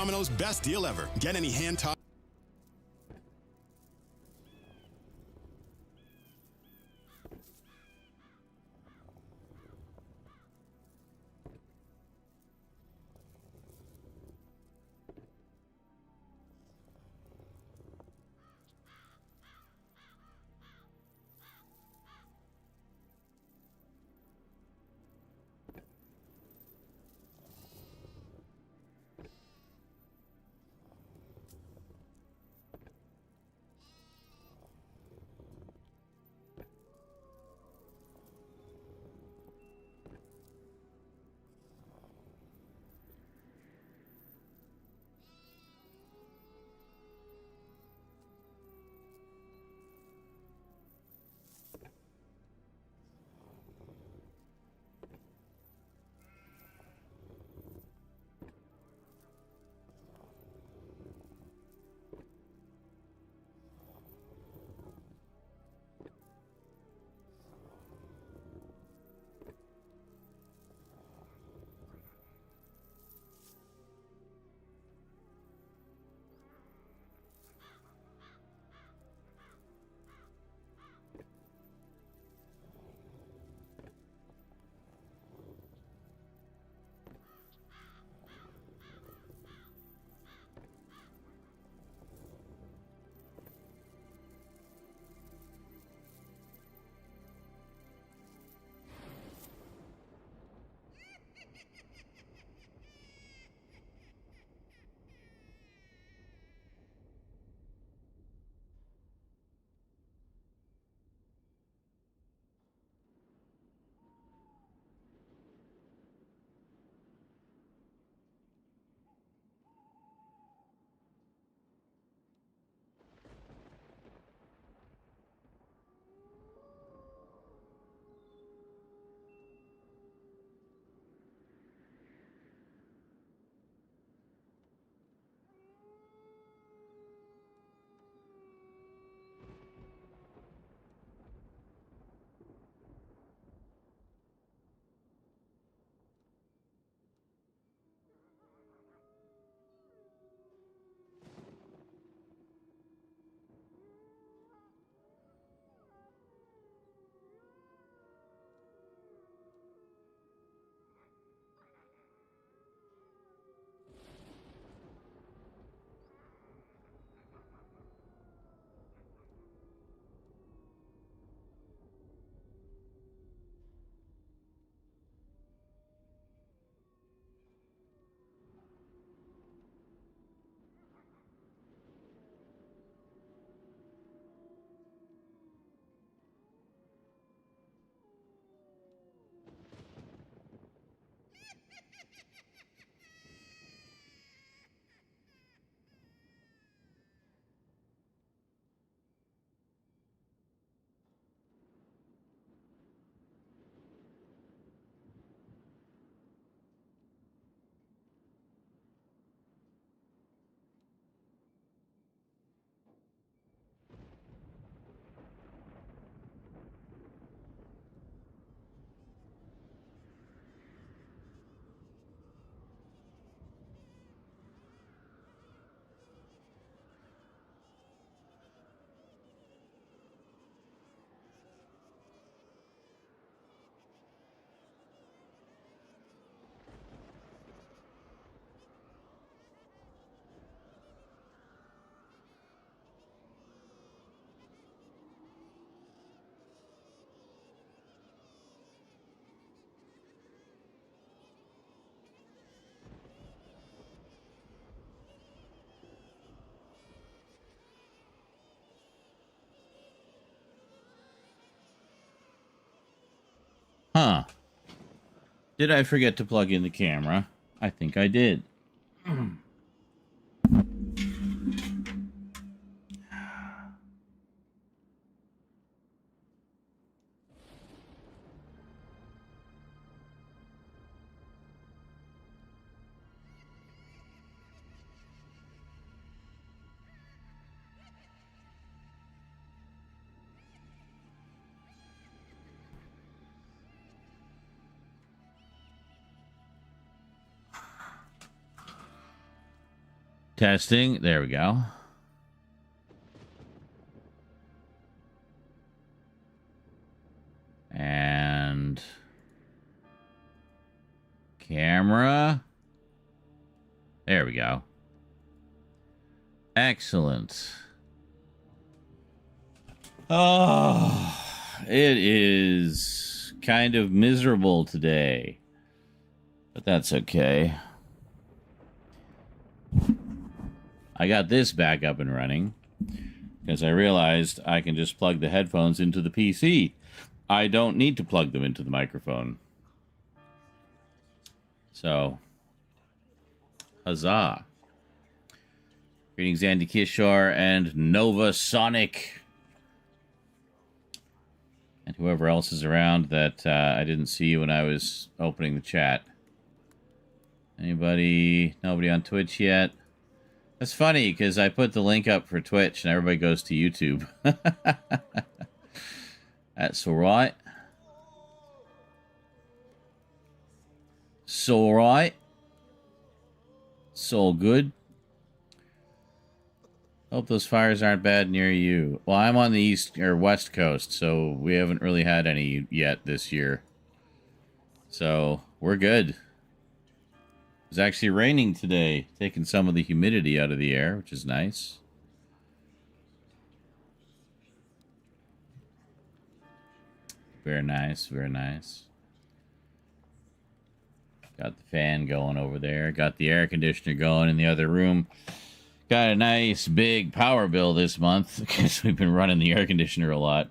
Domino's best deal ever. Get any hand-tossed. Huh. Did I forget to plug in the camera? I think I did. Testing. There we go. And camera. There we go. Excellent. Oh, it is kind of miserable today, but that's okay. I got this back up and running because I realized I can just plug the headphones into the PC. I don't need to plug them into the microphone. So, huzzah. Greetings, Andy Kishore and Nova Sonic. And whoever else is around that I didn't see when I was opening the chat. Anybody? Nobody on Twitch yet? That's funny, because I put the link up for Twitch and everybody goes to YouTube. That's alright. It's alright. It's all good. Hope those fires aren't bad near you. Well, I'm on the east or west coast, so we haven't really had any yet this year. So, we're good. It's actually raining today, taking some of the humidity out of the air, which is nice. Very nice, very nice. Got the fan going over there. Got the air conditioner going in the other room. Got a nice big power bill this month because we've been running the air conditioner a lot.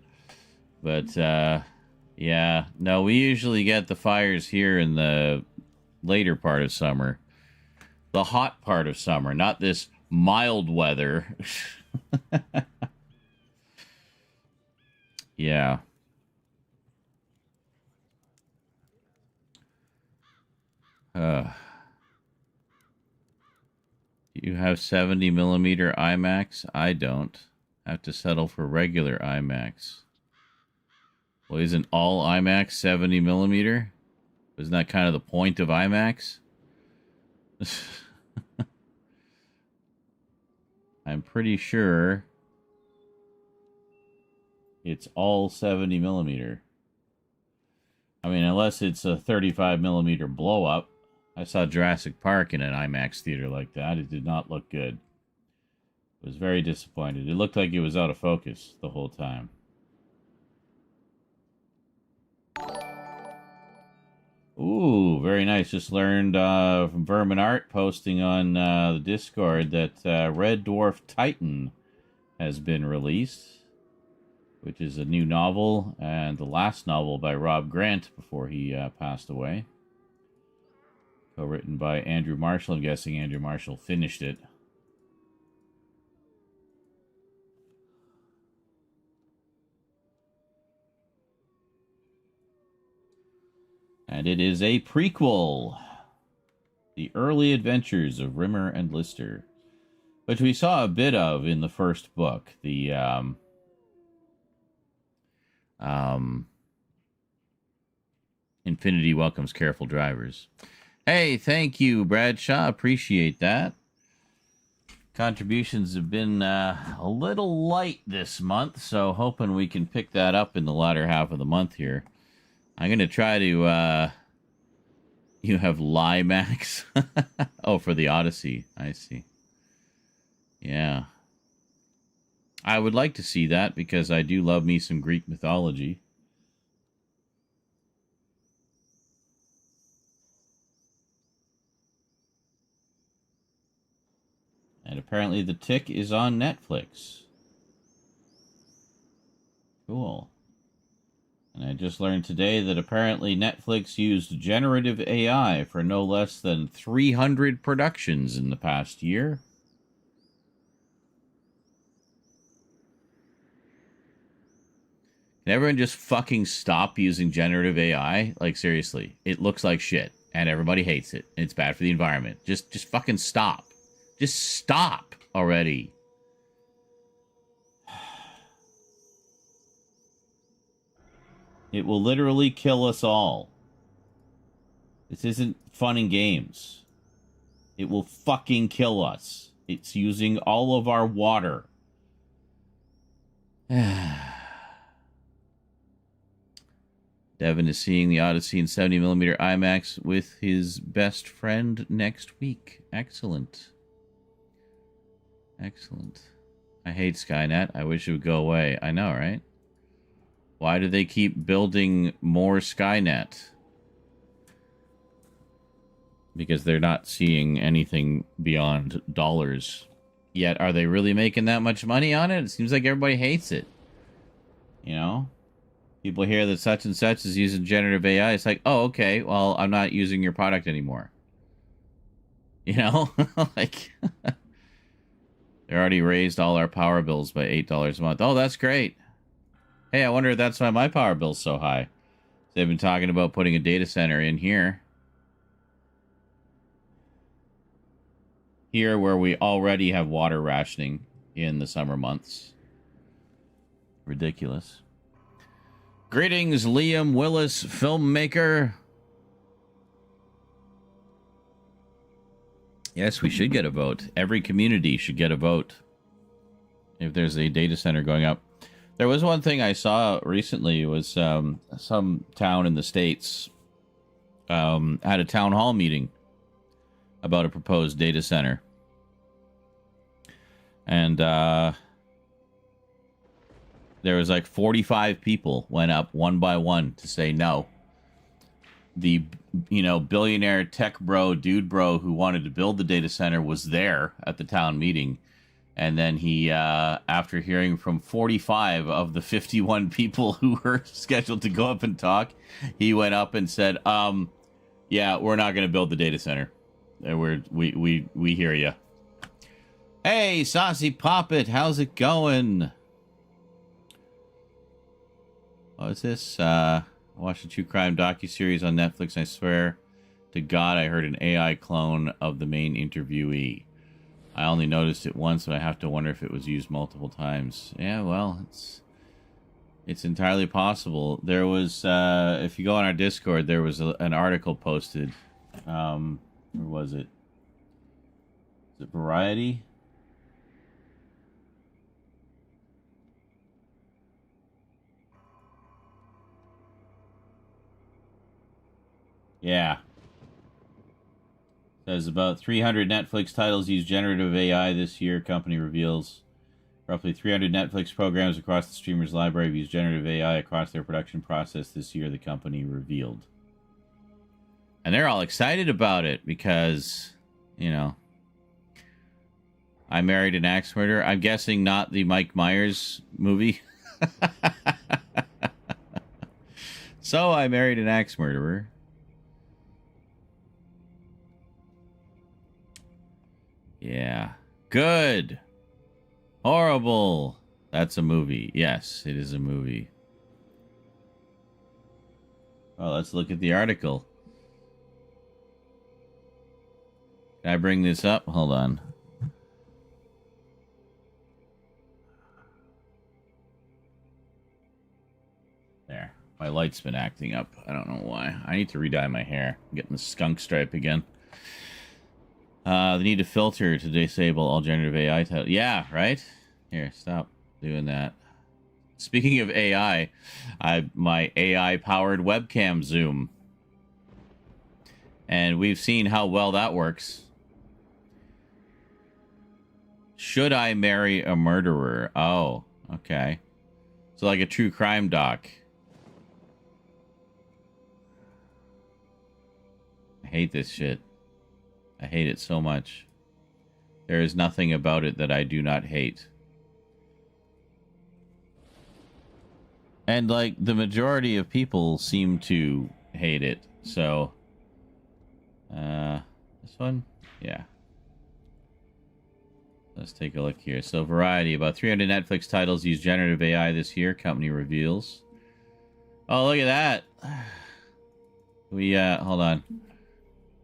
But, yeah. No, we usually get the fires here in the later part of summer. The hot part of summer, not this mild weather. Yeah. You have 70 millimeter IMAX? I don't. I have to settle for regular IMAX. Well, isn't all IMAX 70 millimeter? Isn't that kind of the point of IMAX? I'm pretty sure it's all 70 millimeter. I mean, unless it's a 35 millimeter blow up. I saw Jurassic Park in an IMAX theater like that. It did not look good. I was very disappointed. It looked like it was out of focus the whole time. Ooh, very nice. Just learned from Vermin Art posting on the Discord that Red Dwarf Titan has been released, which is a new novel and the last novel by Rob Grant before he passed away. Co-written by Andrew Marshall. I'm guessing Andrew Marshall finished it. And it is a prequel. The Early Adventures of Rimmer and Lister, which we saw a bit of in the first book. The Infinity welcomes careful drivers. Hey, thank you, Bradshaw. Appreciate that. Contributions have been a little light this month, so hoping we can pick that up in the latter half of the month here. I'm going to try to... You have Limax? Oh, for the Odyssey. I see. Yeah. I would like to see that because I do love me some Greek mythology. And apparently The Tick is on Netflix. Cool. And I just learned today that apparently Netflix used generative AI for no less than 300 productions in the past year. Can everyone just fucking stop using generative AI? Like, seriously. It looks like shit, and everybody hates it, and it's bad for the environment. Just fucking stop. Just stop already. It will literally kill us all. This isn't fun and games. It will fucking kill us It's using all of our water. Devin is seeing the Odyssey in 70mm IMAX with his best friend next week. Excellent. Excellent. I hate Skynet. I wish it would go away. I know, right? Why do they keep building more Skynet? Because they're not seeing anything beyond dollars. Yet, are they really making that much money on it? It seems like everybody hates it. You know? People hear that such and such is using generative AI. It's like, oh, okay, well, I'm not using your product anymore. You know? Like, they already raised all our power bills by $8 a month. Oh, that's great. Hey, I wonder if that's why my power bill's so high. They've been talking about putting a data center in here. Here, where we already have water rationing in the summer months. Ridiculous. Greetings, Liam Willis, filmmaker. Yes, we should get a vote. Every community should get a vote if there's a data center going up. There was one thing I saw recently. Was some town in the States had a town hall meeting about a proposed data center. And there was like 45 people went up one by one to say no. The, billionaire tech bro, dude bro who wanted to build the data center was there at the town meeting. And then he, after hearing from 45 of the 51 people who were scheduled to go up and talk, he went up and said, yeah, we're not going to build the data center. We hear you. Hey, Saucy Poppet, how's it going? What is this? I watched a true crime docuseries on Netflix. I swear to God, I heard an AI clone of the main interviewee. I only noticed it once, so I have to wonder if it was used multiple times. Yeah, well, it's entirely possible. There was, if you go on our Discord, there was an article posted. Where was it? Is it Variety? Yeah. Says about 300 Netflix titles use generative AI this year, company reveals. Roughly 300 Netflix programs across the streamer's library have used generative AI across their production process this year, the company revealed. And they're all excited about it because, I Married an Axe Murderer. I'm guessing not the Mike Myers movie. So I Married an Axe Murderer. Yeah. Good. Horrible. That's a movie. Yes, it is a movie. Well, let's look at the article. Can I bring this up? Hold on. There. My light's been acting up. I don't know why. I need to re-dye my hair. I'm getting the skunk stripe again. They need a filter to disable all generative AI titles. Yeah, right? Here, stop doing that. Speaking of AI, my AI-powered webcam zoom. And we've seen how well that works. Should I marry a murderer? Oh, okay. So like a true crime doc. I hate this shit. I hate it so much. There is nothing about it that I do not hate. And, like, the majority of people seem to hate it. So, this one? Yeah. Let's take a look here. So, Variety. About 300 Netflix titles use generative AI this year, company reveals. Oh, look at that. We, hold on.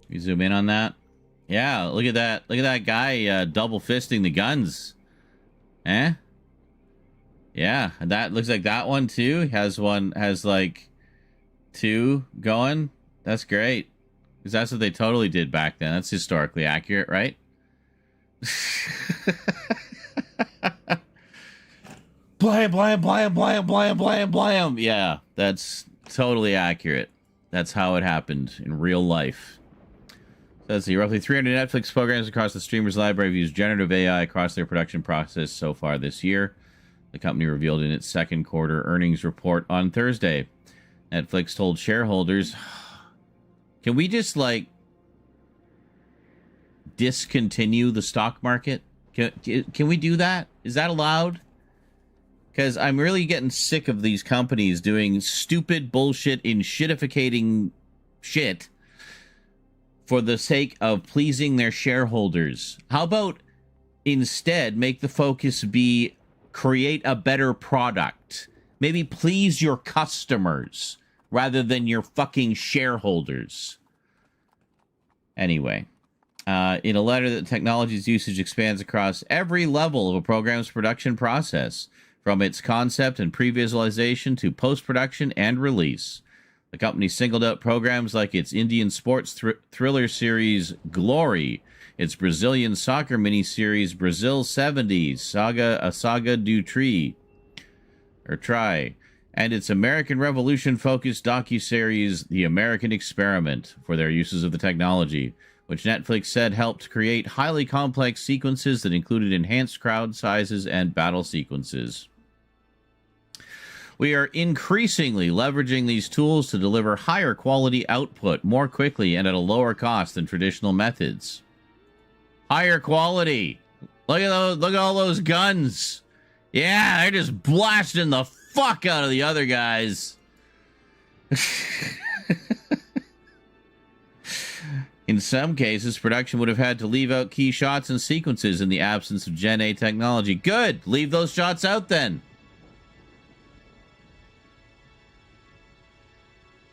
We zoom in on that. Yeah, look at that. Look at that guy double fisting the guns. Eh? Yeah, that looks like that one too. Has like two going. That's great. Because that's what they totally did back then. That's historically accurate, right? Blam, blam, blam, blam, blam, blam, blam. Yeah, that's totally accurate. That's how it happened in real life. Let's see, roughly 300 Netflix programs across the streamer's library have used generative AI across their production process so far this year. The company revealed in its second quarter earnings report on Thursday. Netflix told shareholders, can we just, like, discontinue the stock market? Can we do that? Is that allowed? Because I'm really getting sick of these companies doing stupid bullshit in shitificating shit for the sake of pleasing their shareholders. How about instead make the focus be create a better product? Maybe please your customers rather than your fucking shareholders. Anyway, in a letter that technology's usage expands across every level of a program's production process, from its concept and pre-visualization to post-production and release. The company singled out programs like its Indian sports thriller series Glory, its Brazilian soccer miniseries Brazil 70s, A Saga do Tri, and its American Revolution-focused docuseries The American Experiment for their uses of the technology, which Netflix said helped create highly complex sequences that included enhanced crowd sizes and battle sequences. We are increasingly leveraging these tools to deliver higher quality output more quickly and at a lower cost than traditional methods. Higher quality. Look at those, look at all those guns. Yeah, they're just blasting the fuck out of the other guys. In some cases, production would have had to leave out key shots and sequences in the absence of Gen A technology. Good. Leave those shots out then.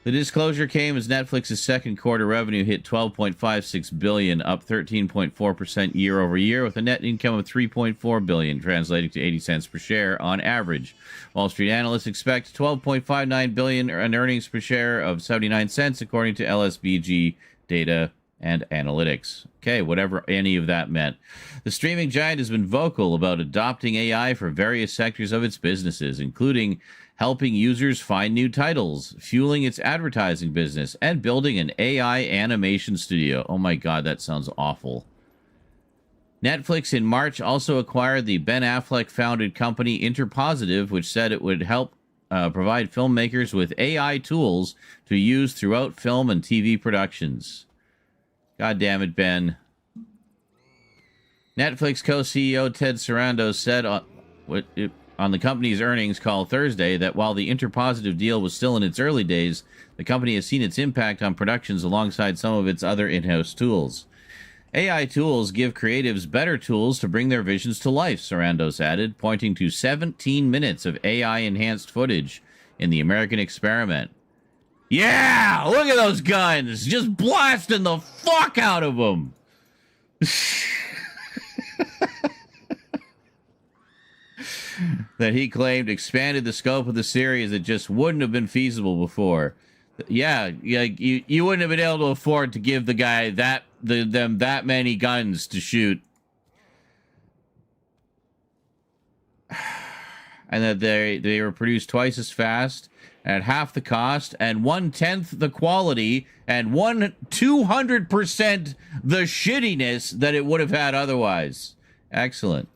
The disclosure came as Netflix's second quarter revenue hit $12.56 billion, up 13.4% year over year, with a net income of $3.4 billion, translating to 80 cents per share on average. Wall Street analysts expect $12.59 billion in earnings per share of 79 cents, according to LSBG data and analytics. Okay, whatever any of that meant. The streaming giant has been vocal about adopting AI for various sectors of its businesses, including helping users find new titles, fueling its advertising business, and building an AI animation studio. Oh my god, that sounds awful. Netflix in March also acquired the Ben Affleck-founded company Interpositive, which said it would help provide filmmakers with AI tools to use throughout film and TV productions. God damn it, Ben. Netflix co-CEO Ted Sarandos said on the company's earnings call Thursday that while the Interpositive deal was still in its early days, the company has seen its impact on productions alongside some of its other in-house tools. AI tools give creatives better tools to bring their visions to life, Sarandos added, pointing to 17 minutes of AI-enhanced footage in The American Experiment. Yeah! Look at those guns! Just blasting the fuck out of them! That he claimed expanded the scope of the series that just wouldn't have been feasible before. Yeah, you wouldn't have been able to afford to give the guy them that many guns to shoot. And that they were produced twice as fast, at half the cost, and 1/10 the quality, and 200% the shittiness that it would have had otherwise. Excellent.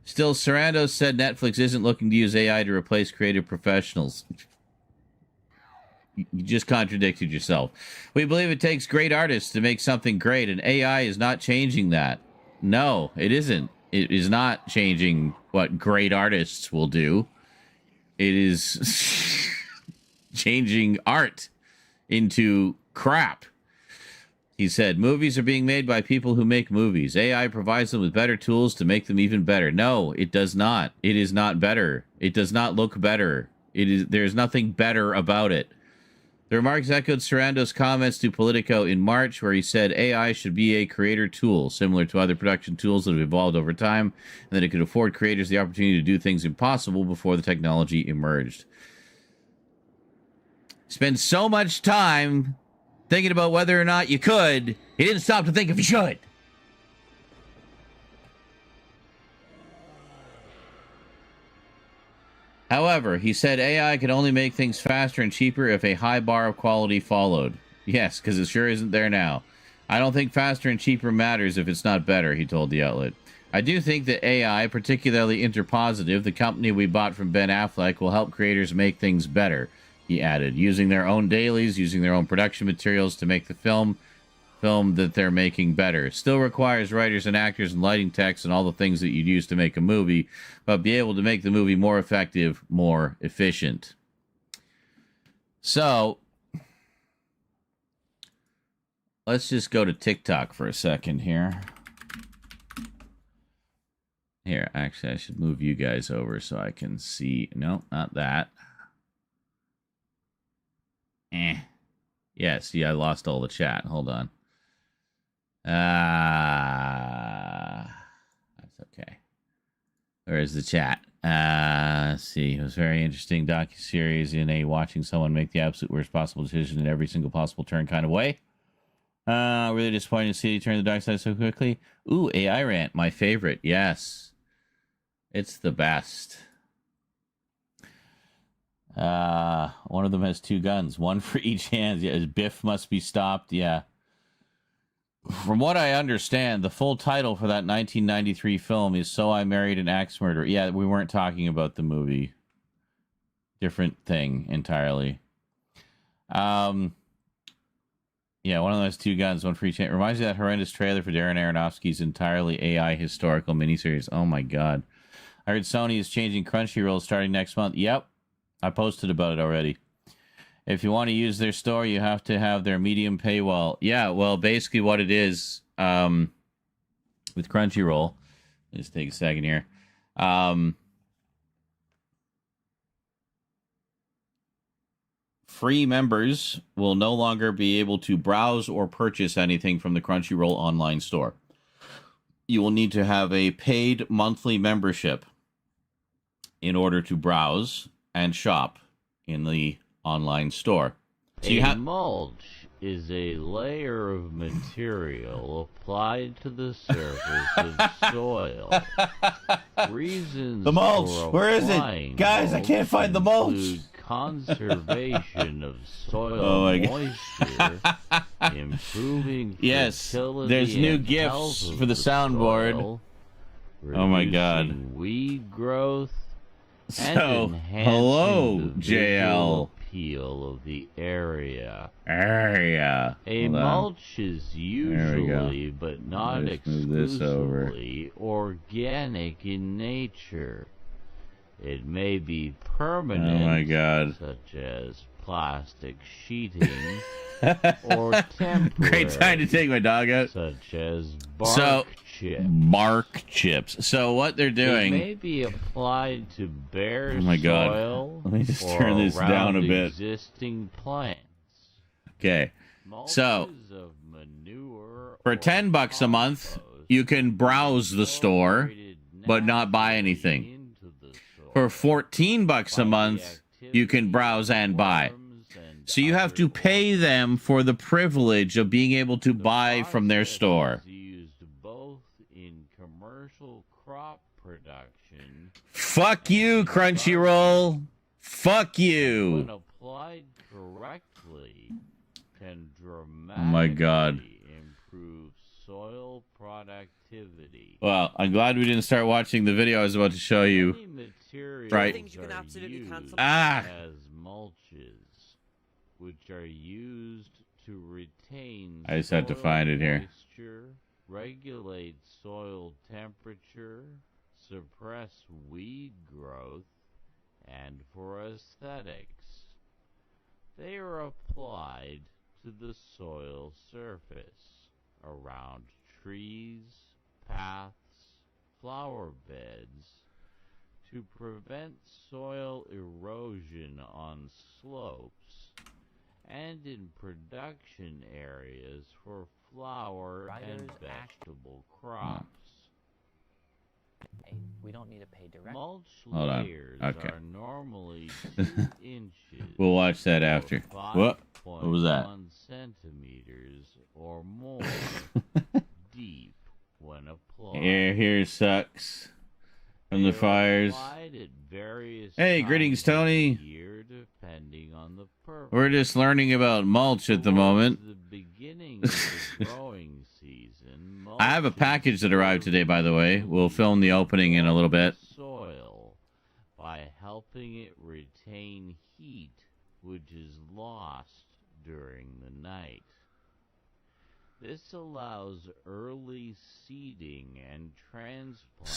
Still, Sarandos said Netflix isn't looking to use AI to replace creative professionals. You just contradicted yourself. We believe it takes great artists to make something great, and AI is not changing that. No, it isn't. It is not changing what great artists will do. It is changing art into crap. He said, movies are being made by people who make movies. AI provides them with better tools to make them even better. No, it does not. It is not better. It does not look better. There's nothing better about it. The remarks echoed Sarandos' comments to Politico in March, where he said AI should be a creator tool, similar to other production tools that have evolved over time, and that it could afford creators the opportunity to do things impossible before the technology emerged. Spend so much time thinking about whether or not you could, he didn't stop to think if you should. However, he said AI could only make things faster and cheaper if a high bar of quality followed. Yes, because it sure isn't there now. I don't think faster and cheaper matters if it's not better, he told the outlet. I do think that AI, particularly Interpositive, the company we bought from Ben Affleck, will help creators make things better, he added, using their own dailies, using their own production materials to make the film that they're making better. Still requires writers and actors and lighting techs and all the things that you'd use to make a movie, but be able to make the movie more effective, more efficient. So, let's just go to TikTok for a second here. Here, actually, I should move you guys over so I can see. No, not that. Yeah, see, I lost all the chat. Hold on. That's okay. Where is the chat? Let's see. It was a very interesting docuseries in a watching someone make the absolute worst possible decision in every single possible turn kind of way. Really disappointing to see you turn the dark side so quickly. Ooh, AI rant, my favorite. Yes. It's the best. One of them has 2 guns, one for each hand. Yeah, Biff must be stopped. Yeah. From what I understand, the full title for that 1993 film is So I Married an Axe Murderer. Yeah, we weren't talking about the movie. Different thing entirely. Yeah, one of those 2 guns, one for each hand. Reminds me of that horrendous trailer for Darren Aronofsky's entirely AI historical miniseries. Oh my god. I heard Sony is changing Crunchyroll starting next month. Yep. I posted about it already. If you want to use their store, you have to have their medium paywall. Yeah, well, basically what it is with Crunchyroll, just take a second here. Free members will no longer be able to browse or purchase anything from the Crunchyroll online store. You will need to have a paid monthly membership in order to browse and shop in the online store. So a mulch is a layer of material applied to the surface of soil. Reasons the mulch. for Where is it, guys? I can't find the mulch. Conservation of soil moisture, improving fertility, there's new gifts for the soundboard. Soil, oh my god! Weed growth. So, hello, JL. Appeal of the area. A mulch is usually, but not exclusively, organic in nature. It may be permanent, oh my god, such as plastic sheeting, or temporary. Great time to take my dog out. Such as bark chips. Bark chips. So what they're doing... It may be applied to bare oh my god. soil. Let me just turn this down a bit. Existing plants. Okay. So, for $10 a month, you can browse the store, but not buy anything. For $14 a month, you can browse and buy. So you have to pay them for the privilege of being able to buy from their store. Used both in commercial crop production. Fuck you, Crunchyroll. Fuck you. When applied correctly, can dramatically oh my god. improve soil productivity. Well, I'm glad we didn't start watching the video I was about to show you. Right. You can absolutely cancel as mulches, which are used to retain I just had to find it here. Moisture, regulate soil temperature, suppress weed growth, and for aesthetics. They are applied to the soil surface around trees, paths, flower beds, to prevent soil erosion on slopes and in production areas for flower and vegetable crops. Hey, we don't need to pay direct. Mulch Hold on. layers Okay. are normally 2 inches. We'll watch that after. What was that? 5.1 centimeters or more deep when applied. Here sucks from the fires. Applied at various Hey, greetings, times of Tony. the year, depending on the purpose. We're just learning about mulch at the moment. The beginning of the growing season, I have a package that arrived today, by the way. We'll film the opening in a little bit. Soil by helping it retain heat, which is lost during the night. This allows early seeding and transplanting of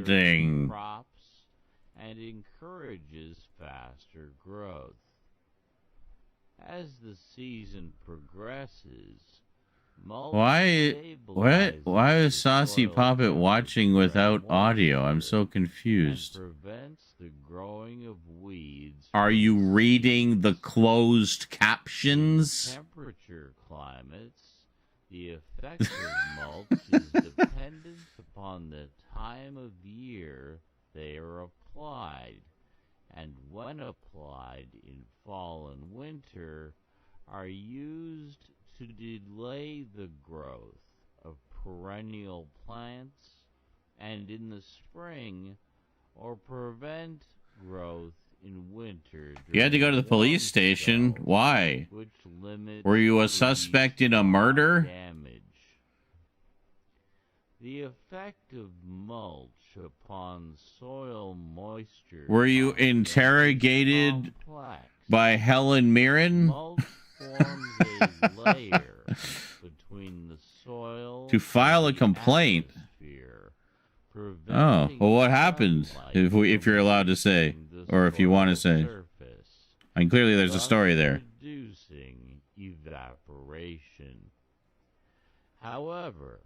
certain crops and encourages faster growth. As the season progresses, mulch Why stabilizes is the Saucy soil Poppet watching without temperature audio? I'm so and confused. prevents the growing of weeds. Are you reading the closed captions? Temperature climates, the effect of mulch is dependent upon the time of year they are applied, and when applied in fall and winter, are used to delay the growth of perennial plants, and in the spring, or prevent growth in winter. You had to go to the police station. Why? Which limits Were you a leaves suspect in a murder? damage. The effect of mulch upon soil moisture. Were you interrogated complex. by Helen Mirren? Mulch forms a layer between the soil To file a and the complaint. atmosphere, Oh, preventing well, what happened? sunlight If you're allowed to say, from the or if you want to soil say. surface, And clearly there's a thus story there. reducing evaporation. However,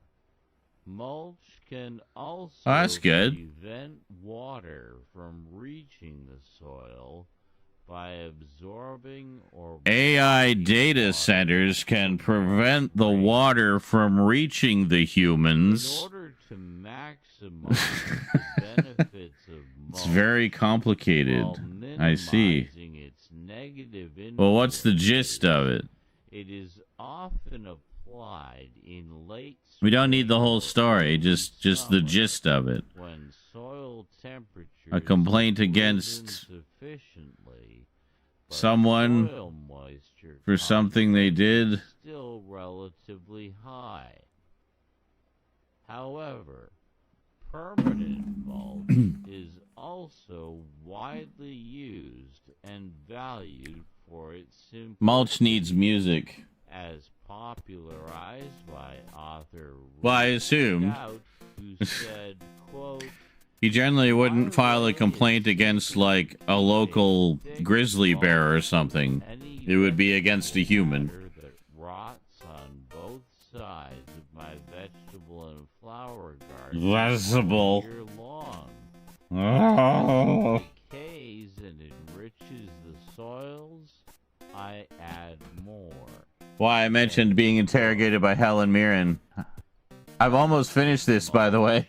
mulch can also that's good. prevent water from reaching the soil by absorbing or AI blocking data water centers can from prevent the drainage. water from reaching the In humans. order to maximize the benefits of mulch, It's very complicated. while I see. minimizing its negative Well, what's the gist of influences, it? it is often applied in late We don't need the whole story, spring just or the summer, gist of it. when soil temperatures A complaint have against risen sufficiently, but someone soil moisture for something they content did. is still relatively high. However, permanent mulch is also widely used and valued for its simplicity, Mulch needs music. as popularized by author Well, I Rick assume. Stout, who said, quote, He generally wouldn't file a complaint against, like, a local grizzly bear or something. It would be against a human. that rots on both sides of my vegetable and flower garden Vegetable. all year long. Oh. Decays and enriches the soils, I add more. Why I mentioned being interrogated by Helen Mirren. I've almost finished this, by the way.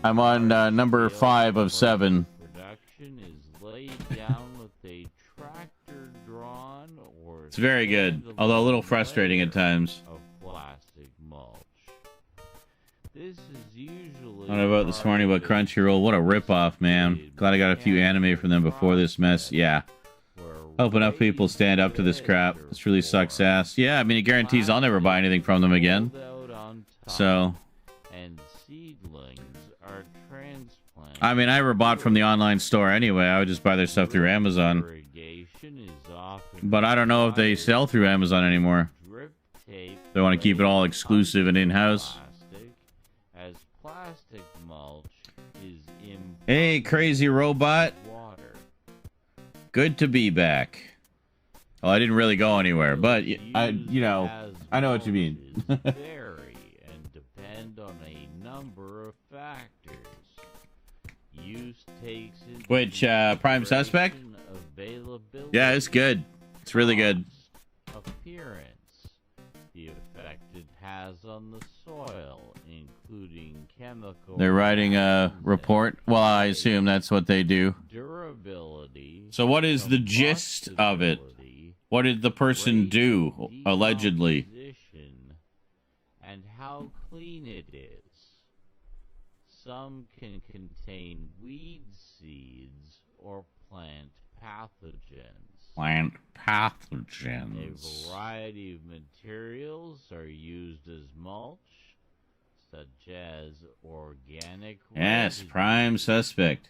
I'm on number 5 of 7. Production is laid down with a tractor-drawn or It's very good, although a little frustrating at times. of plastic mulch. This is usually I don't know about this morning about Crunchyroll. What a ripoff, man. Glad I got a few anime from them before this mess. Yeah. Hope enough people stand up to this crap. This really sucks ass. Yeah, I mean, it guarantees I'll never buy anything from them again. So, And seedlings are transplanted. I mean, I never bought from the online store anyway. I would just buy their stuff through Amazon. Irrigation is often But I don't know if they sell through Amazon anymore. drip tape. They want to keep it all exclusive and in-house. Plastic, as plastic mulch is Hey, crazy robot. water. Good to be back. Well, I didn't really go anywhere, but I know what you mean. Vary and depend on a number of factors. Use takes into Which, Prime Suspect? consideration availability, Yeah, it's good. It's really good. cost, appearance, the effect it has on the soil, including chemical. They're writing a report. Well, I assume that's what they do. Durability. So what is the gist of it? combustibility, What did the person rate do, of allegedly? decomposition, and how clean it is. some can contain weed seeds or plant pathogens. Plant A pathogens. variety of materials are used as mulch, such as organic Yes, residue, prime suspect.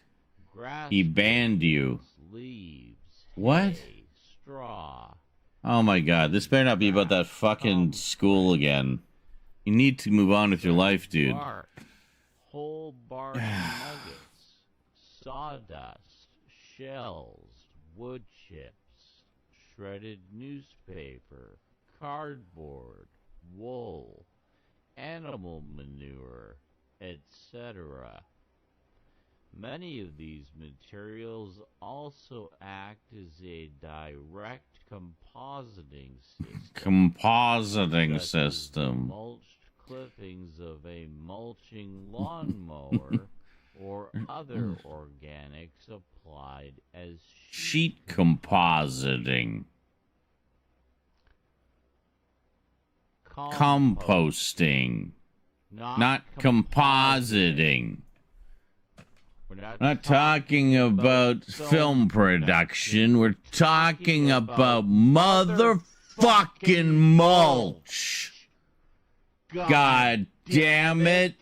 grass He banned you. clippings, leaves, What? hay, straw. Oh my god, this better not be about that fucking school again. You need to move on with your life, dude. Bark, whole bark nuggets, sawdust, shells, wood chips, shredded newspaper, cardboard, wool, animal manure, etc. Many of these materials also act as a direct compositing system. Compositing Such as the system. mulched clippings of a mulching lawnmower or other organics applied as Sheet compositing. Composting. Not compositing. We're Not talking about film production. We're talking about motherfucking mulch. God damn it.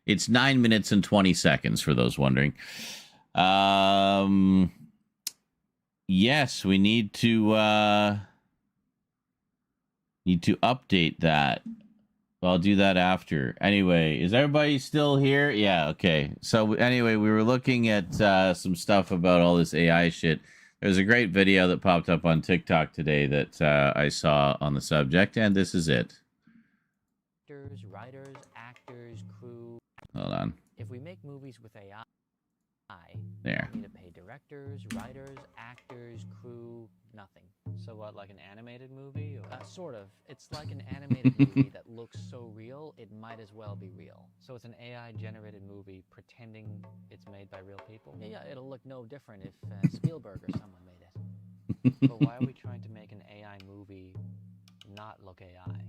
It's 9 minutes and 20 seconds for those wondering. Yes, we need to update that. I'll do that after. Anyway, is everybody still here? Yeah, okay. So anyway, we were looking at some stuff about all this AI shit. There's a great video that popped up on TikTok today that I saw on the subject, and this is it. Writers, actors, crew. Hold on. If we make movies with AI, There. we need to pay directors, writers, actors, crew, nothing. So what, like an animated movie? Or, sort of. It's like an animated movie that looks so real, it might as well be real. So it's an AI-generated movie pretending it's made by real people. Yeah, it'll look no different if Spielberg or someone made it. But why are we trying to make an AI movie not look AI?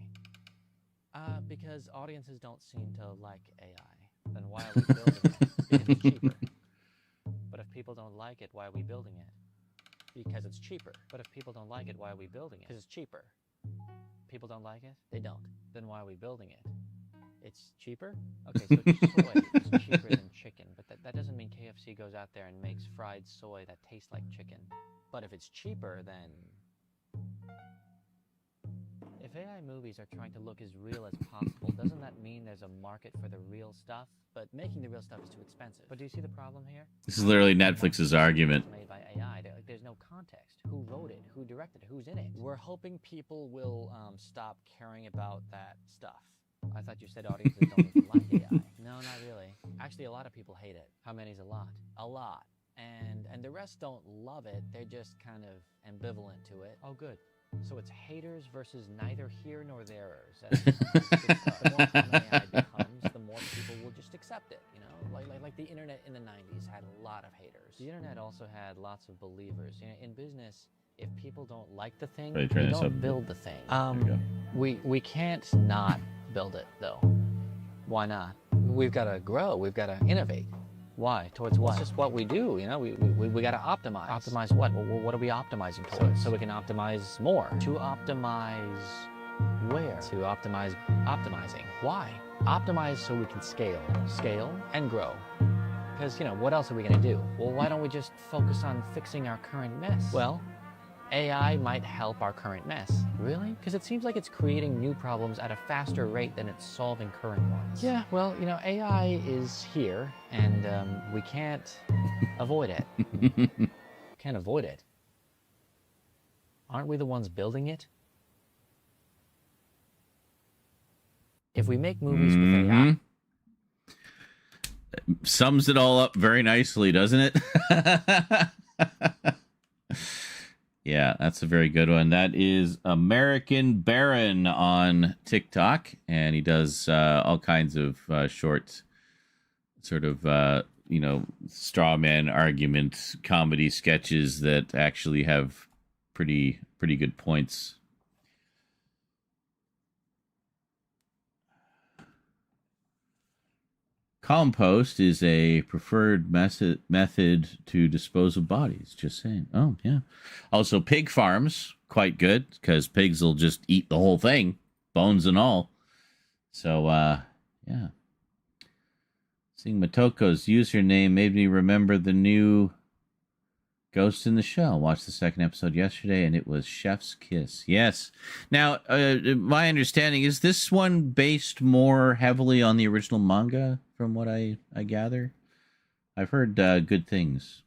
Because audiences don't seem to like AI. Then why are we building it? Because it's cheaper. But if people don't like it, why are we building it? Because it's cheaper. But if people don't like it, why are we building it? Because it's cheaper. People don't like it? They don't. Then why are we building it? It's cheaper? Okay, so soy is cheaper than chicken, but that doesn't mean KFC goes out there and makes fried soy that tastes like chicken. But if it's cheaper, then... If AI movies are trying to look as real as possible, doesn't that mean there's a market for the real stuff? But making the real stuff is too expensive. But do you see the problem here? This is literally Netflix's argument. It's made by AI. There's no context. Who wrote it? Who directed it? Who's in it? We're hoping people will stop caring about that stuff. I thought you said audiences don't even like AI. No, not really. Actually, a lot of people hate it. How many's a lot? A lot. And the rest don't love it. They're just kind of ambivalent to it. Oh, good. So it's haters versus neither here nor thereers. The more common AI becomes, the more people will just accept it. You know, like the internet in the 90s had a lot of haters. The internet also had lots of believers. You know, in business, if people don't like the thing, Right, they this up. don't build the thing. There you go. We can't not build it though. Why not? We've got to grow. We've got to innovate. Why? Towards what? It's just what we do, you know? We got to optimize. Optimize what? What are we optimizing towards? So we can optimize more. To optimize where? To optimize optimizing. Why? Optimize so we can scale. Scale and grow. Because, you know, what else are we going to do? Well, why don't we just focus on fixing our current mess? Well, AI might help our current mess. Really? Because it seems like it's creating new problems at a faster rate than it's solving current ones. Yeah, well, you know, AI is here, and we can't avoid it. Can't avoid it. Aren't we the ones building it? If we make movies with AI... Sums it all up very nicely, doesn't it? Yeah, that's a very good one. That is American Baron on TikTok, and he does all kinds of short, sort of, straw man argument comedy sketches that actually have pretty good points. Compost is a preferred method to dispose of bodies. Just saying. Oh, yeah. Also, pig farms, quite good, because pigs will just eat the whole thing, bones and all. So, yeah. Seeing Motoko's username made me remember the new Ghost in the Shell. Watched the second episode yesterday, and it was Chef's Kiss. Yes. Now, my understanding is this one based more heavily on the original manga, from what I gather. I've heard good things.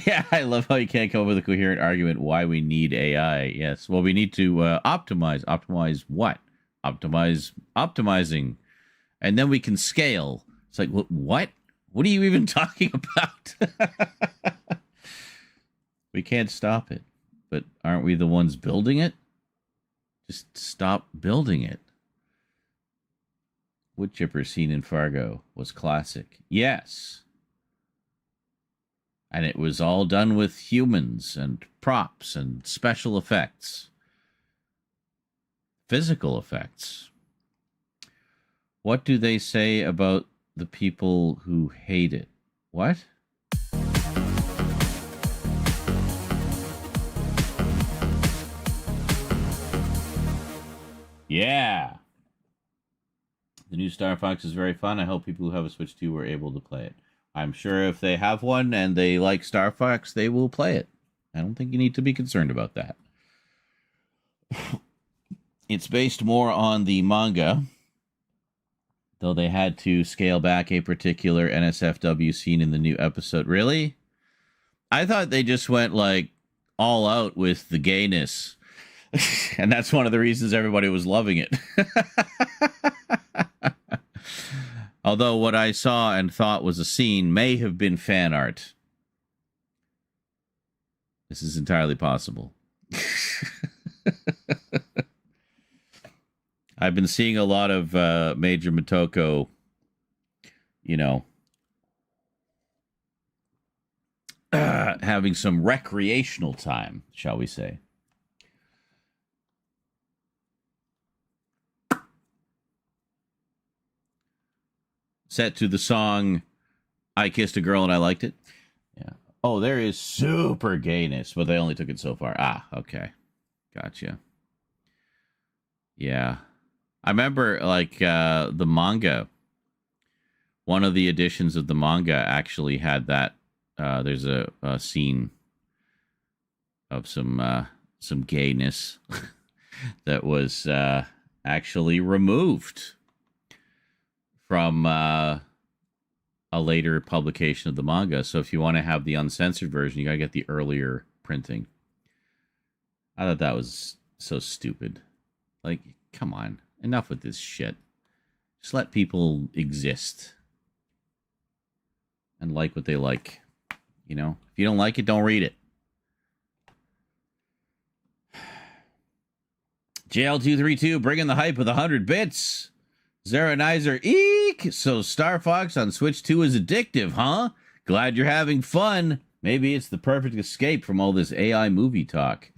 Yeah, I love how you can't come up with a coherent argument why we need AI. Yes. Well, we need to optimize. Optimize what? Optimizing. And then we can scale. It's like, what? What are you even talking about? We can't stop it. But aren't we the ones building it? Just stop building it. Wood chipper scene in Fargo was classic. Yes. And it was all done with humans and props and special effects. Physical effects. What do they say about the people who hate it? What? Yeah. The new Star Fox is very fun. I hope people who have a Switch 2 were able to play it. I'm sure if they have one and they like Star Fox, they will play it. I don't think you need to be concerned about that. It's based more on the manga, though they had to scale back a particular NSFW scene in the new episode. Really? I thought they just went, like, all out with the gayness. And that's one of the reasons everybody was loving it. Although what I saw and thought was a scene may have been fan art. This is entirely possible. I've been seeing a lot of Major Motoko, you know, having some recreational time, shall we say. Set to the song I Kissed a Girl and I Liked It. Yeah. Oh, there is super gayness, but they only took it so far. Ah, okay. Gotcha. Yeah. I remember, like, the manga. One of the editions of the manga actually had that. There's a scene of some gayness that was actually removed from a later publication of the manga. So if you want to have the uncensored version, you gotta get the earlier printing. I thought that was so stupid. Like, come on. Enough with this shit. Just let people exist. And like what they like. You know? If you don't like it, don't read it. JL232, bringing the hype with 100 bits. Zeranizer, eek! So Star Fox on Switch 2 is addictive, huh? Glad you're having fun. Maybe it's the perfect escape from all this AI movie talk.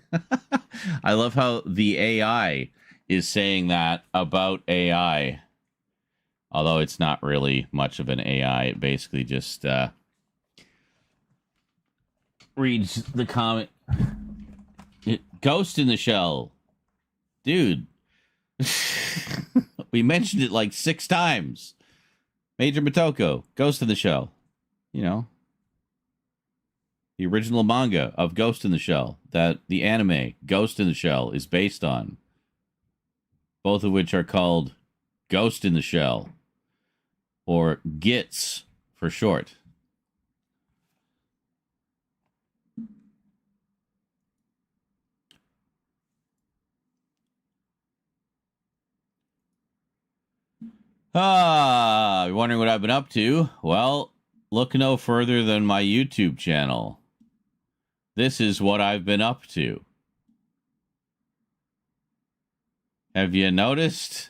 I love how the AI is saying that about AI. Although it's not really much of an AI. It basically just reads the comment. Ghost in the Shell. Dude. We mentioned it like 6 times. Major Motoko, Ghost in the Shell. You know. The original manga of Ghost in the Shell that the anime Ghost in the Shell is based on. Both of which are called Ghost in the Shell. Or GITS for short. You're wondering what I've been up to? Well, look no further than my YouTube channel. This is what I've been up to. Have you noticed?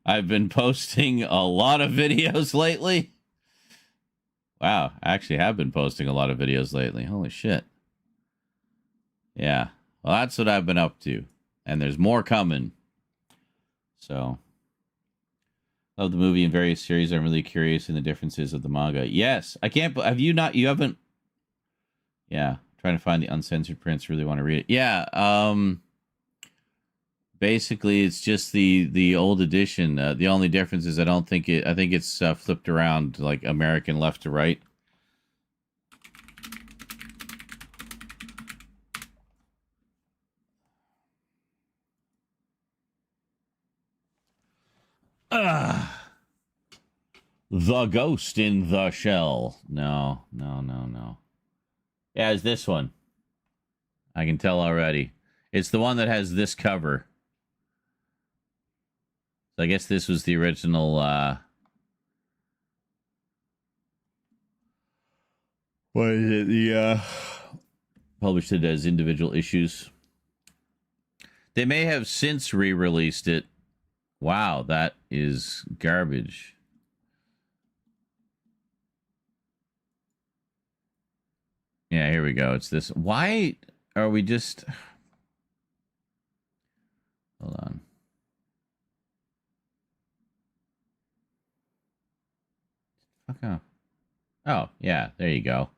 I've been posting a lot of videos lately. Wow, I actually have been posting a lot of videos lately. Holy shit. Yeah, well, that's what I've been up to. And there's more coming. So, Love the movie and various series. I'm really curious in the differences of the manga. Yes, I can't. Have you not? You haven't. Yeah, trying to find the uncensored prints. Really want to read it. Yeah. Basically, it's just the old edition. The only difference is I think it's flipped around like American left to right. The Ghost in the Shell. No. Yeah, it's this one. I can tell already. It's the one that has this cover. So I guess this was the original, what is it? The, published it as individual issues. They may have since re-released it. Wow, that is garbage. Yeah, here we go. It's this. Why are we just... Hold on. Fuck off. Oh, yeah, there you go.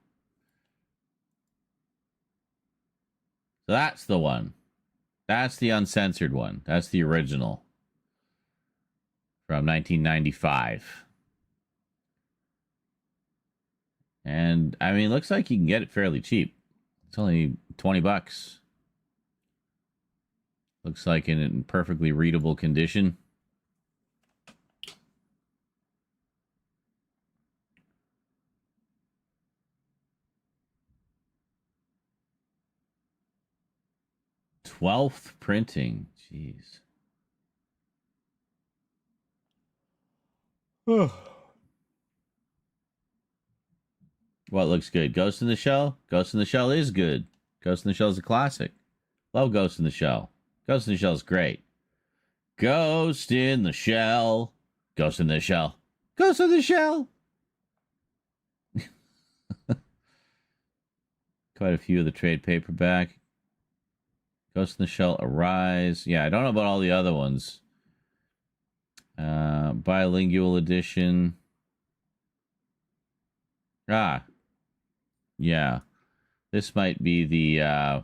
So that's the one. That's the uncensored one. That's the original. From 1995. And, I mean, it looks like you can get it fairly cheap. It's only $20. Looks like in perfectly readable condition. '12th printing. Jeez. What looks good? Ghost in the Shell? Ghost in the Shell is good. Ghost in the Shell is a classic. Love Ghost in the Shell. Ghost in the Shell is great. Ghost in the Shell. Ghost in the Shell. Ghost in the Shell. Quite a few of the trade paperback. Ghost in the Shell, Arise. Yeah, I don't know about all the other ones. Bilingual edition. Ah. Yeah. This might be the...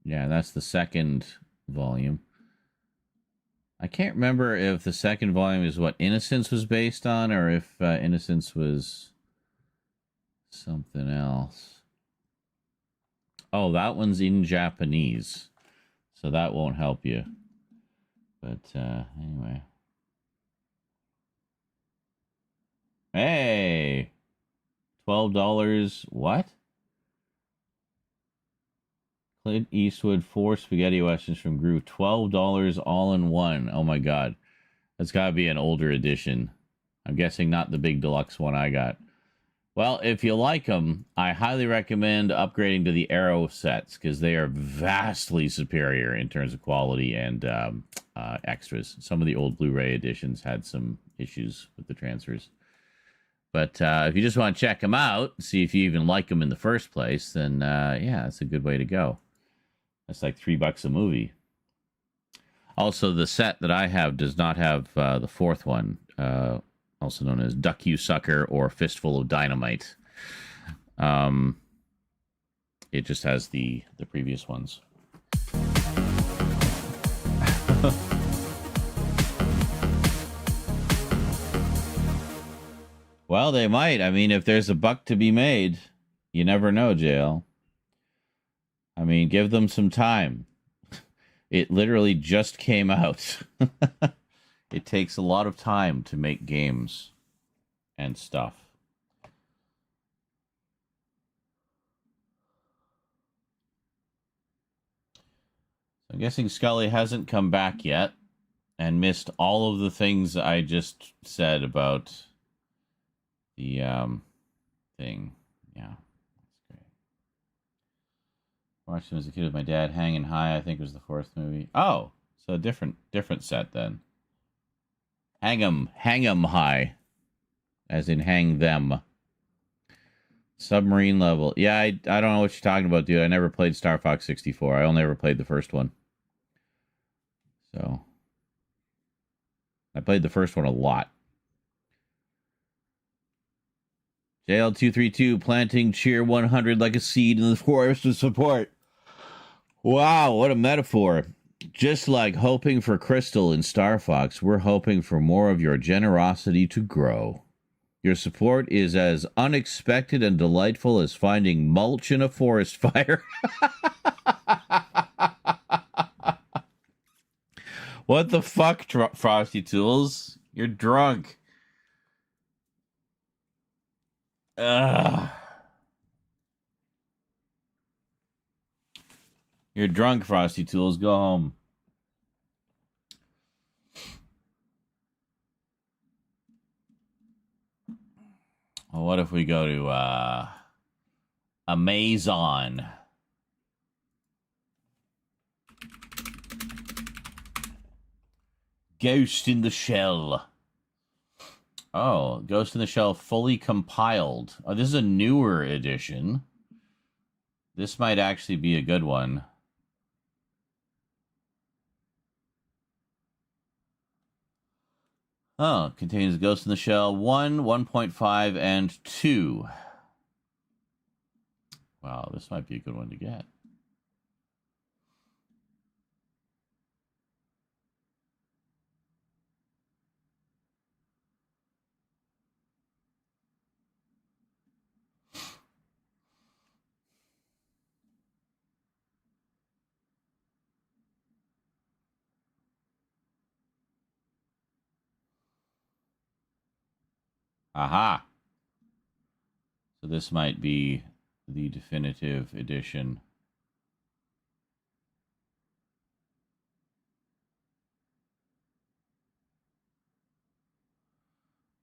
Yeah, that's the second volume. I can't remember if the second volume is what Innocence was based on, or if Innocence was something else. Oh, that one's in Japanese, so that won't help you. But anyway. Hey! $12. What? Clint Eastwood 4 spaghetti westerns from Gru. $12 all in one. Oh my god. That's got to be an older edition. I'm guessing not the big deluxe one I got. Well, if you like them, I highly recommend upgrading to the Arrow sets, because they are vastly superior in terms of quality and extras. Some of the old Blu-ray editions had some issues with the transfers. But if you just want to check them out, see if you even like them in the first place, then yeah, that's a good way to go. That's like $3 a movie. Also, the set that I have does not have the fourth one, also known as Duck You Sucker or Fistful of Dynamite. It just has the previous ones. Well, they might. I mean, if there's a buck to be made, you never know, JL. I mean, give them some time. It literally just came out. It takes a lot of time to make games and stuff. I'm guessing Scully hasn't come back yet and missed all of the things I just said about the thing. Yeah, that's great. Watched him as a kid with my dad. Hanging High, I think, was the fourth movie. Oh, so a different set then. Hang 'em high, as in hang them. Submarine Level. Yeah, I don't know what you're talking about, dude. I never played Star Fox 64. I only ever played the first one. So I played the first one a lot. JL232 planting cheer 100 like a seed in the forest of support. Wow, what a metaphor. Just like hoping for Crystal in Star Fox, we're hoping for more of your generosity to grow. Your support is as unexpected and delightful as finding mulch in a forest fire. What the fuck, Frosty Tools? You're drunk. Ugh. You're drunk, Frosty Tools. Go home. Well, what if we go to Amazon? Ghost in the Shell. Oh, Ghost in the Shell fully compiled. Oh, this is a newer edition. This might actually be a good one. Oh, contains Ghost in the Shell 1, 1.5, and 2. Wow, this might be a good one to get. Aha. So this might be the definitive edition.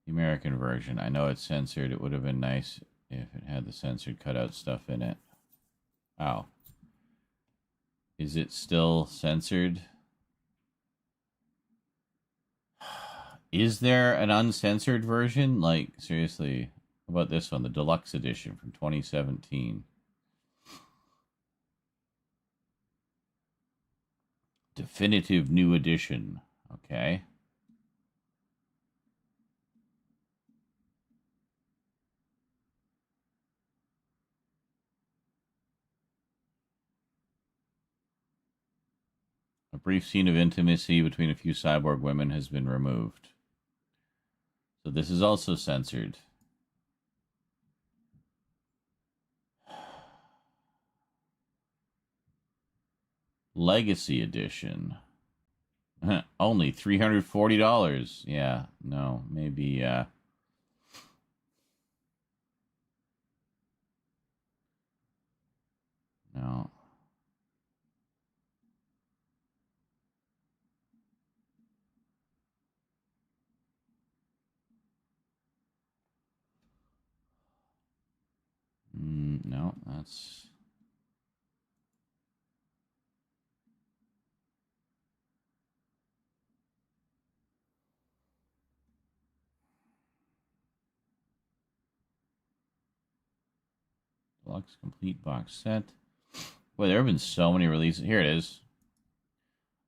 The American version. I know it's censored. It would have been nice if it had the censored cutout stuff in it. Wow. Is it still censored? Is there an uncensored version? Like, seriously, how about this one? The deluxe edition from 2017. Definitive new edition. Okay. A brief scene of intimacy between a few cyborg women has been removed. So this is also censored. Legacy edition. Only $340. Yeah, no, maybe no. No, that's... Deluxe complete box set. Boy, there have been so many releases. Here it is.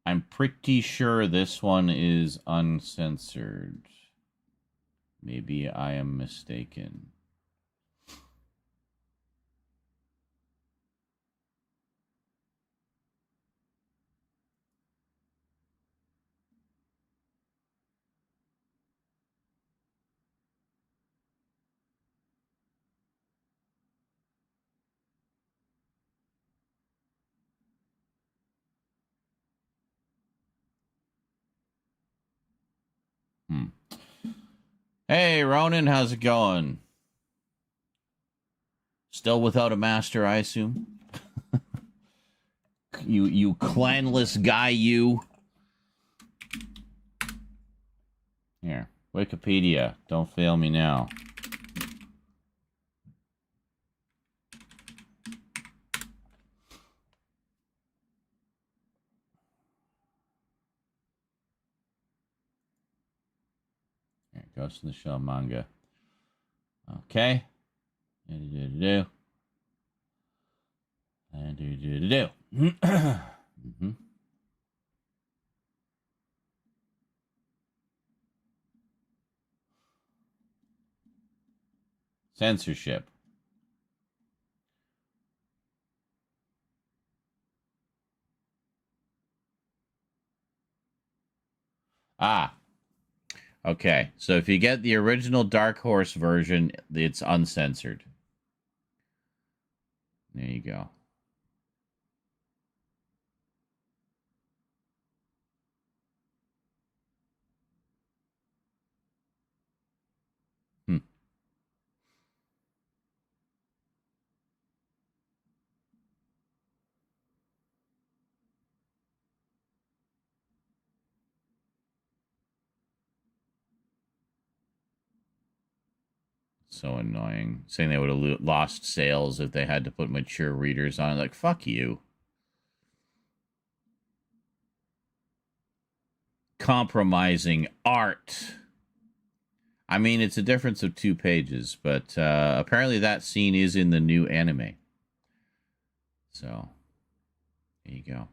I'm pretty sure this one is uncensored. Maybe I am mistaken. Hey, Ronan, how's it going? Still without a master, I assume? you clanless guy, you. Here, Wikipedia, don't fail me now. Here, Ghost in the Shell manga. Okay. Do. Mm-hmm. Censorship. Ah, okay. So if you get the original Dark Horse version, it's uncensored. There you go. Hmm. So annoying. Saying they would have lost sales if they had to put mature readers on. Like, fuck you. Compromising art. I mean, it's a difference of 2 pages, but apparently that scene is in the new anime. So, there you go.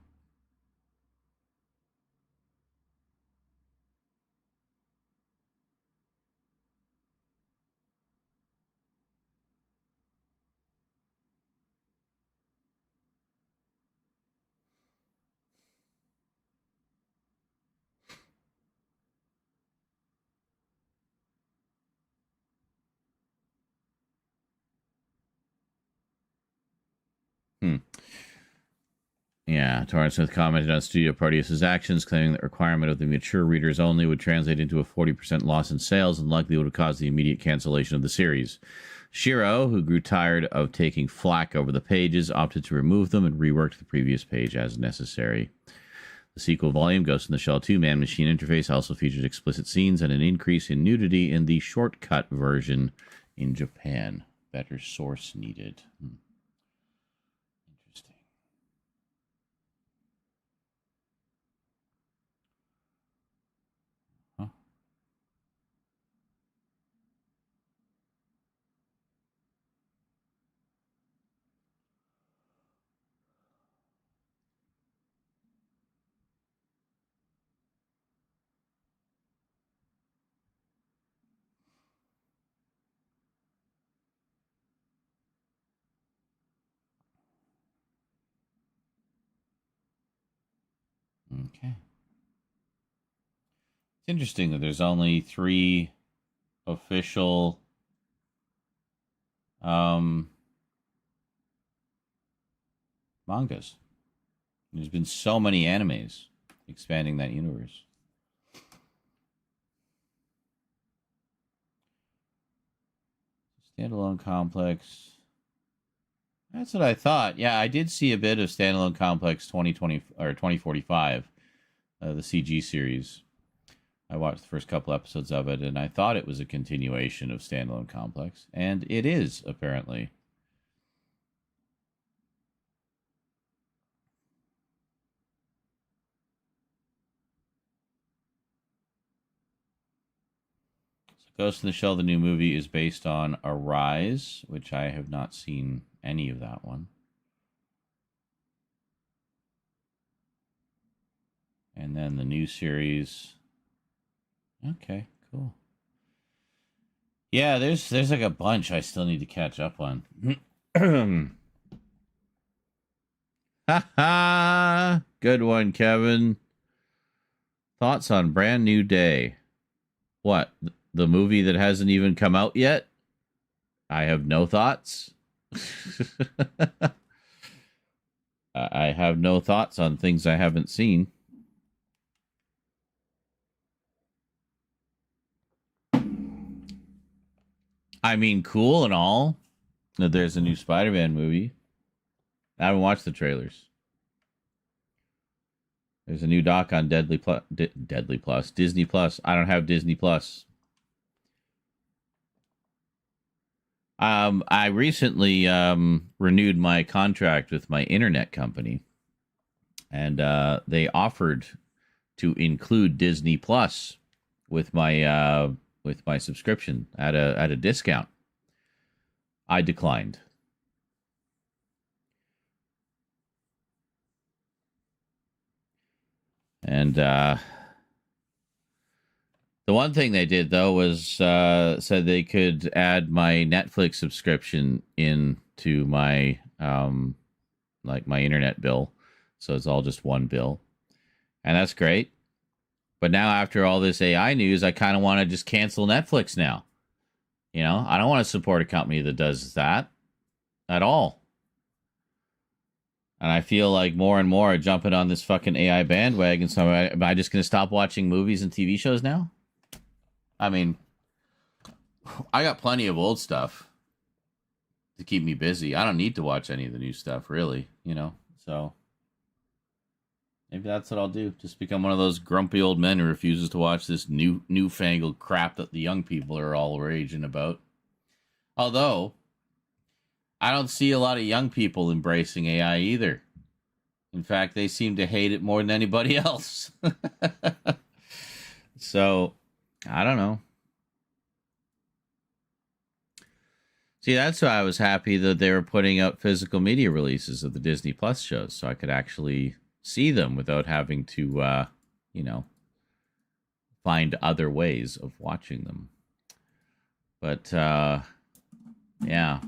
Yeah, Torrance Smith commented on Studio Proteus's actions, claiming the requirement of the mature readers only would translate into a 40% loss in sales and likely would have caused the immediate cancellation of the series. Shiro, who grew tired of taking flack over the pages, opted to remove them and reworked the previous page as necessary. The sequel volume, Ghost in the Shell 2 Man Machine interface, also featured explicit scenes and an increase in nudity in the shortcut version in Japan. Better source needed. Interesting. Huh? Okay. It's interesting that there's only 3 official mangas. There's been so many animes expanding that universe. Standalone Complex. That's what I thought. Yeah, I did see a bit of Standalone Complex 2020 or 2045, the CG series. I watched the first couple episodes of it, and I thought it was a continuation of Standalone Complex, and it is, apparently. So Ghost in the Shell, the new movie, is based on Arise, which I have not seen any of that one. And then the new series. Okay, cool. Yeah, there's like a bunch I still need to catch up on. Ha ha! Good one, Kevin. Thoughts on Brand New Day? What? The movie that hasn't even come out yet? I have no thoughts. I have no thoughts on things I haven't seen. I mean, cool and all that there's a new Spider-Man movie. I haven't watched the trailers. There's a new doc on Disney Plus. I don't have Disney Plus. I recently renewed my contract with my internet company, and they offered to include Disney Plus with my subscription at a discount. I declined. And The one thing they did though was said they could add my Netflix subscription into my like my internet bill, so it's all just one bill, and that's great. But now after all this AI news, I kind of want to just cancel Netflix now. You know, I don't want to support a company that does that at all. And I feel like more and more are jumping on this fucking AI bandwagon. So am I just going to stop watching movies and TV shows now? I mean, I got plenty of old stuff to keep me busy. I don't need to watch any of the new stuff, really, you know? So maybe that's what I'll do. Just become one of those grumpy old men who refuses to watch this newfangled crap that the young people are all raging about. Although, I don't see a lot of young people embracing AI either. In fact, they seem to hate it more than anybody else. So, I don't know. See, that's why I was happy that they were putting out physical media releases of the Disney Plus shows, so I could actually see them without having to, you know, find other ways of watching them. But, yeah.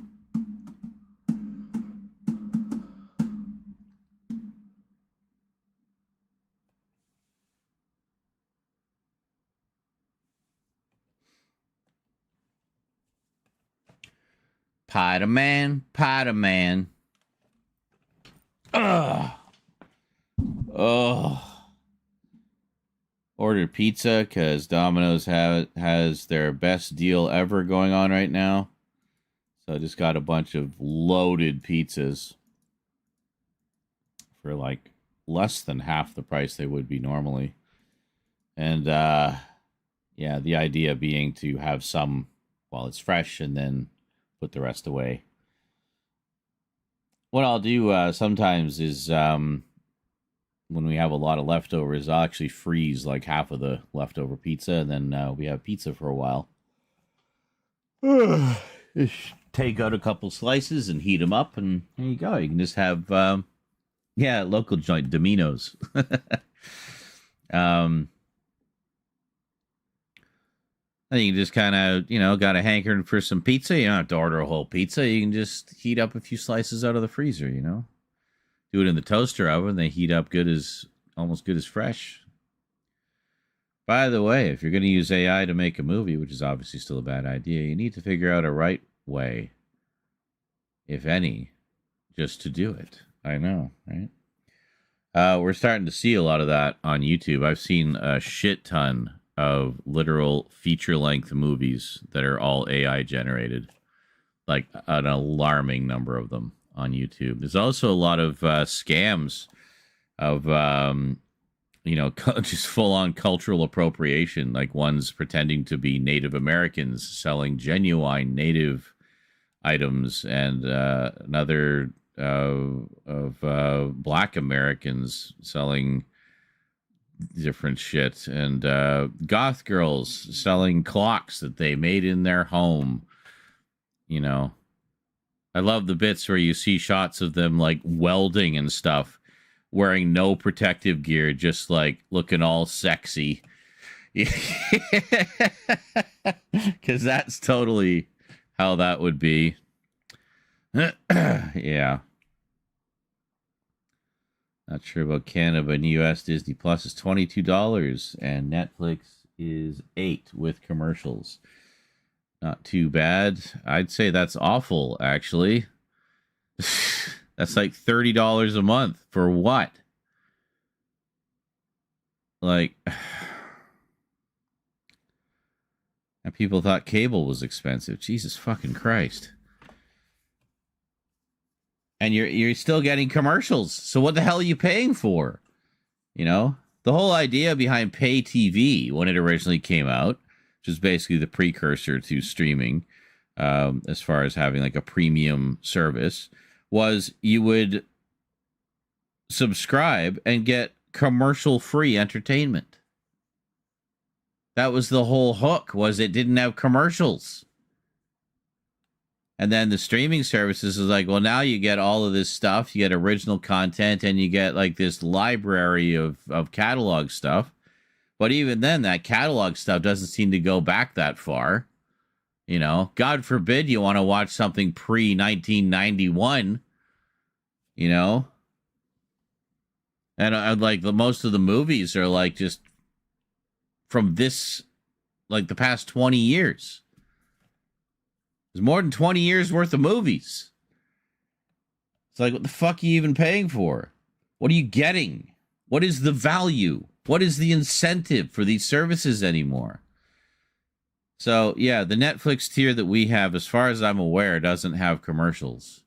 Spider-Man, Spider-Man. Ugh. Oh. Ordered pizza because Domino's has their best deal ever going on right now. So I just got a bunch of loaded pizzas for like less than half the price they would be normally. And yeah, the idea being to have some while it's fresh and then put the rest away. What I'll do sometimes is when we have a lot of leftovers, I'll actually freeze like half of the leftover pizza, and then we have pizza for a while. Just take out a couple slices and heat them up, and there you go. You can just have, local joint, Domino's. And you can just kind of, got a hankering for some pizza. You don't have to order a whole pizza. You can just heat up a few slices out of the freezer, Do it in the toaster oven. They heat up almost good as fresh. By the way, if you're going to use AI to make a movie, which is obviously still a bad idea, you need to figure out a right way, if any, just to do it. I know, right? We're starting to see a lot of that on YouTube. I've seen a shit ton of literal feature-length movies that are all AI generated, like an alarming number of them on YouTube. There's also a lot of scams of, just full-on cultural appropriation, like ones pretending to be Native Americans selling genuine Native items, and another of Black Americans selling different shit, and goth girls selling clocks that they made in their home. I love the bits where you see shots of them like welding and stuff, wearing no protective gear, just like looking all sexy. Because that's totally how that would be. Yeah. Not sure about Canada, but in the US, Disney Plus is $22 and Netflix is $8 with commercials. Not too bad. I'd say that's awful, actually. That's like $30 a month for what? Like, and people thought cable was expensive. Jesus fucking Christ. And you're still getting commercials. So what the hell are you paying for? The whole idea behind pay TV when it originally came out, which is basically the precursor to streaming, as far as having like a premium service, was you would subscribe and get commercial-free entertainment. That was the whole hook, was it didn't have commercials. And then the streaming services is like, well, now you get all of this stuff. You get original content, and you get like this library of catalog stuff. But even then, that catalog stuff doesn't seem to go back that far. You know, God forbid you want to watch something pre-1991, you know? And like most of the movies are like just from this, like the past 20 years. There's more than 20 years worth of movies. It's like, what the fuck are you even paying for? What are you getting? What is the value? What is the incentive for these services anymore? So, yeah, the Netflix tier that we have, as far as I'm aware, doesn't have commercials.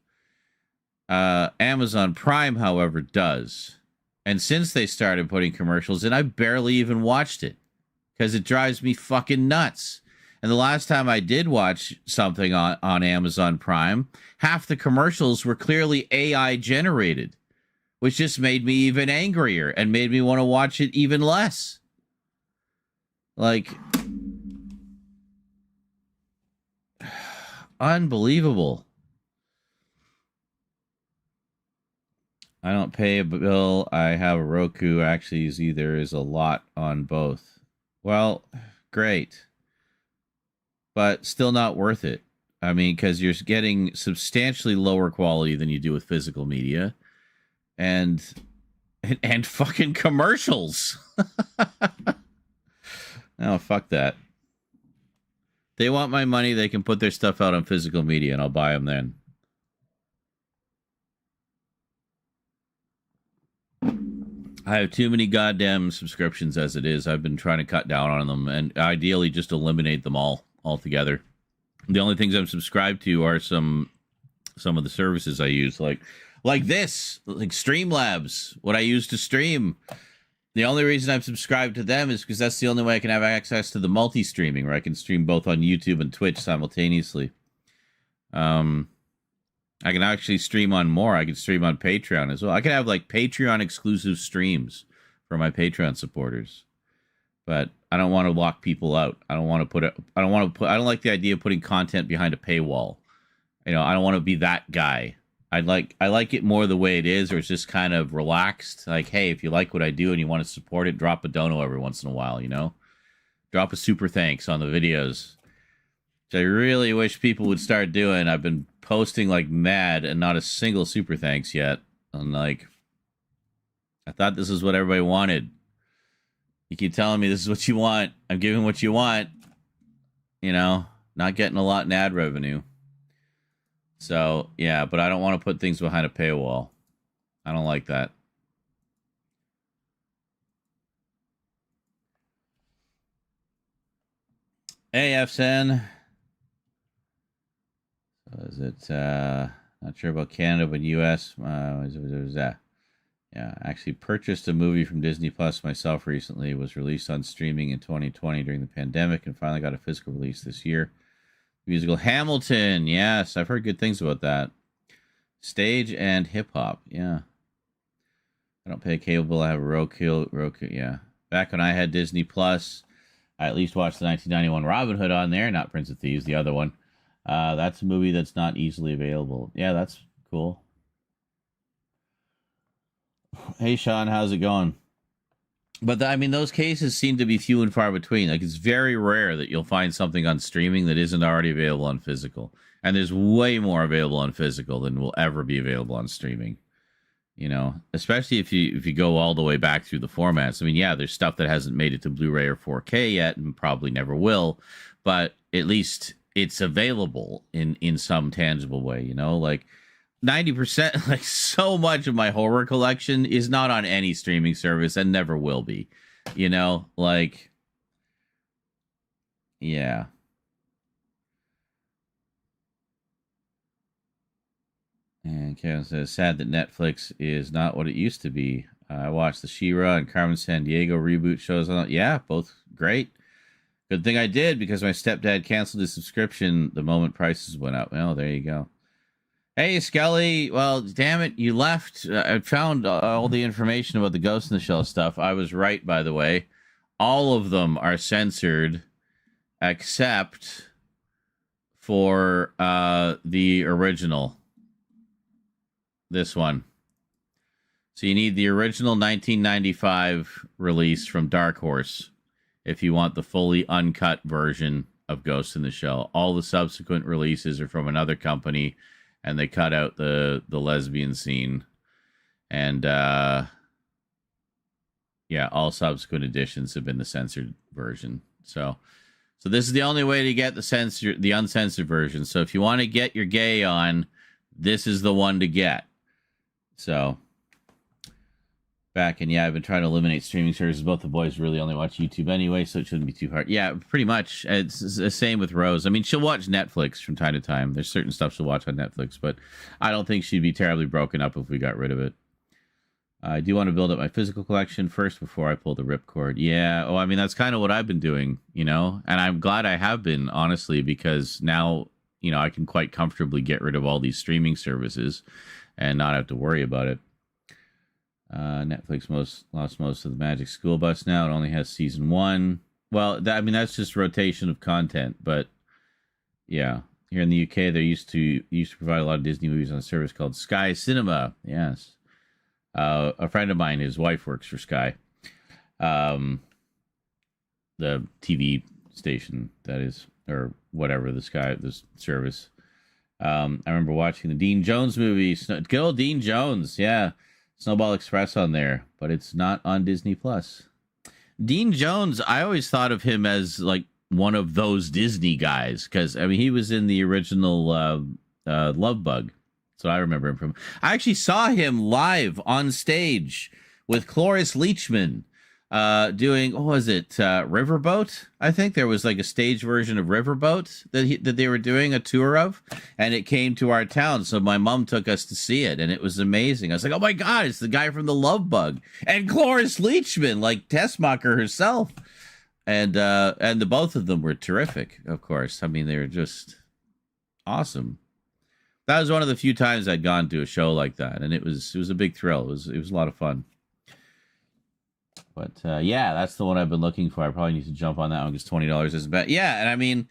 Amazon Prime, however, does. And since they started putting commercials in, I barely even watched it because it drives me fucking nuts. And the last time I did watch something on Amazon Prime, half the commercials were clearly AI generated, which just made me even angrier and made me want to watch it even less. Like, unbelievable. I don't pay a bill. I have a Roku. Actually, there is a lot on both. Well, great. But still not worth it. I mean, because you're getting substantially lower quality than you do with physical media. And fucking commercials. Oh, fuck that. They want my money. They can put their stuff out on physical media, and I'll buy them then. I have too many goddamn subscriptions as it is. I've been trying to cut down on them and ideally just eliminate them all altogether. The only things I'm subscribed to are some of the services I use, like this, like Streamlabs, what I use to stream. The only reason I'm subscribed to them is because that's the only way I can have access to the multi-streaming, where I can stream both on YouTube and Twitch simultaneously. I can actually stream on more. I can stream on Patreon as well. I can have like Patreon exclusive streams for my Patreon supporters. But I don't want to lock people out. I don't like the idea of putting content behind a paywall. You know, I don't want to be that guy. I like it more the way it is, or it's just kind of relaxed. Like, hey, if you like what I do and you want to support it, drop a dono every once in a while, you know? Drop a super thanks on the videos. Which I really wish people would start doing. I've been posting like mad and not a single super thanks yet. I'm like, I thought this is what everybody wanted. You keep telling me this is what you want. I'm giving what you want. You know, not getting a lot in ad revenue. So, yeah, but I don't want to put things behind a paywall. I don't like that. AFSN. So is it, not sure about Canada, but US. Yeah, I actually purchased a movie from Disney Plus myself recently. It was released on streaming in 2020 during the pandemic and finally got a physical release this year. Musical Hamilton. Yes, I've heard good things about that. Stage and hip hop. Yeah. I don't pay a cable bill. I have a Roku. Yeah. Back when I had Disney Plus, I at least watched the 1991 Robin Hood on there, not Prince of Thieves, the other one. That's a movie that's not easily available. Yeah, that's cool. Hey, Sean, how's it going? But I mean, those cases seem to be few and far between. Like, it's very rare that you'll find something on streaming that isn't already available on physical. And there's way more available on physical than will ever be available on streaming. You know, especially if you go all the way back through the formats. I mean, yeah, there's stuff that hasn't made it to Blu-ray or 4K yet and probably never will. But at least it's available in some tangible way, you know? Like, 90%, like so much of my horror collection is not on any streaming service and never will be, you know, like, yeah. And Kevin says, sad that Netflix is not what it used to be. I watched the She-Ra and Carmen Sandiego reboot shows on it. Yeah, both great. Good thing I did, because my stepdad canceled his subscription the moment prices went up. Well, there you go. Hey, Skelly. Well, damn it, you left. I found all the information about the Ghost in the Shell stuff. I was right, by the way. All of them are censored, except for the original. This one. So you need the original 1995 release from Dark Horse. if you want the fully uncut version of Ghost in the Shell. All the subsequent releases are from another company, and they cut out the lesbian scene. And yeah, all subsequent editions have been the censored version. So this is the only way to get the uncensored version. So if you want to get your gay on, this is the one to get. So back, and yeah, I've been trying to eliminate streaming services. Both the boys really only watch YouTube anyway, so it shouldn't be too hard. Yeah, pretty much. It's the same with Rose. I mean, she'll watch Netflix from time to time. There's certain stuff she'll watch on Netflix, but I don't think she'd be terribly broken up if we got rid of it. I do want to build up my physical collection first before I pull the ripcord. Yeah, I mean, that's kind of what I've been doing, you know, and I'm glad I have been, honestly, because now, you know, I can quite comfortably get rid of all these streaming services and not have to worry about it. Netflix lost most of the Magic School Bus now. It only has season 1. Well, I mean, that's just rotation of content, but yeah. Here in the UK, they used to provide a lot of Disney movies on a service called Sky Cinema. Yes. A friend of mine, his wife works for Sky, the TV station, that is, or whatever, this service. I remember watching the Dean Jones movie. Good old Dean Jones, yeah. Snowball Express on there, but it's not on Disney Plus. Dean Jones, I always thought of him as like one of those Disney guys, because I mean, he was in the original Love Bug. So I remember him from. I actually saw him live on stage with Cloris Leachman doing, what was it, Riverboat? I think there was like a stage version of Riverboat that they were doing a tour of, and it came to our town. So my mom took us to see it, and it was amazing. I was like, oh my God, it's the guy from the Love Bug, and Cloris Leachman, like Tessmacher herself, and the both of them were terrific. Of course, I mean, they were just awesome. That was one of the few times I'd gone to a show like that, and it was a big thrill. It was a lot of fun. But yeah, that's the one I've been looking for. I probably need to jump on that one because $20 isn't bad. Yeah, and I mean,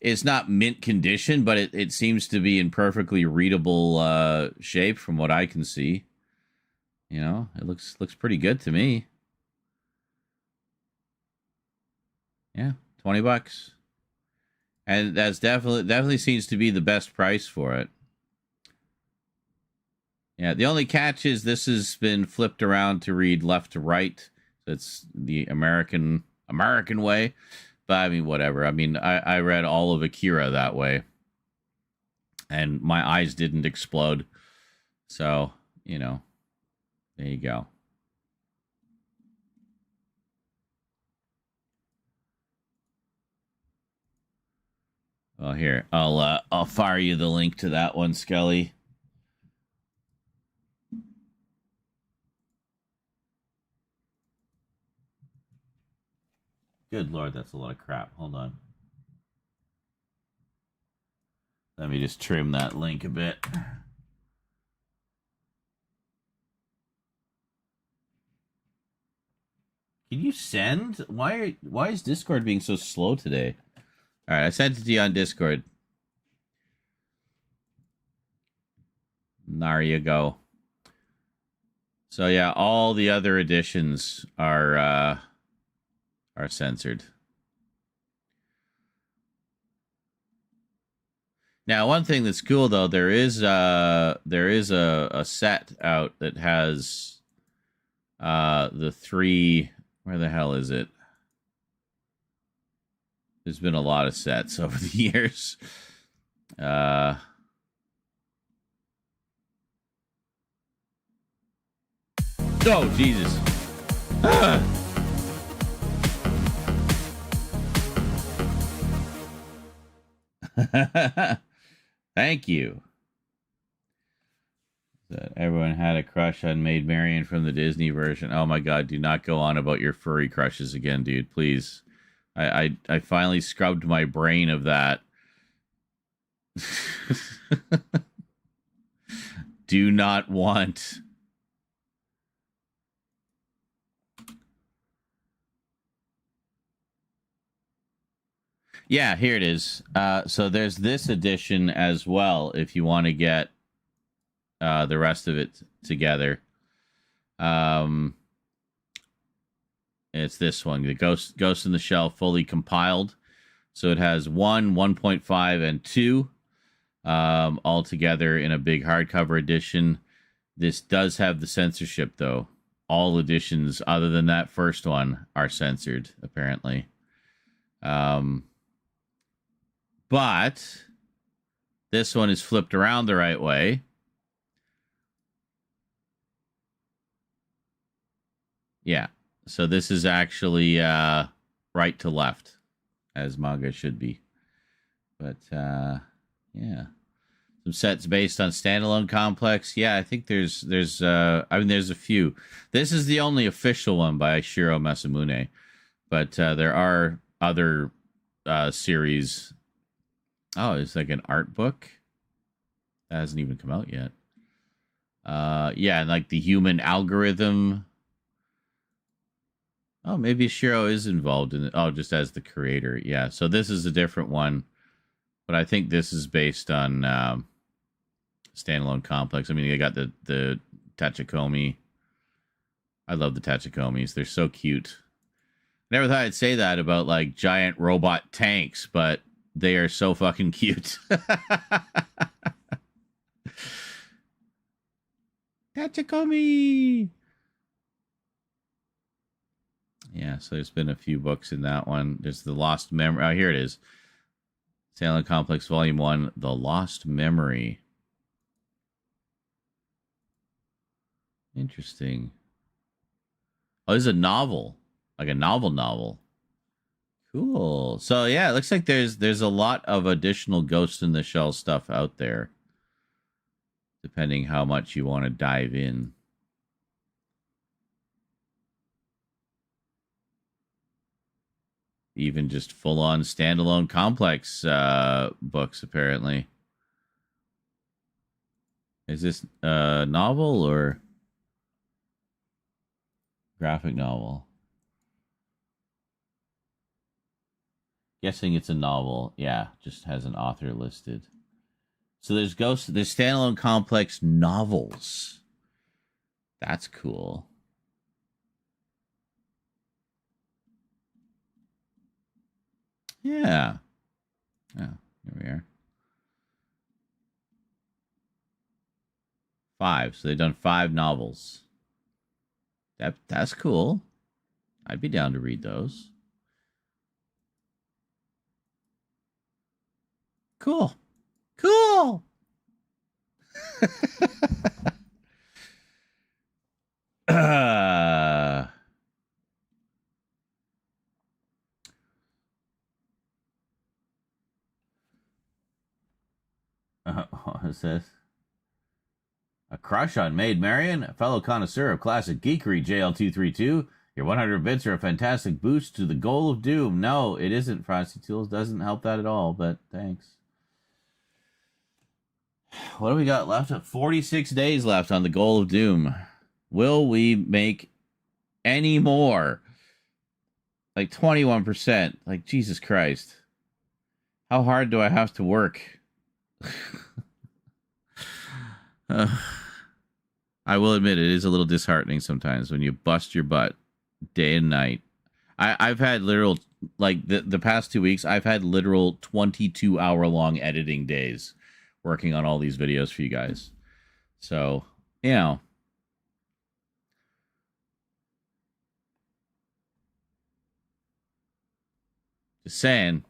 it's not mint condition, but it seems to be in perfectly readable shape from what I can see. You know, it looks pretty good to me. Yeah, $20, and that's definitely seems to be the best price for it. Yeah, the only catch is this has been flipped around to read left to right. It's the American way. But I mean, whatever. I mean, I read all of Akira that way. And my eyes didn't explode. So, you know, there you go. Well, here, I'll fire you the link to that one, Skelly. Good Lord, that's a lot of crap. Hold on. Let me just trim that link a bit. Can you send? Why is Discord being so slow today? All right, I sent it to you on Discord. There you go. So yeah, all the other editions are censored. Now, one thing that's cool though, there is a set out that has the 3. Where the hell is it? There's been a lot of sets over the years. Oh, Jesus. Thank you. That everyone had a crush on Maid Marian from the Disney version. Oh my God, do not go on about your furry crushes again, dude. Please. I finally scrubbed my brain of that. Do not want. Yeah, here it is. So there's this edition as well if you want to get the rest of it together. It's this one, the Ghost in the Shell fully compiled. So it has 1, 1.5, and 2 all together in a big hardcover edition. This does have the censorship, though. All editions other than that first one are censored, apparently. But this one is flipped around the right way. Yeah. So this is actually right to left, as manga should be. But, yeah. Some sets based on standalone complex. Yeah, I think there's a few. This is the only official one by Shiro Masamune. But there are other series. Oh, it's like an art book. That hasn't even come out yet. Yeah, and like the human algorithm. Oh, maybe Shiro is involved in it. Oh, just as the creator. Yeah, so this is a different one. But I think this is based on standalone complex. I mean, they got the Tachikomi. I love the Tachikomis. They're so cute. Never thought I'd say that about like giant robot tanks, but they are so fucking cute. Tachikomi. Yeah, so there's been a few books in that one. There's the Lost Memory. Oh, here it is. Standalone Complex Volume 1, The Lost Memory. Interesting. Oh, this is a novel. Like a novel. Cool. So, yeah, it looks like there's a lot of additional Ghost in the Shell stuff out there. Depending how much you want to dive in. Even just full-on standalone complex books, apparently. Is this a novel or graphic novel? Guessing it's a novel. Yeah, just has an author listed. So there's standalone complex novels. That's cool. Yeah. Yeah, here we are. 5. So they've done 5 novels. That's cool. I'd be down to read those. Cool. Cool. What is this? A crush on Maid Marian, a fellow connoisseur of classic geekery, JL232. Your 100 bits are a fantastic boost to the Goal of Doom. No, it isn't. Frosty Tools doesn't help that at all, but thanks. What do we got left? 46 days left on the Goal of Doom. Will we make any more? Like 21%. Like, Jesus Christ. How hard do I have to work? I will admit it is a little disheartening sometimes when you bust your butt day and night. I've had literal, like the past 2 weeks, I've had literal 22-hour-long editing days working on all these videos for you guys. So, you know. Just saying.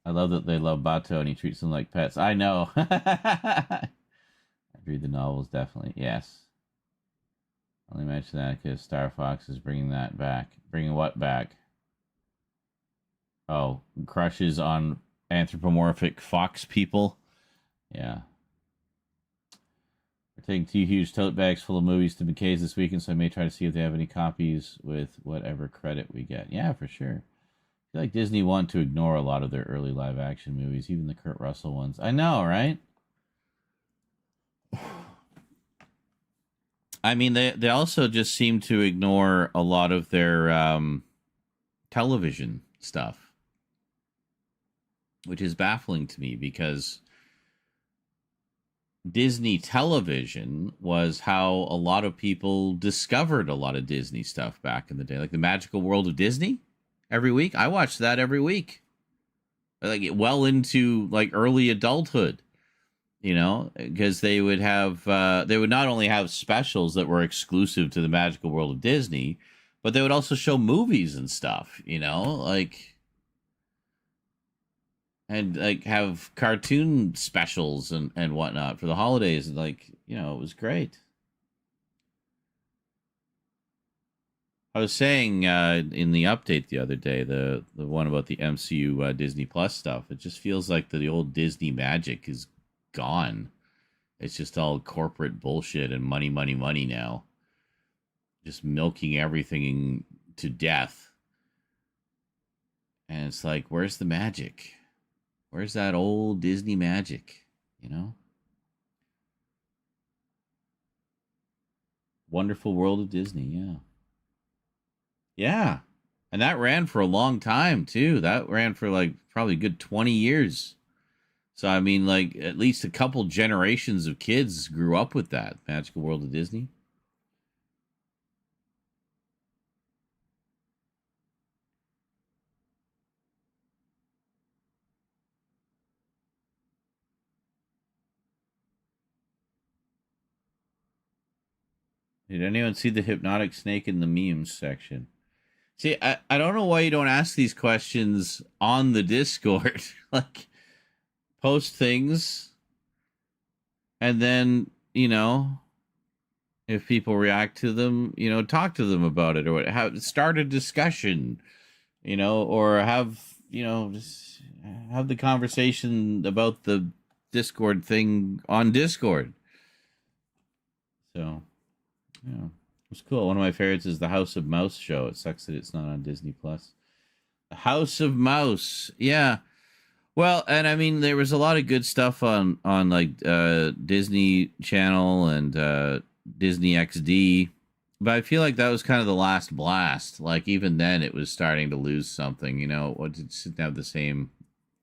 I love that they love Bato and he treats them like pets. I know. I read the novels, definitely. Yes. Only mention that because Star Fox is bringing that back. Bringing what back? Oh, crushes on anthropomorphic fox people. Yeah. We're taking 2 huge tote bags full of movies to McKay's this weekend, so I may try to see if they have any copies with whatever credit we get. Yeah, for sure. I feel like Disney want to ignore a lot of their early live-action movies, even the Kurt Russell ones. I know, right? I mean, they also just seem to ignore a lot of their television stuff, which is baffling to me because Disney television was how a lot of people discovered a lot of Disney stuff back in the day, like the Magical World of Disney. Every week, I watched that every week, like well into like early adulthood. You know, because they would not only have specials that were exclusive to the Magical World of Disney, but they would also show movies and stuff. You know, and like have cartoon specials and whatnot for the holidays. Like, you know, it was great. I was saying in the update the other day, the one about the MCU Disney Plus stuff, it just feels like the old Disney magic is gone. It's just all corporate bullshit and money, money, money now. Just milking everything to death. And it's like, where's the magic? Where's that old Disney magic? You know? Wonderful World of Disney, yeah. Yeah. And that ran for a long time, too. That ran for like probably a good 20 years. So, I mean, like, at least a couple generations of kids grew up with that Magical World of Disney. Did anyone see the hypnotic snake in the memes section? See, I don't know why you don't ask these questions on the Discord. Like, post things, and then, you know, if people react to them, you know, talk to them about it, or start a discussion, you know, or have, you know, just have the conversation about the Discord thing on Discord. So, yeah, it was cool. One of my favorites is the House of Mouse show. It sucks that it's not on Disney Plus. The House of Mouse, yeah. Well, and I mean, there was a lot of good stuff on like Disney Channel and Disney XD, but I feel like that was kind of the last blast. Like, even then, it was starting to lose something. You know, it didn't have the same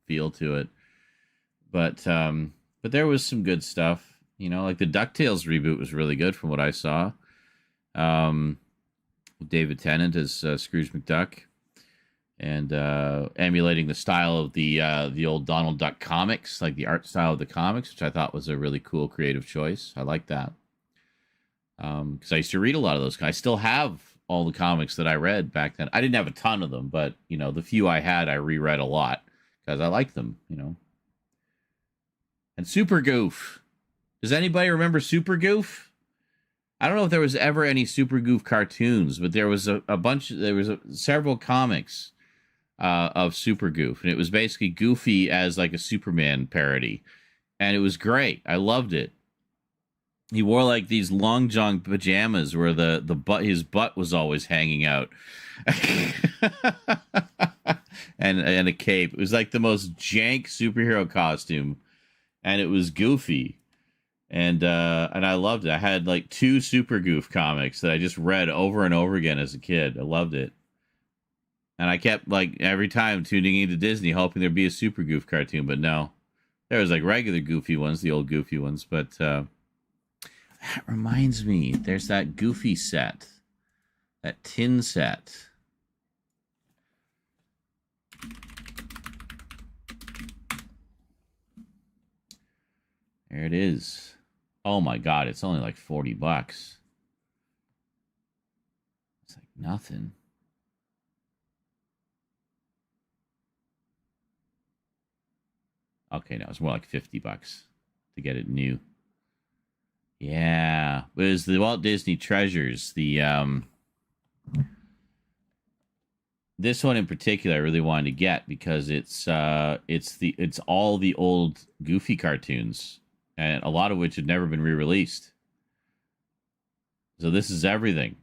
feel to it. But there was some good stuff. You know, like the DuckTales reboot was really good from what I saw. David Tennant as Scrooge McDuck. And emulating the style of the old Donald Duck comics, like the art style of the comics, which I thought was a really cool creative choice. I like that. Because I used to read a lot of those. I still have all the comics that I read back then. I didn't have a ton of them, but, you know, the few I had, I reread a lot because I liked them, you know. And Super Goof. Does anybody remember Super Goof? I don't know if there was ever any Super Goof cartoons, but there was several comics of Super Goof, and it was basically Goofy as like a Superman parody, and it was great. I loved it. He wore like these long john pajamas where his butt was always hanging out, and a cape. It was like the most jank superhero costume, and it was Goofy. And I loved it. I had like 2 Super Goof comics that I just read over and over again as a kid. I loved it. And I kept, like, every time tuning into Disney, hoping there'd be a Super Goof cartoon, but no. There was, like, regular Goofy ones, the old Goofy ones, but that reminds me, there's that Goofy set, that tin set. There it is. Oh, my God, it's only, like, $40. It's like nothing. Okay, no, it's more like $50 to get it new. Yeah, it was the Walt Disney Treasures. This one in particular, I really wanted to get because it's all the old Goofy cartoons, and a lot of which had never been re-released. So this is everything.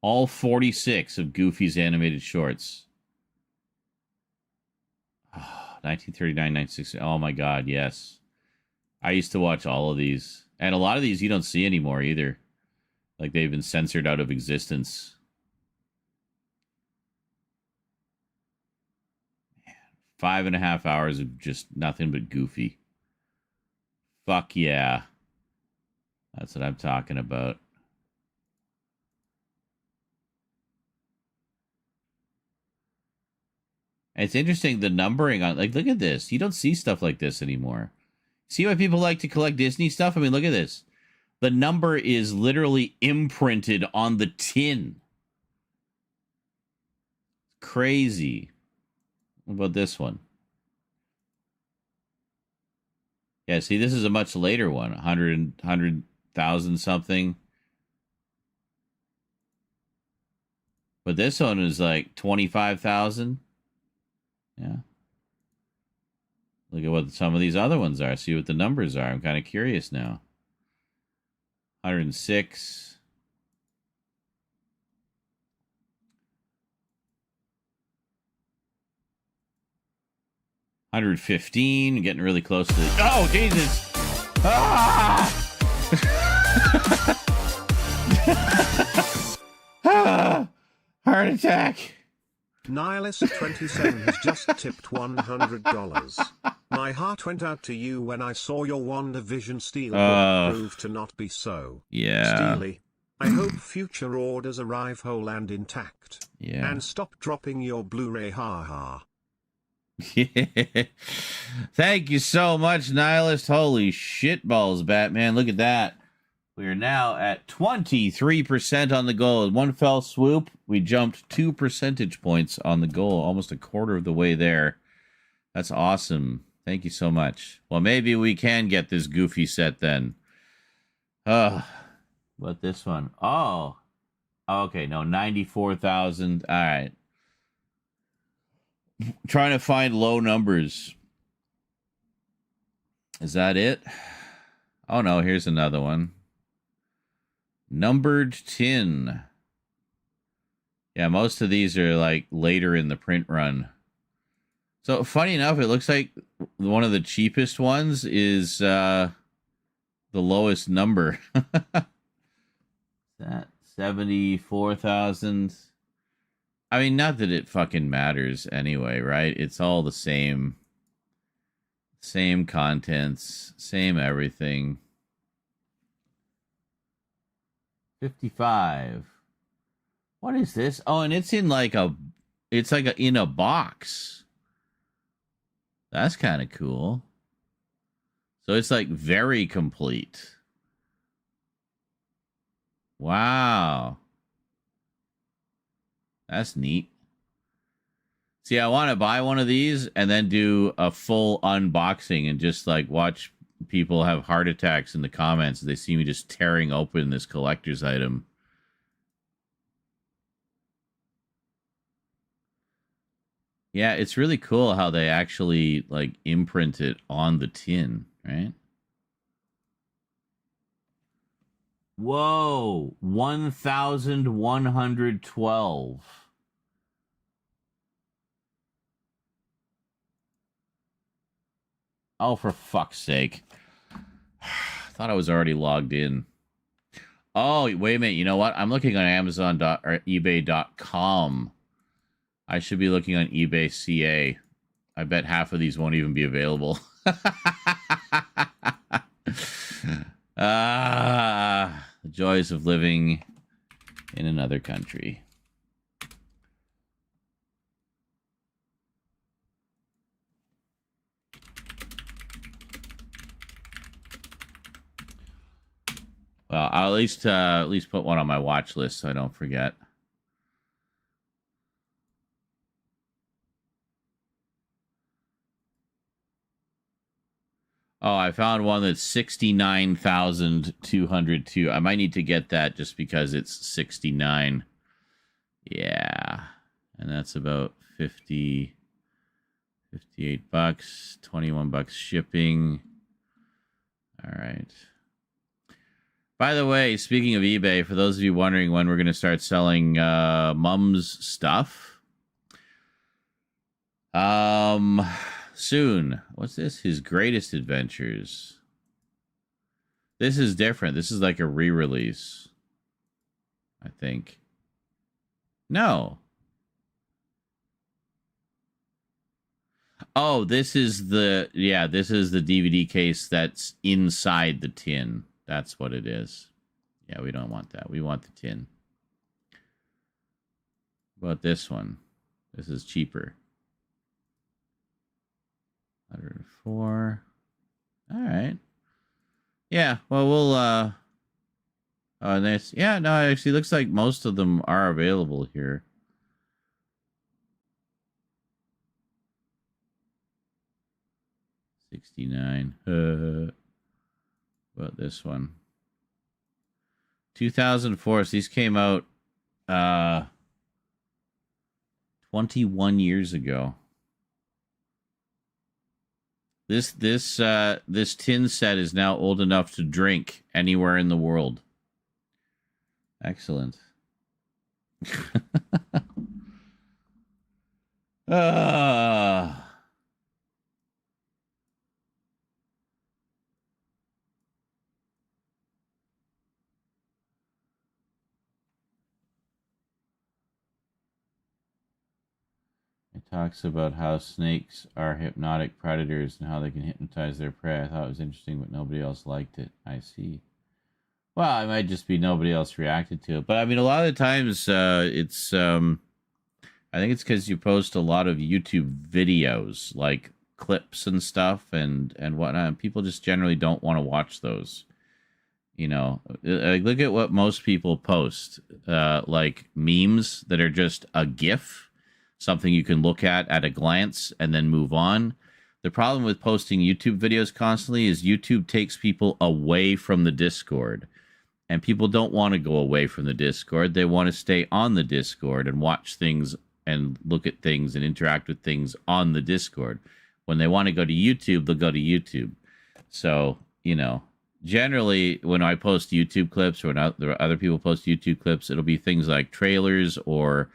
All 46 of Goofy's animated shorts. 1939, 1960. Oh my God, yes. I used to watch all of these. And a lot of these you don't see anymore either. Like, they've been censored out of existence. Man, 5.5 hours of just nothing but Goofy. Fuck yeah. That's what I'm talking about. And it's interesting, the numbering on, like, look at this. You don't see stuff like this anymore. See why people like to collect Disney stuff? I mean, look at this. The number is literally imprinted on the tin. Crazy. What about this one? Yeah, see, this is a much later one. 100,000 something. But this one is like 25,000. Yeah. Look at what some of these other ones are. See what the numbers are. I'm kind of curious now. 106. $115. Getting really close to the... Oh, Jesus! Ah! Ah! Heart attack! Nihilist27 has just tipped $100. My heart went out to you when I saw your WandaVision Steelbook prove to not be so. Yeah. Steely, I hope future orders arrive whole and intact. Yeah. And stop dropping your Blu-ray, haha. Thank you so much, Nihilist. Holy shitballs, Batman. Look at that. We are now at 23% on the goal. In one fell swoop, we jumped 2 percentage points on the goal, almost a quarter of the way there. That's awesome. Thank you so much. Well, maybe we can get this goofy set then. What this one? Oh. Okay, no, 94,000. All right. Trying to find low numbers. Is that it? Oh, no, here's another one. Numbered tin. Yeah, most of these are like later in the print run. So funny enough, it looks like one of the cheapest ones is the lowest number. That 74,000. I mean, not that it fucking matters anyway, right? It's all the same. Same contents, same everything. 55. What is this? Oh, and it's in like a, it's like in a box. That's kind of cool. So it's like very complete. Wow. That's neat. See, I want to buy one of these and then do a full unboxing and just like watch people have heart attacks in the comments. They see me just tearing open this collector's item. Yeah, it's really cool how they actually like imprint it on the tin, right? Whoa, 1,112. Oh, for fuck's sake. Thought I was already logged in. Oh, wait a minute. You know what? I'm looking on Amazon or eBay.com. I should be looking on eBay CA. I bet half of these won't even be available. The joys of living in another country. Well, I'll at least put one on my watch list so I don't forget. Oh, I found one that's 69,202. I might need to get that just because it's 69. Yeah. And that's about 58 bucks, 21 bucks shipping. All right. By the way, speaking of eBay, for those of you wondering when we're going to start selling Mum's stuff, soon. What's this? His Greatest Adventures. This is different. This is like a re-release, I think. No. Oh, this is the DVD case that's inside the tin. That's what it is. Yeah, we don't want that. We want the tin. What about this one? This is cheaper. 104. All right. Yeah, well, we'll oh, this. Yeah, no, it actually looks like most of them are available here. $69. About this one. 2004. So these came out 21 years ago. This tin set is now old enough to drink anywhere in the world. Excellent. It talks about how snakes are hypnotic predators and how they can hypnotize their prey. I thought it was interesting, but nobody else liked it. I see. Well, it might just be nobody else reacted to it. But I mean, a lot of the times it's, I think it's because you post a lot of YouTube videos, like clips and stuff and whatnot. And people just generally don't want to watch those. You know, look at what most people post, like memes that are just a GIF, something you can look at a glance and then move on. The problem with posting YouTube videos constantly is YouTube takes people away from the Discord. And people don't want to go away from the Discord. They want to stay on the Discord and watch things and look at things and interact with things on the Discord. When they want to go to YouTube, they'll go to YouTube. So, you know, generally when I post YouTube clips or when other people post YouTube clips, it'll be things like trailers or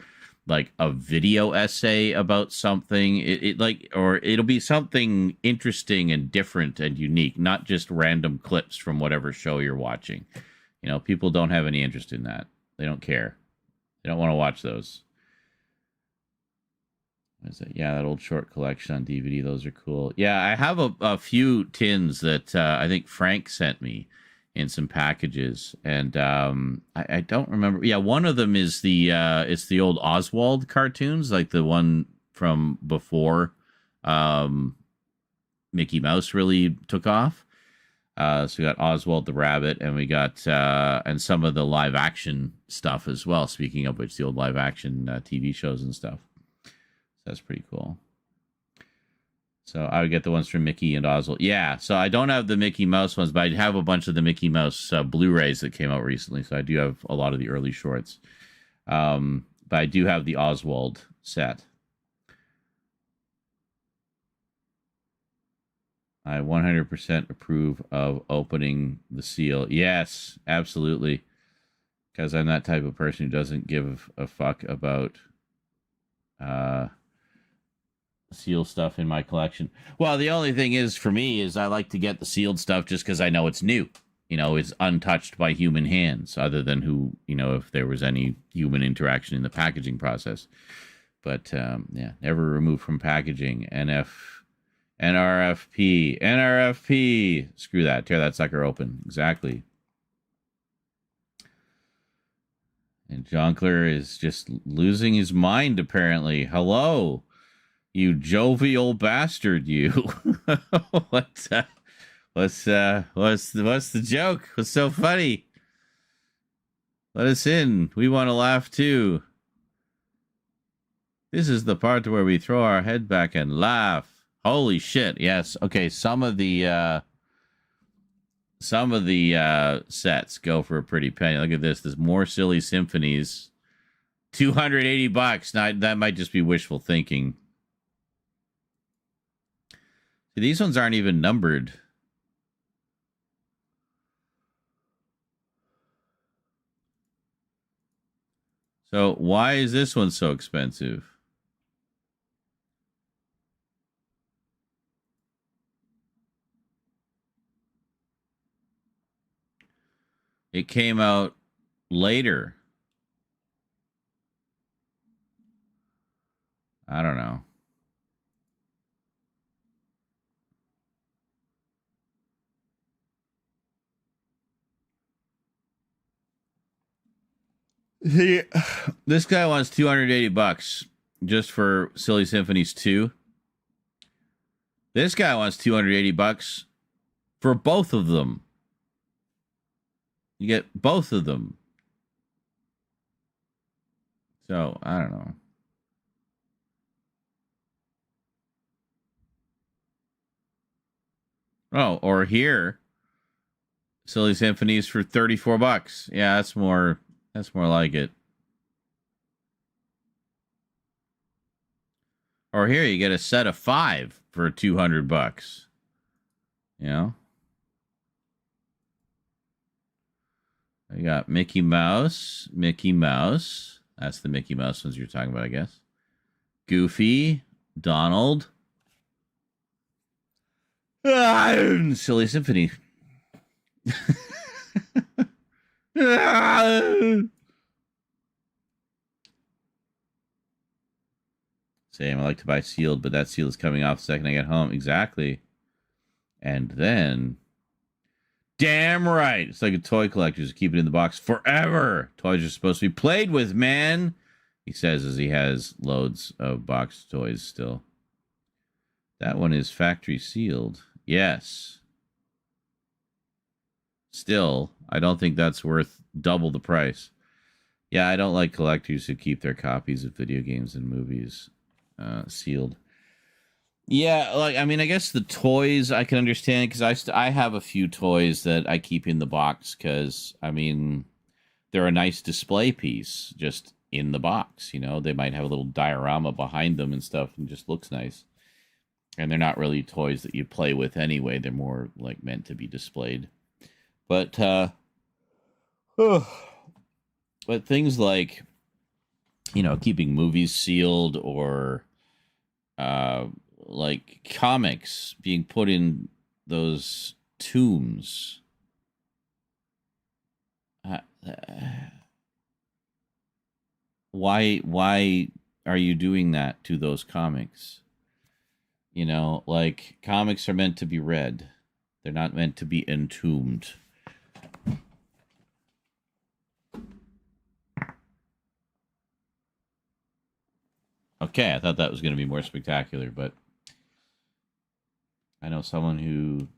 like a video essay about something. Or it'll be something interesting and different and unique, not just random clips from whatever show you're watching. You know, people don't have any interest in that. They don't care. They don't want to watch those. What is it? Yeah, that old short collection on DVD. Those are cool. Yeah, I have a few tins that I think Frank sent me in some packages, and I don't remember. Yeah, one of them is it's the old Oswald cartoons, like the one from before Mickey Mouse really took off. So we got Oswald the Rabbit, and we got and some of the live action stuff as well. Speaking of which, the old live action TV shows and stuff. So that's pretty cool. So I would get the ones from Mickey and Oswald. Yeah, so I don't have the Mickey Mouse ones, but I have a bunch of the Mickey Mouse Blu-rays that came out recently. So I do have a lot of the early shorts. But I do have the Oswald set. I 100% approve of opening the seal. Yes, absolutely. Because I'm that type of person who doesn't give a fuck about seal stuff in my collection. Well, the only thing is for me is I like to get the sealed stuff just because I know it's new. You know, it's untouched by human hands, other than if there was any human interaction in the packaging process. But yeah, never removed from packaging. NRFP. Screw that. Tear that sucker open. Exactly. And Jonkler is just losing his mind, apparently. Hello, you jovial bastard, you. What's the joke? What's so funny? Let us in. We want to laugh too. This is the part where we throw our head back and laugh. Holy shit! Yes. Okay. Some of the sets go for a pretty penny. Look at this. There's more Silly Symphonies. $280. Now that might just be wishful thinking. See, these ones aren't even numbered. So why is this one so expensive? It came out later. I don't know. This guy wants $280 just for Silly Symphonies 2. This guy wants $280 for both of them. You get both of them. So, I don't know. Oh, or here, Silly Symphonies for $34. Yeah, that's more like it. Or here you get a set of 5 for $200. You know? I got Mickey Mouse. That's the Mickey Mouse ones you're talking about, I guess. Goofy, Donald. Silly Symphony. Same, I like to buy sealed, but that seal is coming off the second I get home. Exactly. And then, damn right, it's like a toy collector. Just keep it in the box forever. Toys are supposed to be played with, man. He says as he has loads of boxed toys still. That one is factory sealed. Yes. Still, I don't think that's worth double the price. Yeah, I don't like collectors who keep their copies of video games and movies sealed. Yeah, like, I mean, I guess the toys I can understand, because I have a few toys that I keep in the box because, I mean, they're a nice display piece just in the box, you know? They might have a little diorama behind them and stuff and just looks nice. And they're not really toys that you play with anyway. They're more, like, meant to be displayed. But things like, you know, keeping movies sealed or, like comics being put in those tombs. Why are you doing that to those comics? You know, like, comics are meant to be read. They're not meant to be entombed. Okay, I thought that was going to be more spectacular, but I know someone who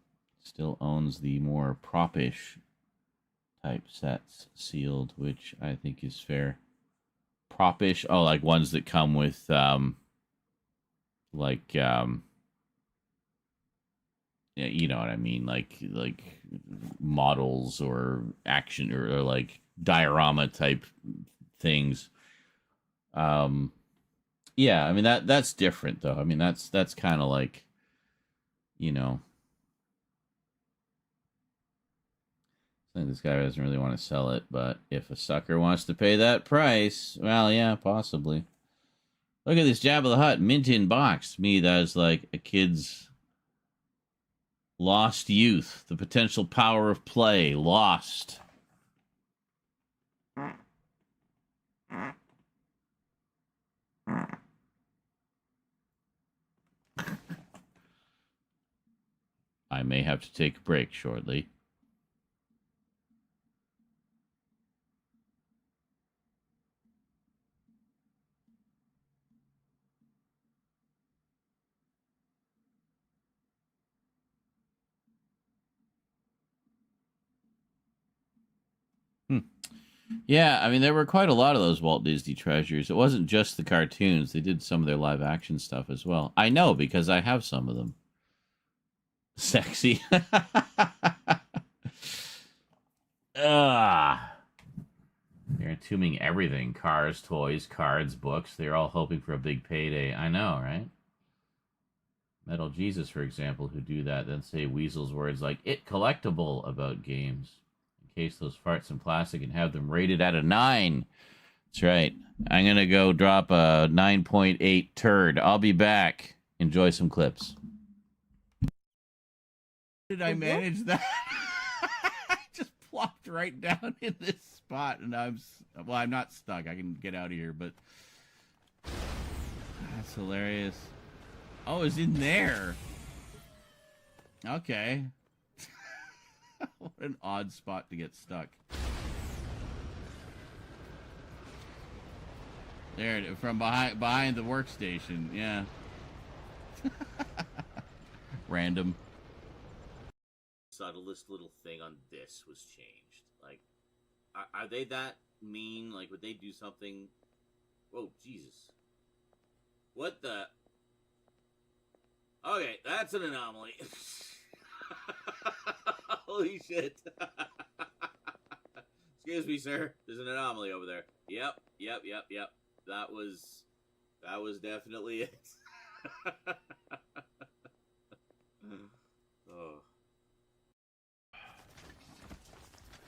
still owns the more prop-ish type sets sealed, which I think is fair. Prop-ish? Oh, like ones that come with, yeah, you know what I mean, like models or action or like diorama type things. Yeah, I mean that's different though. I mean that's kind of like, you know, I think this guy doesn't really want to sell it, but if a sucker wants to pay that price, well, yeah, possibly. Look at this Jabba the Hutt mint in box. To me, that is like a kid's lost youth, the potential power of play, lost. I may have to take a break shortly. Yeah, I mean, there were quite a lot of those Walt Disney Treasures. It wasn't just the cartoons. They did some of their live action stuff as well. I know, because I have some of them. Sexy. They're entombing everything. Cars, toys, cards, books. They're all hoping for a big payday. I know, right? Metal Jesus, for example, who do that, then say Weasel's words like, "It collectible" about games. Case those farts in plastic and have them rated at a 9. That's right. I'm going to go drop a 9.8 turd. I'll be back. Enjoy some clips. Did I manage that? I just plopped right down in this spot, and I'm not stuck. I can get out of here, but that's hilarious. Oh, it's in there. Okay. What an odd spot to get stuck. There, from behind the workstation. Yeah. Random. Subtlest little thing on this was changed. Like, are they that mean? Like, would they do something? Whoa, Jesus! What the? Okay, that's an anomaly. Holy shit! Excuse me, sir. There's an anomaly over there. Yep. That was definitely it. Oh.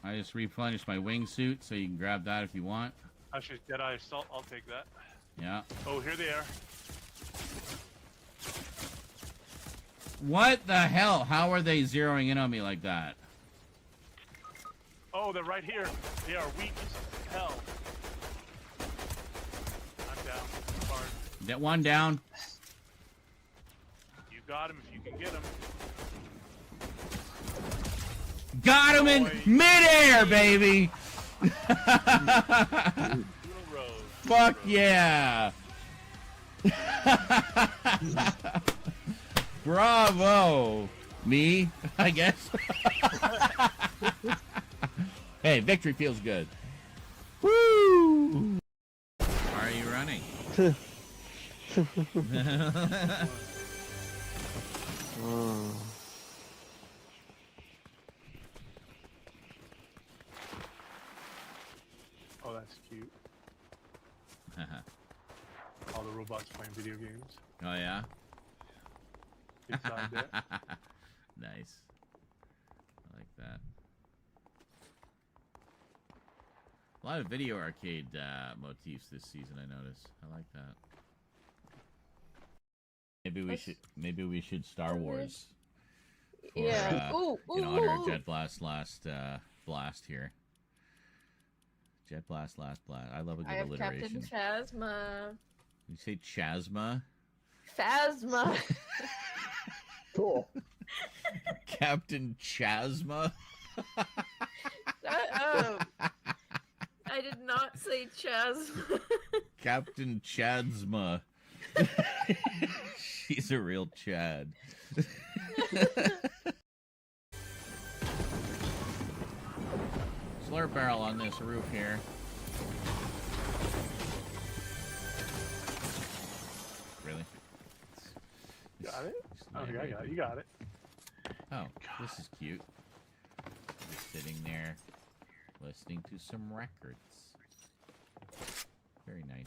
I just replenished my wingsuit, so you can grab that if you want. Actually, Deadeye Assault, I'll take that. Yeah. Oh, here they are. What the hell? How are they zeroing in on me like that? Oh, they're right here. They are weak as hell. I'm down. Hard. Get one down. You got him if you can get him. Got him in midair, baby! Fuck yeah! Bravo! Me, I guess. Hey, victory feels good. Woo! Why are you running? Oh, that's cute. All the robots playing video games. Oh yeah? Inside there. Nice. I like that. A lot of video arcade motifs this season, I noticed. I like that. Maybe we should Star Wars. For, yeah. in honor of Jet Blast's last blast here. Jet Blast last blast. I love a good I have alliteration. Captain Phasma. You say Chasma? Phasma. Cool. Captain Chasma? I did not say Chasma. Captain Chadsma. She's a real Chad. Slurp barrel on this roof here. Really? Got it? I think I got it. You got it. Oh, this is cute. Just sitting there, listening to some records. Very nice.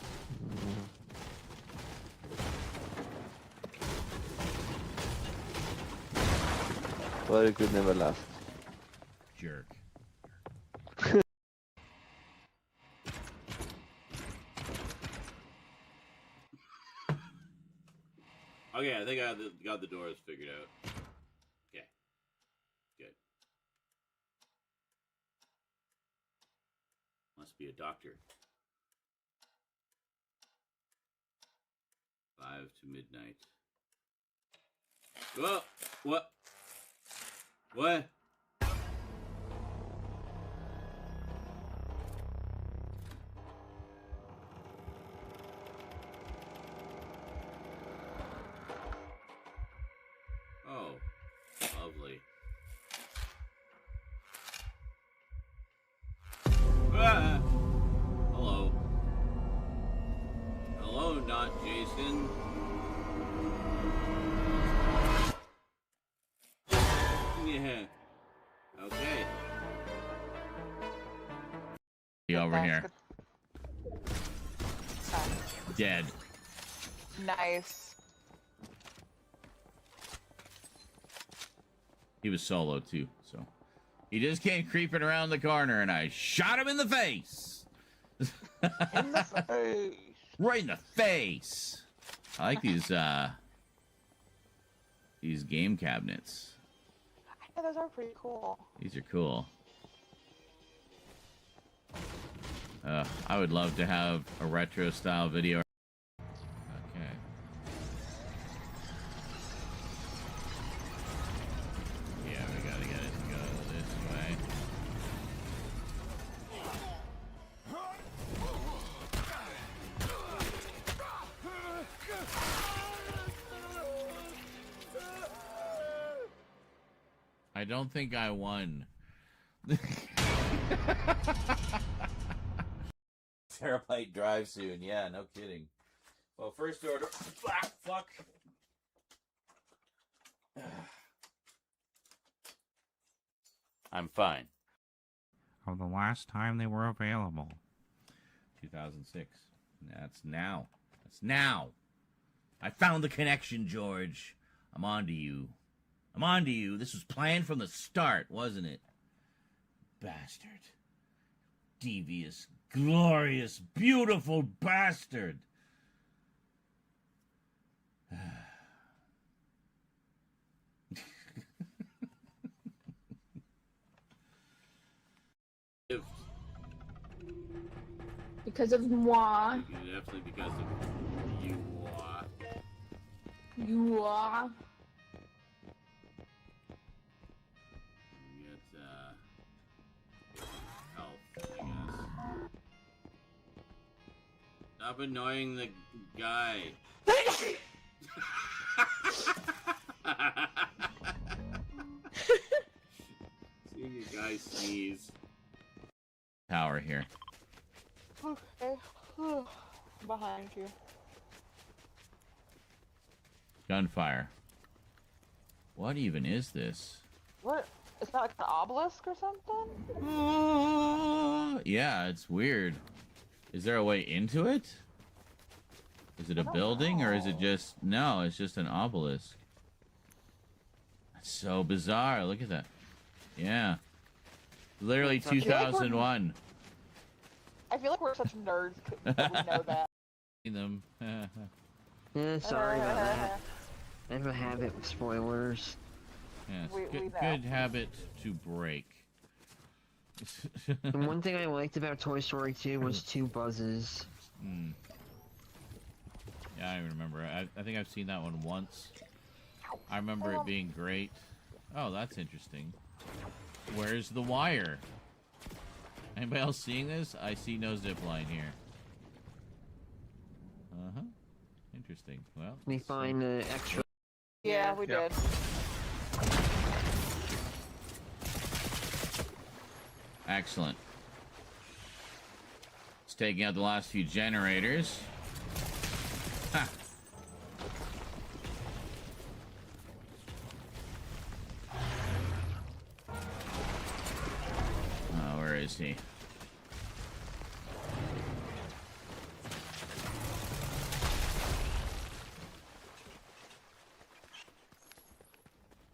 Well, you could never laugh. Jerk. Okay, I think I got the doors figured out. Okay. Good. Must be a doctor. 5 to midnight. Whoa! What? What? Oh, lovely. Ah! Hello. Hello, not Jason. Yeah. Okay. Over here. Dead. Nice. He was solo too, so he just came creeping around the corner, and I shot him in the face. In the face. Right in the face. I like these game cabinets. Yeah, those are pretty cool. These are cool. I would love to have a retro style video. Okay. Yeah, we gotta get it to go this way. I don't think I won. Terabyte drive soon. Yeah, no kidding. Well, first order. Fuck. I'm fine. Oh, the last time they were available. 2006. That's now. That's now. I found the connection, George. I'm on to you. I'm on to you. This was planned from the start, wasn't it? Bastard. Devious, glorious, beautiful bastard. Because of moi. Definitely because of you. You are. Get health, I guess. Stop annoying the guy. Seeing a guy sneeze. Tower here. Okay. Behind you. Gunfire. What even is this? What? It's not like an obelisk or something? Yeah, it's weird. Is there a way into it? Is it a building or is it just... No, it's just an obelisk. That's so bizarre. Look at that. Yeah. Literally 2001. I feel like we're such nerds that we know that. Them. Yeah, sorry about that. I have a habit with spoilers. Yes, We know. good habit to break. And one thing I liked about Toy Story 2 was two buzzes. Yeah, I remember. I think I've seen that one once. I remember it being great. Oh, that's interesting. Where's the wire? Anybody else seeing this? I see no zip line here. Uh-huh. Interesting. Well, We find the extra... Yeah, we did. Excellent. It's taking out the last few generators. Ha! Oh, where is he?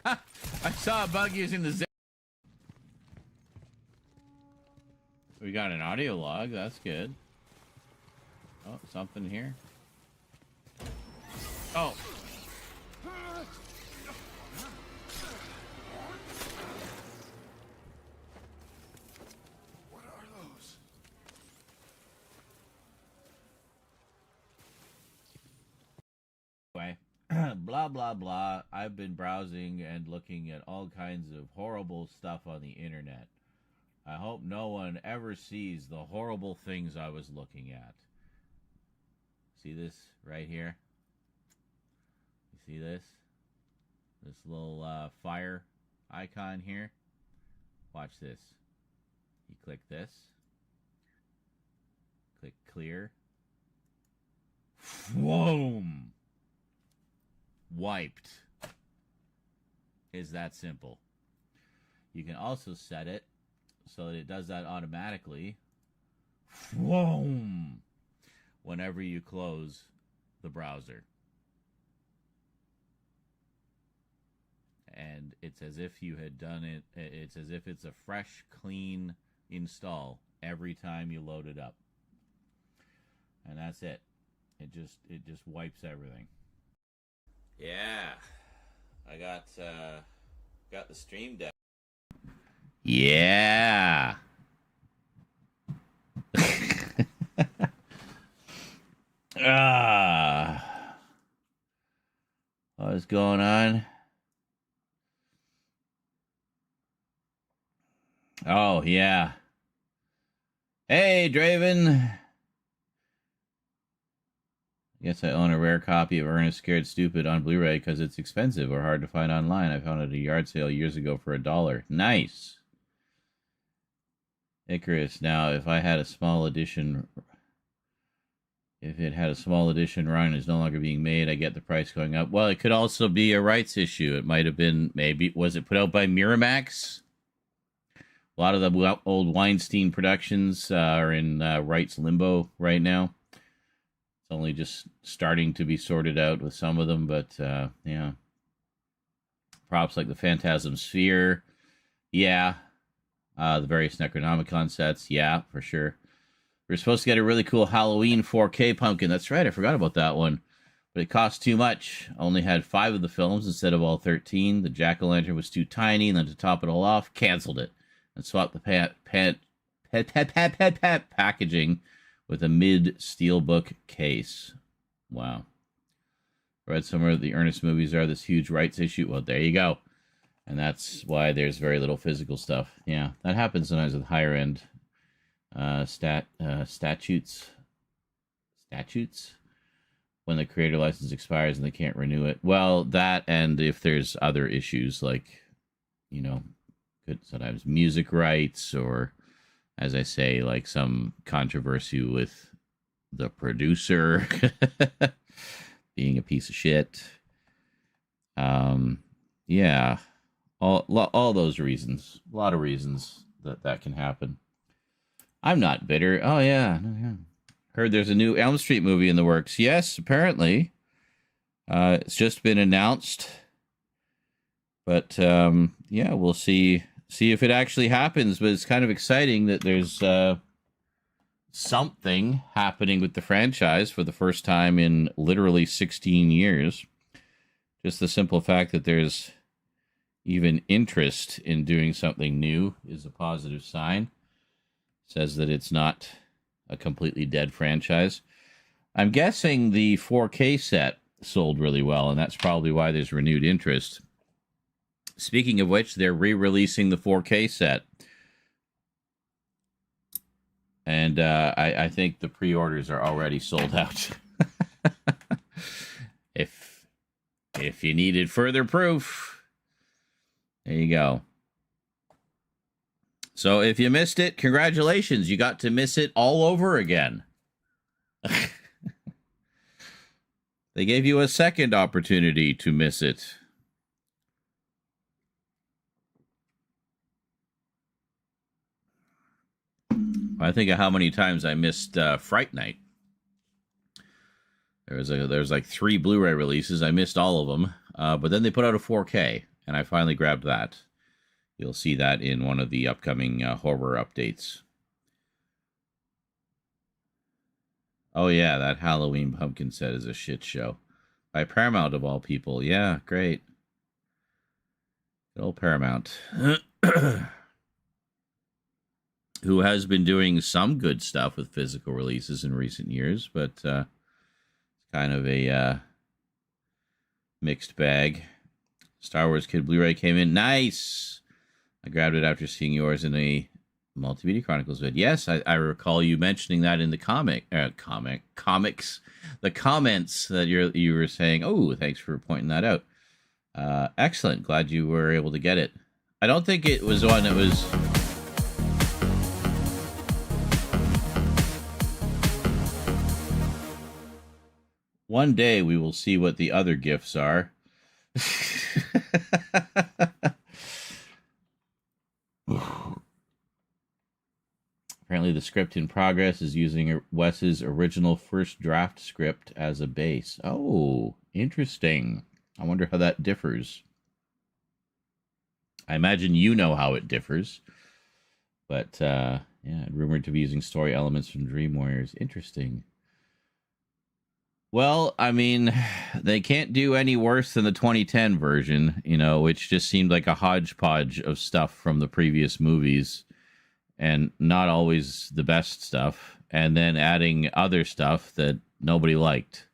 Ha! I saw a bug using the zip. We got an audio log, that's good. Oh, something here. Oh. What are those? Anyway, blah, blah, blah. I've been browsing and looking at all kinds of horrible stuff on the internet. I hope no one ever sees the horrible things I was looking at. See this right here? You see this? This little fire icon here? Watch this. You click this. Click clear. Whoom! Wiped. Is that simple. You can also set it so that it does that automatically. Whoom! Whenever you close the browser. And it's as if you had done it. It's as if it's a fresh, clean install every time you load it up. And that's it. It just wipes everything. Yeah. I got the Stream Deck. Yeah. What's going on? Oh, yeah. Hey, Draven. Yes, I own a rare copy of Ernest Scared Stupid on Blu-ray because it's expensive or hard to find online. I found it at a yard sale years ago for $1. Nice. Icarus. Now, if it had a small edition run and is no longer being made, I get the price going up. Well, it could also be a rights issue. It might have been, maybe, was it put out by Miramax? A lot of the old Weinstein productions are in rights limbo right now. It's only just starting to be sorted out with some of them, but yeah. Props like the Phantasm Sphere. Yeah. The various Necronomicon sets. Yeah, for sure. We were supposed to get a really cool Halloween 4K pumpkin. That's right, I forgot about that one. But it cost too much. Only had 5 of the films instead of all 13. The jack-o'-lantern was too tiny, and then to top it all off, canceled it. And swapped the packaging with a mid-steelbook case. Wow. Read somewhere that the Ernest movies are this huge rights issue. Well, there you go. And that's why there's very little physical stuff. Yeah, that happens sometimes with higher-end statutes when the creator license expires and they can't renew it. Well, that, and if there's other issues like, you know, sometimes music rights, or as I say, like some controversy with the producer being a piece of shit. Yeah, all those reasons, a lot of reasons that can happen. I'm not bitter. Oh yeah, heard there's a new Elm Street movie in the works. Yes, apparently, it's just been announced. But yeah, we'll see if it actually happens. But it's kind of exciting that there's something happening with the franchise for the first time in literally 16 years. Just the simple fact that there's even interest in doing something new is a positive sign. Says that it's not a completely dead franchise. I'm guessing the 4K set sold really well, and that's probably why there's renewed interest. Speaking of which, they're re-releasing the 4K set. And I think the pre-orders are already sold out. If you needed further proof, there you go. So if you missed it, congratulations. You got to miss it all over again. They gave you a second opportunity to miss it. I think of how many times I missed Fright Night. There was like 3 Blu-ray releases. I missed all of them. But then they put out a 4K, and I finally grabbed that. You'll see that in one of the upcoming horror updates. Oh yeah, that Halloween pumpkin set is a shit show. By Paramount of all people. Yeah, great. Good old Paramount. Who has been doing some good stuff with physical releases in recent years, but it's kind of a mixed bag. Star Wars Kid Blu-ray came in. Nice! I grabbed it after seeing yours in a Multimedia Chronicles vid. Yes, I recall you mentioning that in the comics. The comments that you were saying, oh, thanks for pointing that out. Excellent. Glad you were able to get it. I don't think it was one that was... One day we will see what the other gifts are. Apparently the script in progress is using Wes's original first draft script as a base. Oh, interesting. I wonder how that differs. I imagine you know how it differs. But, yeah, rumored to be using story elements from Dream Warriors. Interesting. Well, I mean, they can't do any worse than the 2010 version, you know, which just seemed like a hodgepodge of stuff from the previous movies. And not always the best stuff, and then adding other stuff that nobody liked.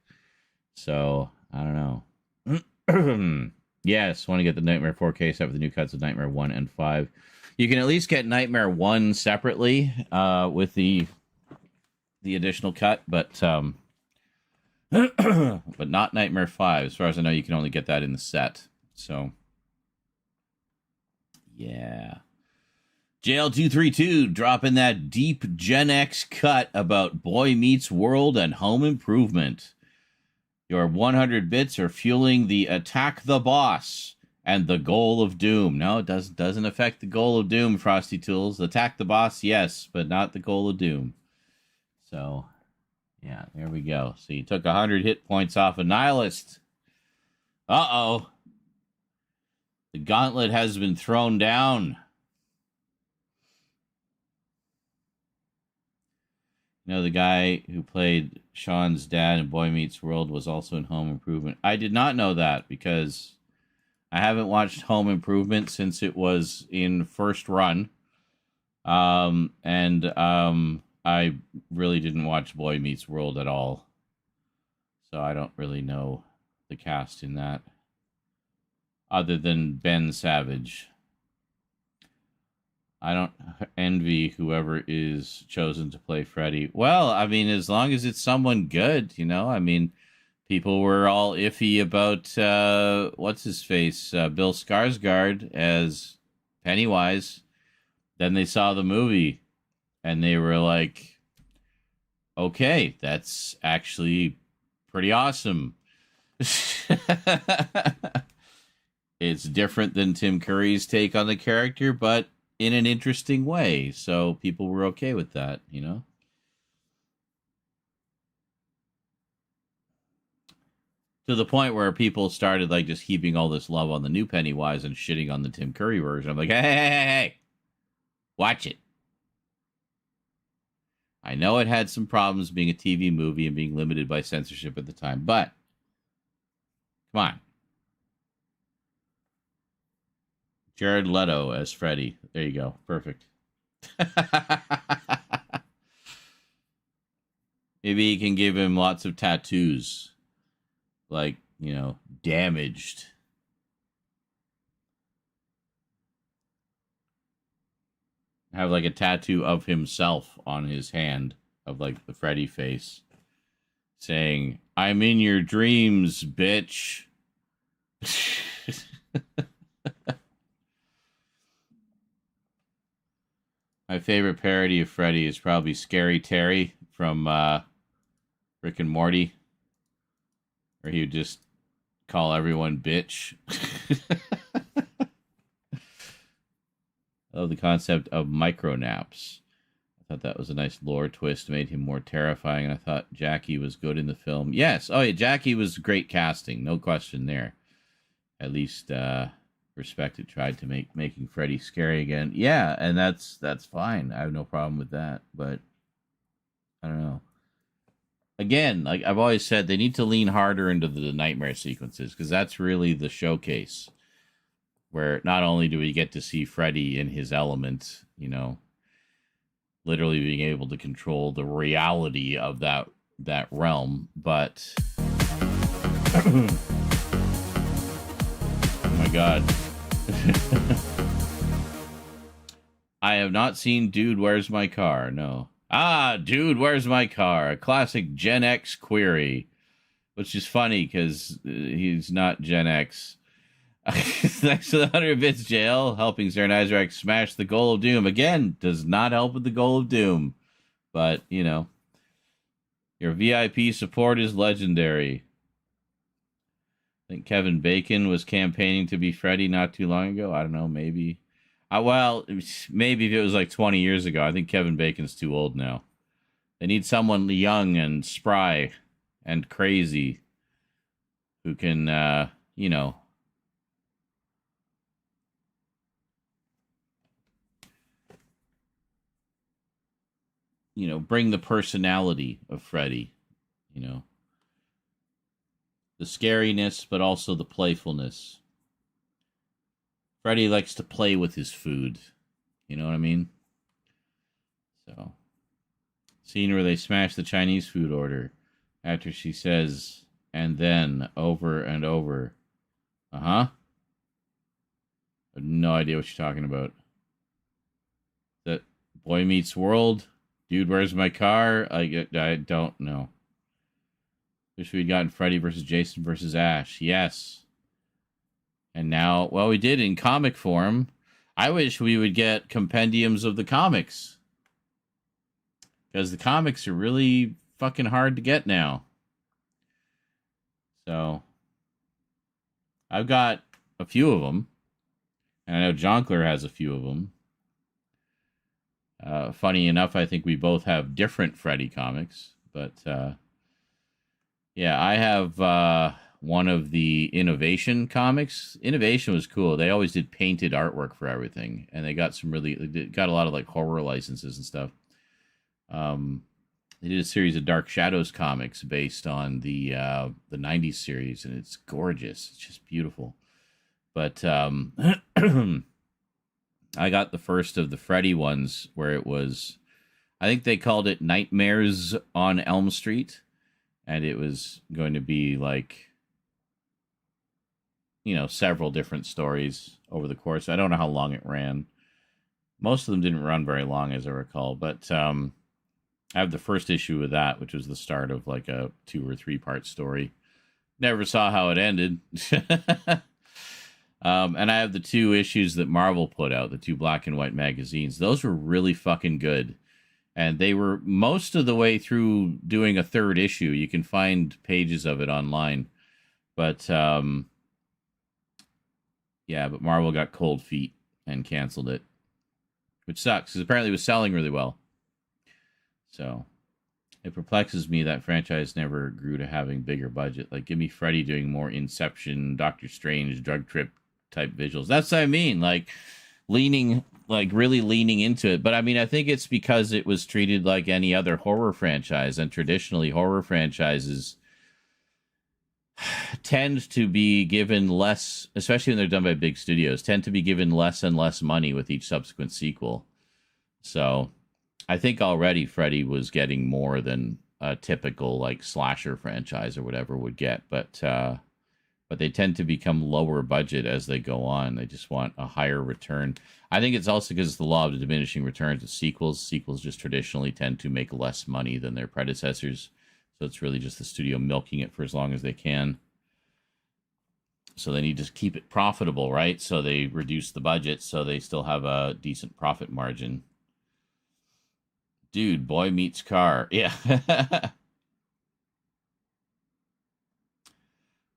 So, I don't know. Yes, want to get the Nightmare 4K set with the new cuts of Nightmare 1 and 5. You can at least get Nightmare 1 separately with the additional cut, but but not Nightmare 5. As far as I know, you can only get that in the set. So, yeah. JL232 dropping that deep Gen X cut about Boy Meets World and Home Improvement. Your 100 bits are fueling the Attack the Boss and the Goal of Doom. No, it doesn't affect the Goal of Doom, Frosty Tools. Attack the Boss, yes, but not the Goal of Doom. So, yeah, there we go. So you took 100 hit points off a Nihilist. Uh-oh. The gauntlet has been thrown down. You know, the guy who played Sean's dad in Boy Meets World was also in Home Improvement. I did not know that because I haven't watched Home Improvement since it was in first run. I really didn't watch Boy Meets World at all. So I don't really know the cast in that. Other than Ben Savage. I don't envy whoever is chosen to play Freddy. Well, I mean, as long as it's someone good, you know? I mean, people were all iffy about, what's-his-face, Bill Skarsgård as Pennywise. Then they saw the movie, and they were like, okay, that's actually pretty awesome. It's different than Tim Curry's take on the character, but in an interesting way. So people were okay with that, you know? To the point where people started like just heaping all this love on the new Pennywise and shitting on the Tim Curry version. I'm like, hey, watch it. I know it had some problems being a TV movie and being limited by censorship at the time, but come on. Jared Leto as Freddy. There you go. Perfect. Maybe you can give him lots of tattoos. Like, you know, damaged. Have like a tattoo of himself on his hand of like the Freddy face. Saying, I'm in your dreams, bitch. My favorite parody of Freddy is probably Scary Terry from Rick and Morty, where he would just call everyone bitch. I love the concept of micronaps. I thought that was a nice lore twist, made him more terrifying, and I thought Jackie was good in the film. Yes, oh yeah, Jackie was great casting, no question there. At least Respected tried to making Freddy scary again. Yeah, and that's fine. I have no problem with that. But I don't know. Again, like I've always said, they need to lean harder into the nightmare sequences because that's really the showcase. Where not only do we get to see Freddy in his element, you know, literally being able to control the reality of that realm, but oh my god. I have not seen Dude, Where's My Car? No. Dude, Where's My Car? A classic Gen X query. Which is funny because he's not Gen X. Thanks to the 100 bits, JL, helping Zern Isaac smash the Goal of Doom. Again, does not help with the Goal of Doom. But, you know, your VIP support is legendary. I think Kevin Bacon was campaigning to be Freddy not too long ago. I don't know, maybe. Well, maybe if it was like 20 years ago. I think Kevin Bacon's too old now. They need someone young and spry and crazy who can, you know, bring the personality of Freddy, you know. The scariness, but also the playfulness. Freddy likes to play with his food. You know what I mean? So, scene where they smash the Chinese food order after she says, and then, over and over. I have no idea what you're talking about. That Boy Meets World? Dude, Where's My Car? I don't know. Wish we'd gotten Freddy versus Jason versus Ash. Yes. And now, well, we did in comic form. I wish we would get compendiums of the comics. Because the comics are really fucking hard to get now. So, I've got a few of them. And I know Jonkler has a few of them. Funny enough, I think we both have different Freddy comics. But, yeah, I have one of the Innovation comics. Innovation was cool. They always did painted artwork for everything. And they got got a lot of like horror licenses and stuff. They did a series of Dark Shadows comics based on the 90s series, and it's gorgeous. It's just beautiful. But I got the first of the Freddy ones where it was, I think they called it Nightmares on Elm Street. And it was going to be like, you know, several different stories over the course. I don't know how long it ran. Most of them didn't run very long, as I recall. But I have the first issue of that, which was the start of like a 2 or 3 part story. Never saw how it ended. And I have the 2 issues that Marvel put out, the 2 black and white magazines. Those were really fucking good. And they were most of the way through doing a 3rd issue. You can find pages of it online. But, yeah, but Marvel got cold feet and canceled it. Which sucks, because apparently it was selling really well. So, it perplexes me that franchise never grew to having bigger budget. Like, give me Freddy doing more Inception, Doctor Strange, Drug Trip type visuals. That's what I mean. Like, really leaning into it. But I mean, I think it's because it was treated like any other horror franchise, and traditionally horror franchises tend to be given less, especially when they're done by big studios, tend to be given less and less money with each subsequent sequel. So I think already Freddy was getting more than a typical like slasher franchise or whatever would get, but they tend to become lower budget as they go on. They just want a higher return. I think it's also because it's the law of the diminishing returns of sequels. Sequels just traditionally tend to make less money than their predecessors. So it's really just the studio milking it for as long as they can. So they need to keep it profitable, right? So they reduce the budget so they still have a decent profit margin. Dude, boy meets car. Yeah.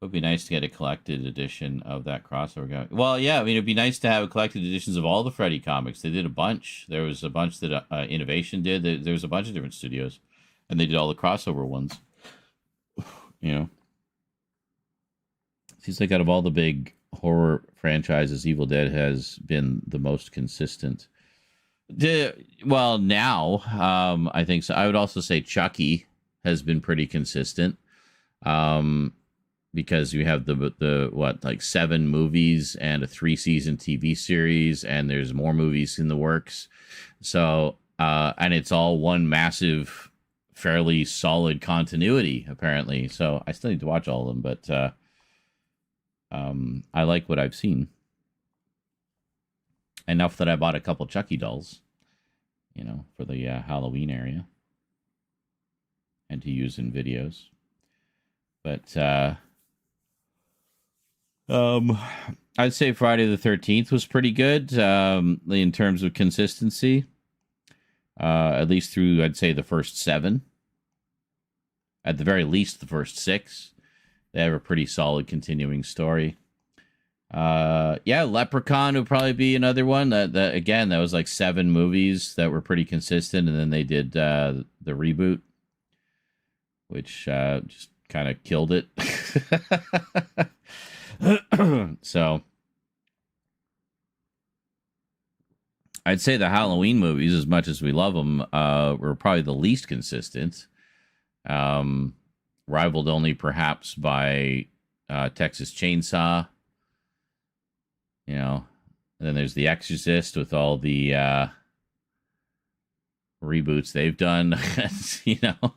It would be nice to get a collected edition of that crossover guy. Well, yeah, I mean, it'd be nice to have collected editions of all the Freddy comics. They did a bunch. There was a bunch that Innovation did. There was a bunch of different studios, and they did all the crossover ones. You know, seems like out of all the big horror franchises, Evil Dead has been the most consistent. Well, now, I think so. I would also say Chucky has been pretty consistent. Because you have the what, like 7 movies and a 3-season TV series, and there's more movies in the works. So, and it's all one massive, fairly solid continuity, apparently. So I still need to watch all of them, but I like what I've seen. Enough that I bought a couple Chucky dolls, you know, for the Halloween area, and to use in videos. But I'd say Friday the 13th was pretty good in terms of consistency. At least through, I'd say, the first 7. At the very least, the first 6. They have a pretty solid continuing story. Yeah, Leprechaun would probably be another one. That again, that was like 7 movies that were pretty consistent, and then they did the reboot, which just kind of killed it. So I'd say the Halloween movies, as much as we love them, were probably the least consistent, rivaled only perhaps by Texas Chainsaw, you know. And then there's The Exorcist with all the reboots they've done. You know,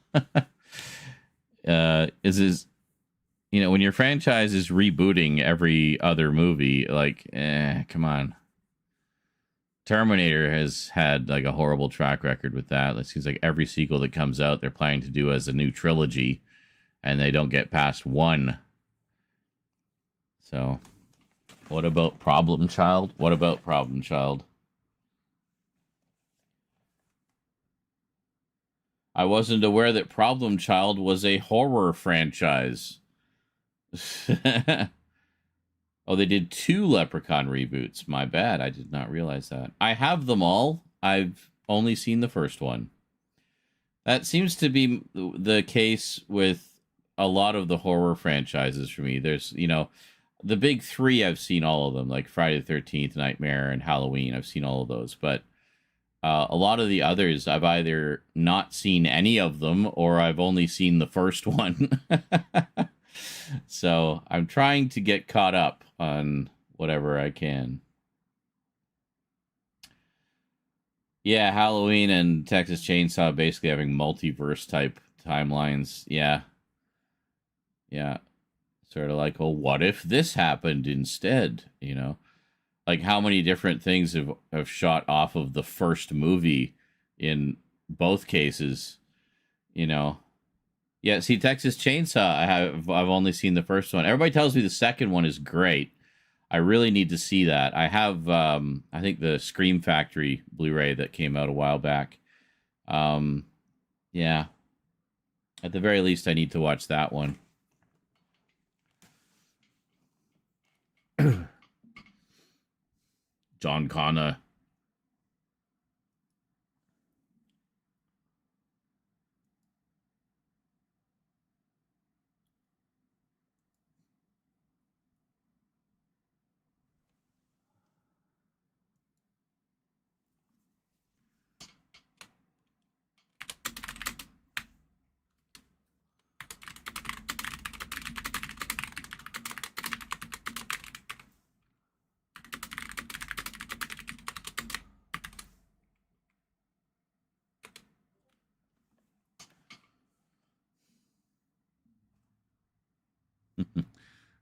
you know, when your franchise is rebooting every other movie, like, come on. Terminator has had like a horrible track record with that. It seems like every sequel that comes out, they're planning to do as a new trilogy, and they don't get past 1. So, what about Problem Child? What about Problem Child? I wasn't aware that Problem Child was a horror franchise. Oh, they did 2 Leprechaun reboots. My bad. I did not realize that. I have them all. I've only seen the first one. That seems to be the case with a lot of the horror franchises for me. There's, the big 3, I've seen all of them, like Friday the 13th, Nightmare, and Halloween. I've seen all of those. But a lot of the others, I've either not seen any of them or I've only seen the first one. So I'm trying to get caught up on whatever I can. Yeah, Halloween and Texas Chainsaw basically having multiverse type timelines. Yeah. Sort of like, well, what if this happened instead? Like how many different things have shot off of the first movie in both cases, Yeah, see, Texas Chainsaw, I've only seen the first one. Everybody tells me the second one is great. I really need to see that. I have, I think, the Scream Factory Blu-ray that came out a while back. Yeah. At the very least, I need to watch that one. John Connor.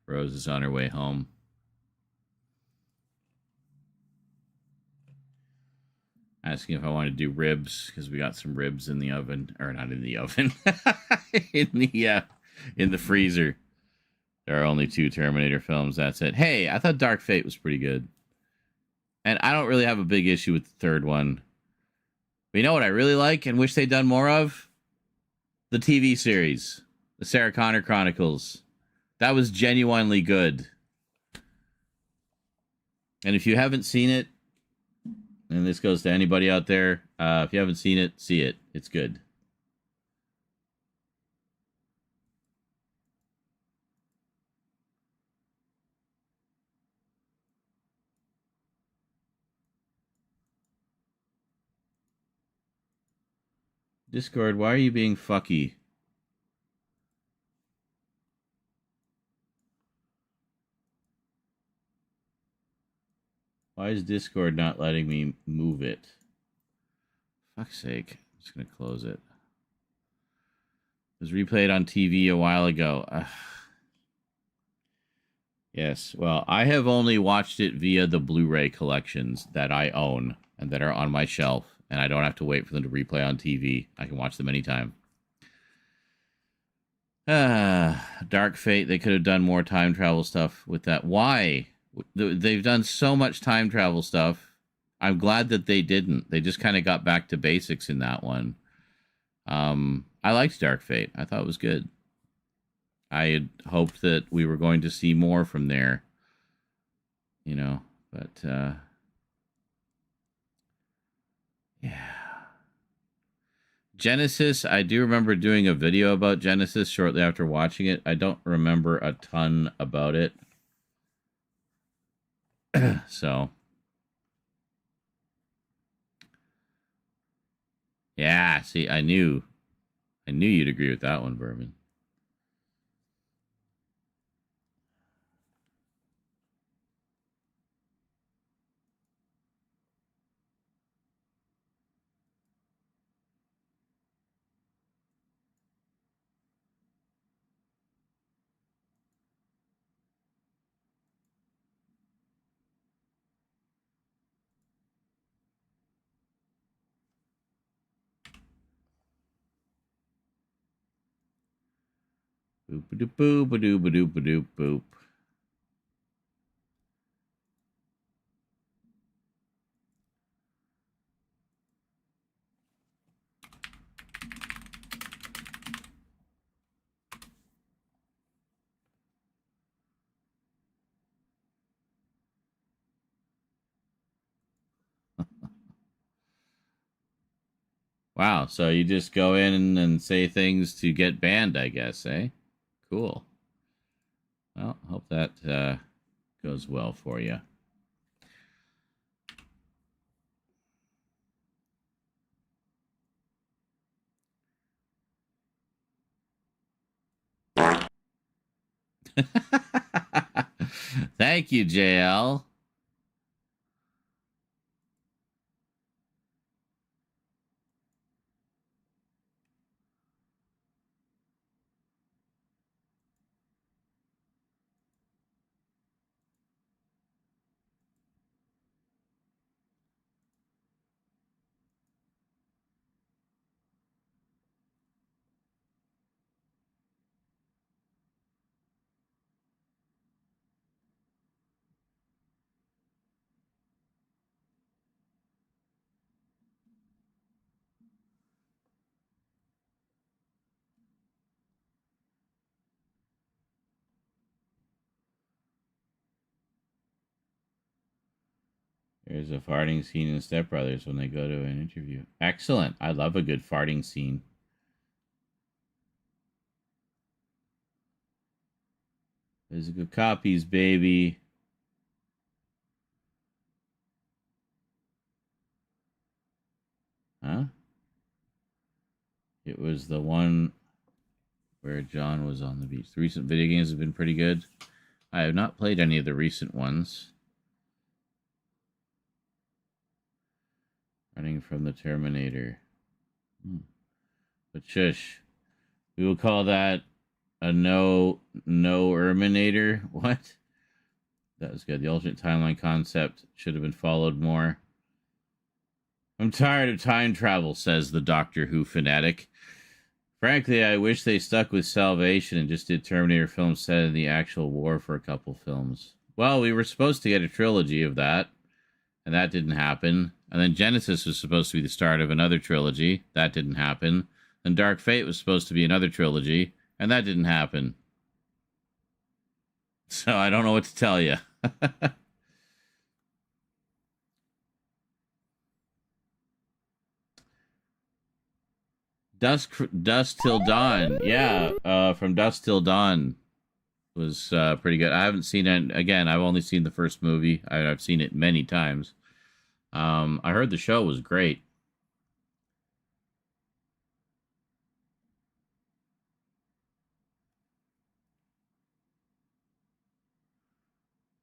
Rose is on her way home. Asking if I want to do ribs because we got some ribs in the oven, or not in the oven, in the freezer. There are only 2 Terminator films. That's it. Hey, I thought Dark Fate was pretty good, and I don't really have a big issue with the third one. But you know what I really like and wish they'd done more of? The TV series, the Sarah Connor Chronicles. That was genuinely good. And if you haven't seen it, and this goes to anybody out there, if you haven't seen it, see it. It's good. Discord, why are you being fucky? Why is Discord not letting me move it? Fuck's sake. I'm just going to close it. It was replayed on TV a while ago. Yes, well, I have only watched it via the Blu-ray collections that I own and that are on my shelf, and I don't have to wait for them to replay on TV. I can watch them anytime. Dark Fate, they could have done more time travel stuff with that. Why? They've done so much time travel stuff. I'm glad that they didn't. They just kind of got back to basics in that one. I liked Dark Fate. I thought it was good. I had hoped that we were going to see more from there. But yeah. Genesis, I do remember doing a video about Genesis shortly after watching it. I don't remember a ton about it. So, yeah, see, I knew you'd agree with that one, Berman. Boop-a-doop-boop-a-doop-a-doop-a-doop boop. Wow, so you just go in and say things to get banned, I guess, eh? Cool. Well, hope that goes well for you. Thank you, JL. There's a farting scene in Step Brothers when they go to an interview. Excellent. I love a good farting scene. Physical copies, baby. Huh? It was the one where John was on the beach. The recent video games have been pretty good. I have not played any of the recent ones. Running from the Terminator. But shush. We will call that a no-erminator. What? That was good. The alternate timeline concept should have been followed more. I'm tired of time travel, says the Doctor Who fanatic. Frankly, I wish they stuck with Salvation and just did Terminator films set in the actual war for a couple films. Well, we were supposed to get a trilogy of that, and that didn't happen. And then Genesis was supposed to be the start of another trilogy. That didn't happen. And Dark Fate was supposed to be another trilogy, and that didn't happen. So I don't know what to tell you. Dusk Till Dawn. Yeah, from Dusk Till Dawn was pretty good. I haven't seen it. Again, I've only seen the first movie. I've seen it many times. I heard the show was great.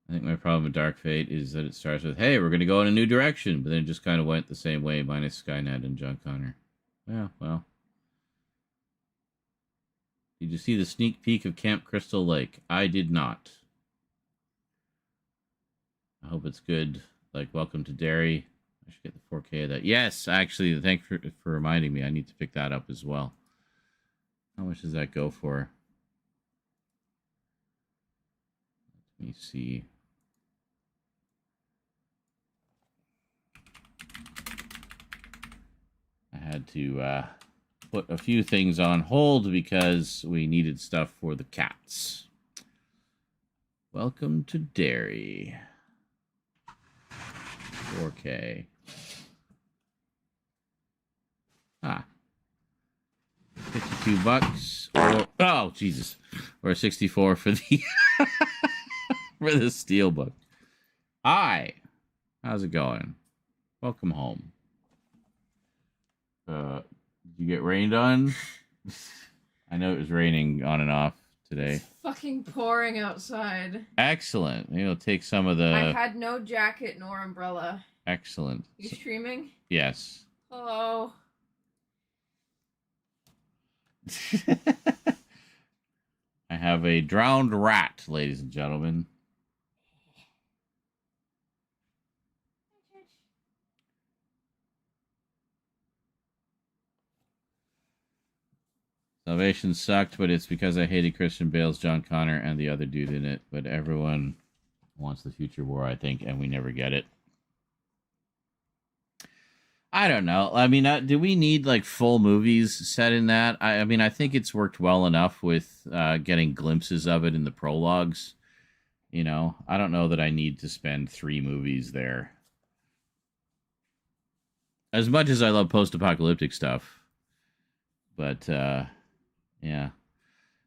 I think my problem with Dark Fate is that it starts with, hey, we're going to go in a new direction, but then it just kind of went the same way, minus Skynet and John Connor. Yeah, well. Did you see the sneak peek of Camp Crystal Lake? I did not. I hope it's good. Like, Welcome to Derry. I should get the 4K of that. Yes, actually, thanks for reminding me. I need to pick that up as well. How much does that go for? Let me see. I had to put a few things on hold because we needed stuff for the cats. Welcome to Derry. 4K. $52 or oh Jesus, or 64 for the for the Steelbook. Hi, how's it going? Welcome home. Did you get rained on? I know it was raining on and off today. It's fucking pouring outside. Excellent. Maybe I'll take some of the. I had no jacket nor umbrella. Excellent. You streaming? Yes. Hello. I have a drowned rat, ladies and gentlemen. Salvation sucked, but it's because I hated Christian Bale's John Connor and the other dude in it. But everyone wants the future war, I think, and we never get it. I don't know. I mean, do we need like full movies set in that? I mean, I think it's worked well enough with getting glimpses of it in the prologues. You know, I don't know that I need to spend 3 movies there. As much as I love post-apocalyptic stuff. But, yeah.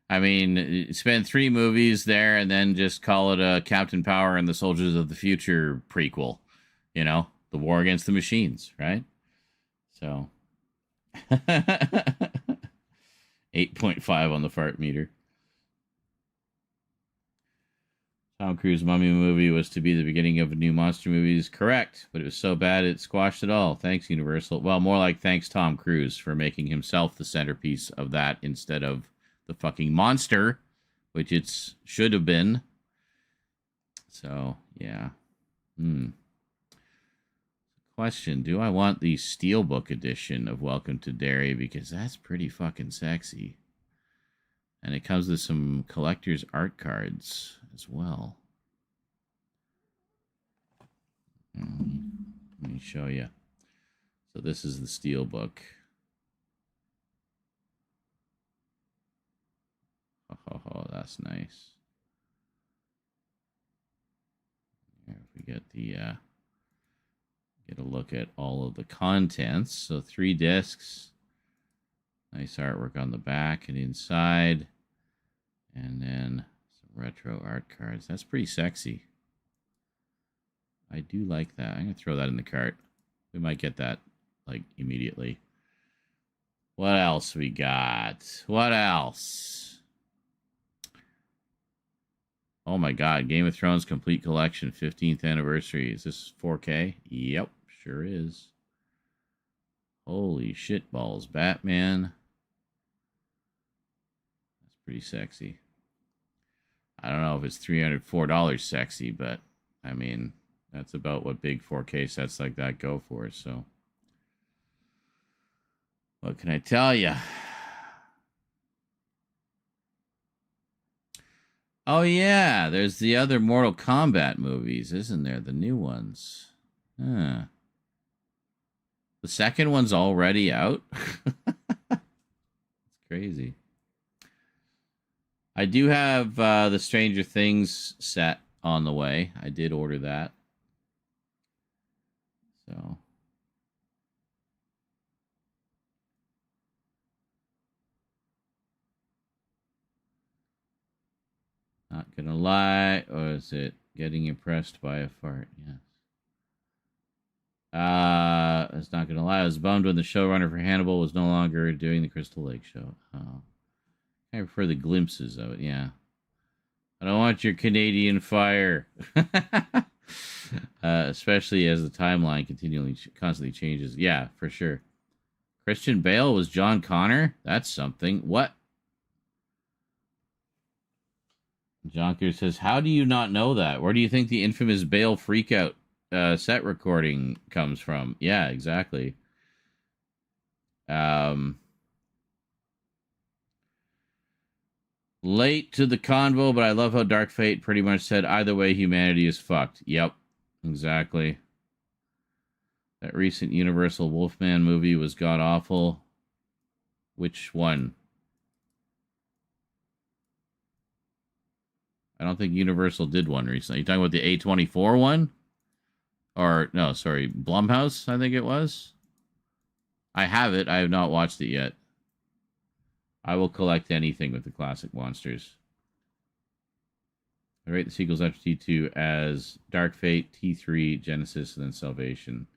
I mean, spend 3 movies there and then just call it a Captain Power and the Soldiers of the Future prequel. You know, the war against the machines, right? So, 8.5 on the fart meter. Tom Cruise Mummy movie was to be the beginning of a new monster movies. Correct, but it was so bad it squashed it all. Thanks, Universal. Well, more like thanks Tom Cruise for making himself the centerpiece of that instead of the fucking monster, which it should have been. So, yeah. Question, do I want the Steelbook edition of Welcome to Derry? Because that's pretty fucking sexy. And it comes with some collector's art cards as well. Let me show you. So this is the Steelbook. Oh, that's nice. Here, if we get the get a look at all of the contents. So 3 discs. Nice artwork on the back and inside. And then some retro art cards. That's pretty sexy. I do like that. I'm going to throw that in the cart. We might get that, like, immediately. What else we got? What else? Oh my god. Game of Thrones Complete Collection. 15th anniversary. Is this 4K? Yep, sure is. Holy shit balls. Batman. Pretty sexy. I don't know if it's $304 sexy, but I mean, that's about what big 4K sets like that go for. So, what can I tell you? Oh, yeah, there's the other Mortal Kombat movies, isn't there? The new ones. Huh. The second one's already out? It's crazy. I do have the Stranger Things set on the way. I did order that. So. Not gonna lie. Or is it getting impressed by a fart? Yes. It's not gonna lie. I was bummed when the showrunner for Hannibal was no longer doing the Crystal Lake show. Oh. I prefer the glimpses of it, yeah. I don't want your Canadian fire. Especially as the timeline constantly changes. Yeah, for sure. Christian Bale was John Connor? That's something. What? Jonker says, how do you not know that? Where do you think the infamous Bale freakout set recording comes from? Yeah, exactly. Late to the convo, but I love how Dark Fate pretty much said, either way, humanity is fucked. Yep, exactly. That recent Universal Wolfman movie was god-awful. Which one? I don't think Universal did one recently. You talking about the A24 one? Or, no, sorry, Blumhouse, I think it was. I have it. I have not watched it yet. I will collect anything with the classic monsters. I rate the sequels after T2 as Dark Fate, T3, Genesis, and then Salvation.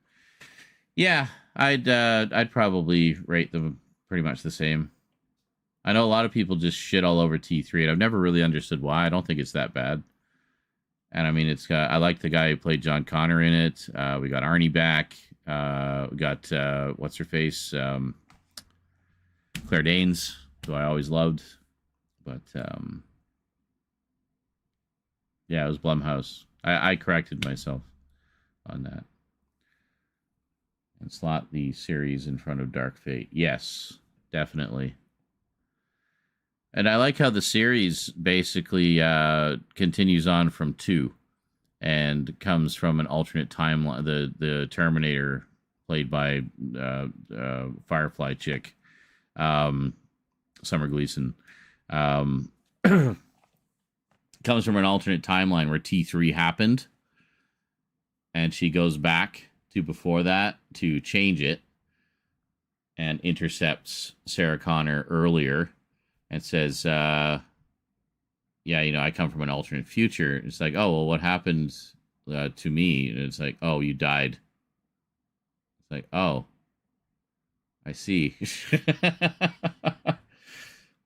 Yeah, I'd probably rate them pretty much the same. I know a lot of people just shit all over T3, and I've never really understood why. I don't think it's that bad. And I mean, it's got, I like the guy who played John Connor in it. We got Arnie back. We got what's her face, Claire Danes, who I always loved. But yeah, it was Blumhouse. I corrected myself on that. And slot the series in front of Dark Fate. Yes, definitely. And I like how the series basically continues on from 2 and comes from an alternate timeline. The Terminator, played by Firefly chick, Summer Gleason, comes from an alternate timeline where T3 happened. And she goes back to before that to change it and intercepts Sarah Connor earlier and says, yeah, I come from an alternate future. It's like, oh, well, what happened to me? And it's like, oh, you died. It's like, oh, I see.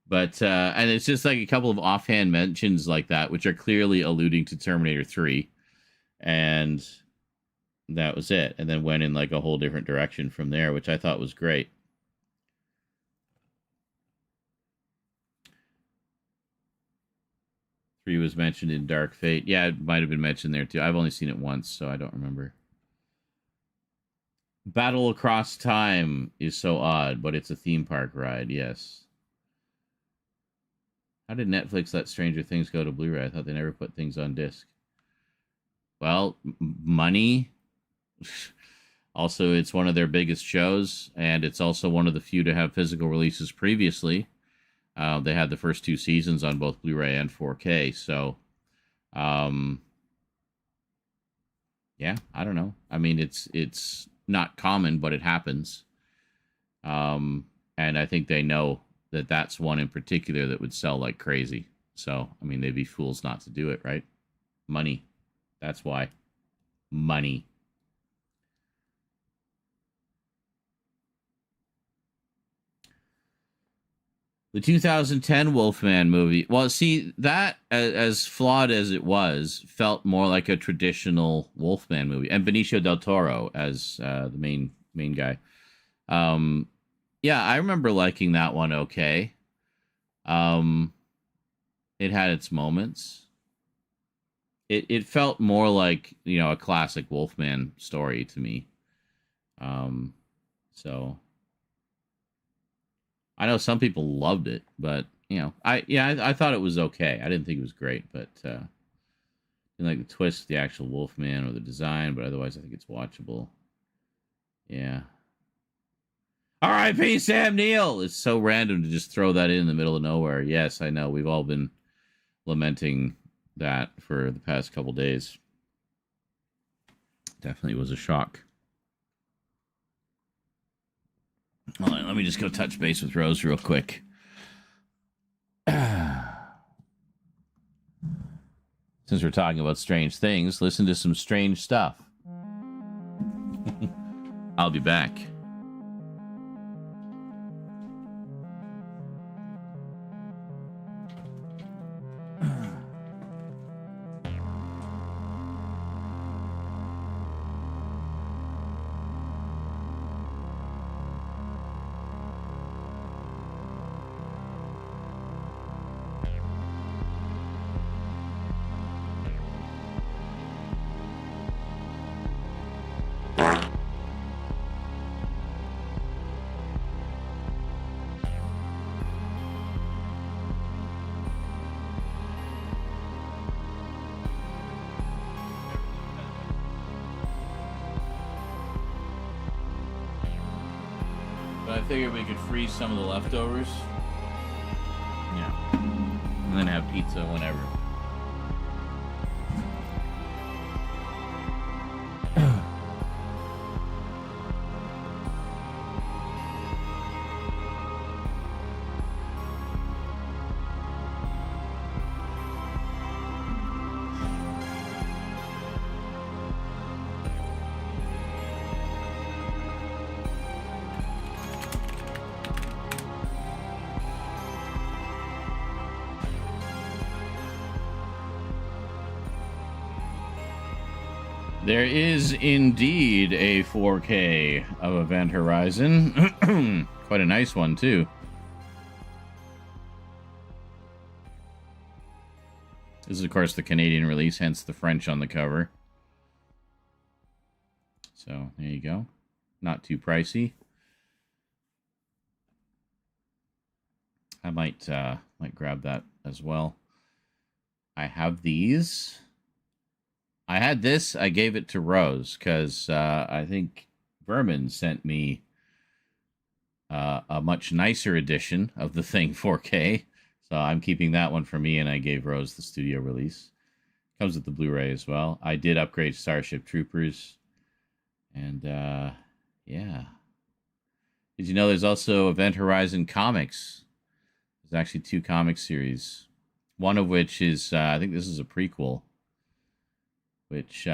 But, and it's just like a couple of offhand mentions like that, which are clearly alluding to Terminator 3. And that was it. And then went in like a whole different direction from there, which I thought was great. Three was mentioned in Dark Fate. Yeah, it might have been mentioned there too. I've only seen it once, so I don't remember. Battle Across Time is so odd, but it's a theme park ride, yes. How did Netflix let Stranger Things go to Blu-ray? I thought they never put things on disc. Well, money. Also, it's one of their biggest shows, and it's also one of the few to have physical releases previously. They had the first 2 seasons on both Blu-ray and 4K, so yeah, I don't know. I mean, it's not common, but it happens. And I think they know that that's one in particular that would sell like crazy. So, I mean, they'd be fools not to do it, right? Money. That's why. Money. The 2010 Wolfman movie. Well, see, that, as flawed as it was, felt more like a traditional Wolfman movie. And Benicio del Toro as the main guy. Yeah, I remember liking that one okay. It had its moments. It felt more like, a classic Wolfman story to me. So I know some people loved it, but I thought it was okay. I didn't think it was great, but didn't like the twist, the actual Wolfman or the design, but otherwise I think it's watchable. Yeah. R.I.P. Sam Neill. It's so random to just throw that in the middle of nowhere. Yes, I know. We've all been lamenting that for the past couple days. Definitely was a shock. Hold on, let me just go touch base with Rose real quick. Since we're talking about strange things, listen to some strange stuff. I'll be back. But I figured we could freeze some of the leftovers. Yeah. And then have pizza whenever. There is indeed a 4K of Event Horizon. Quite a nice one, too. This is, of course, the Canadian release, hence the French on the cover. So, there you go. Not too pricey. I might Might grab that as well. I have these. I had this. I gave it to Rose because I think Vermin sent me a much nicer edition of the Thing 4K. So I'm keeping that one for me, and I gave Rose the studio release. Comes with the Blu-ray as well. I did upgrade Starship Troopers. And, yeah. Did you know there's also Event Horizon Comics? There's actually 2 comic series. One of which is, I think this is a prequel, which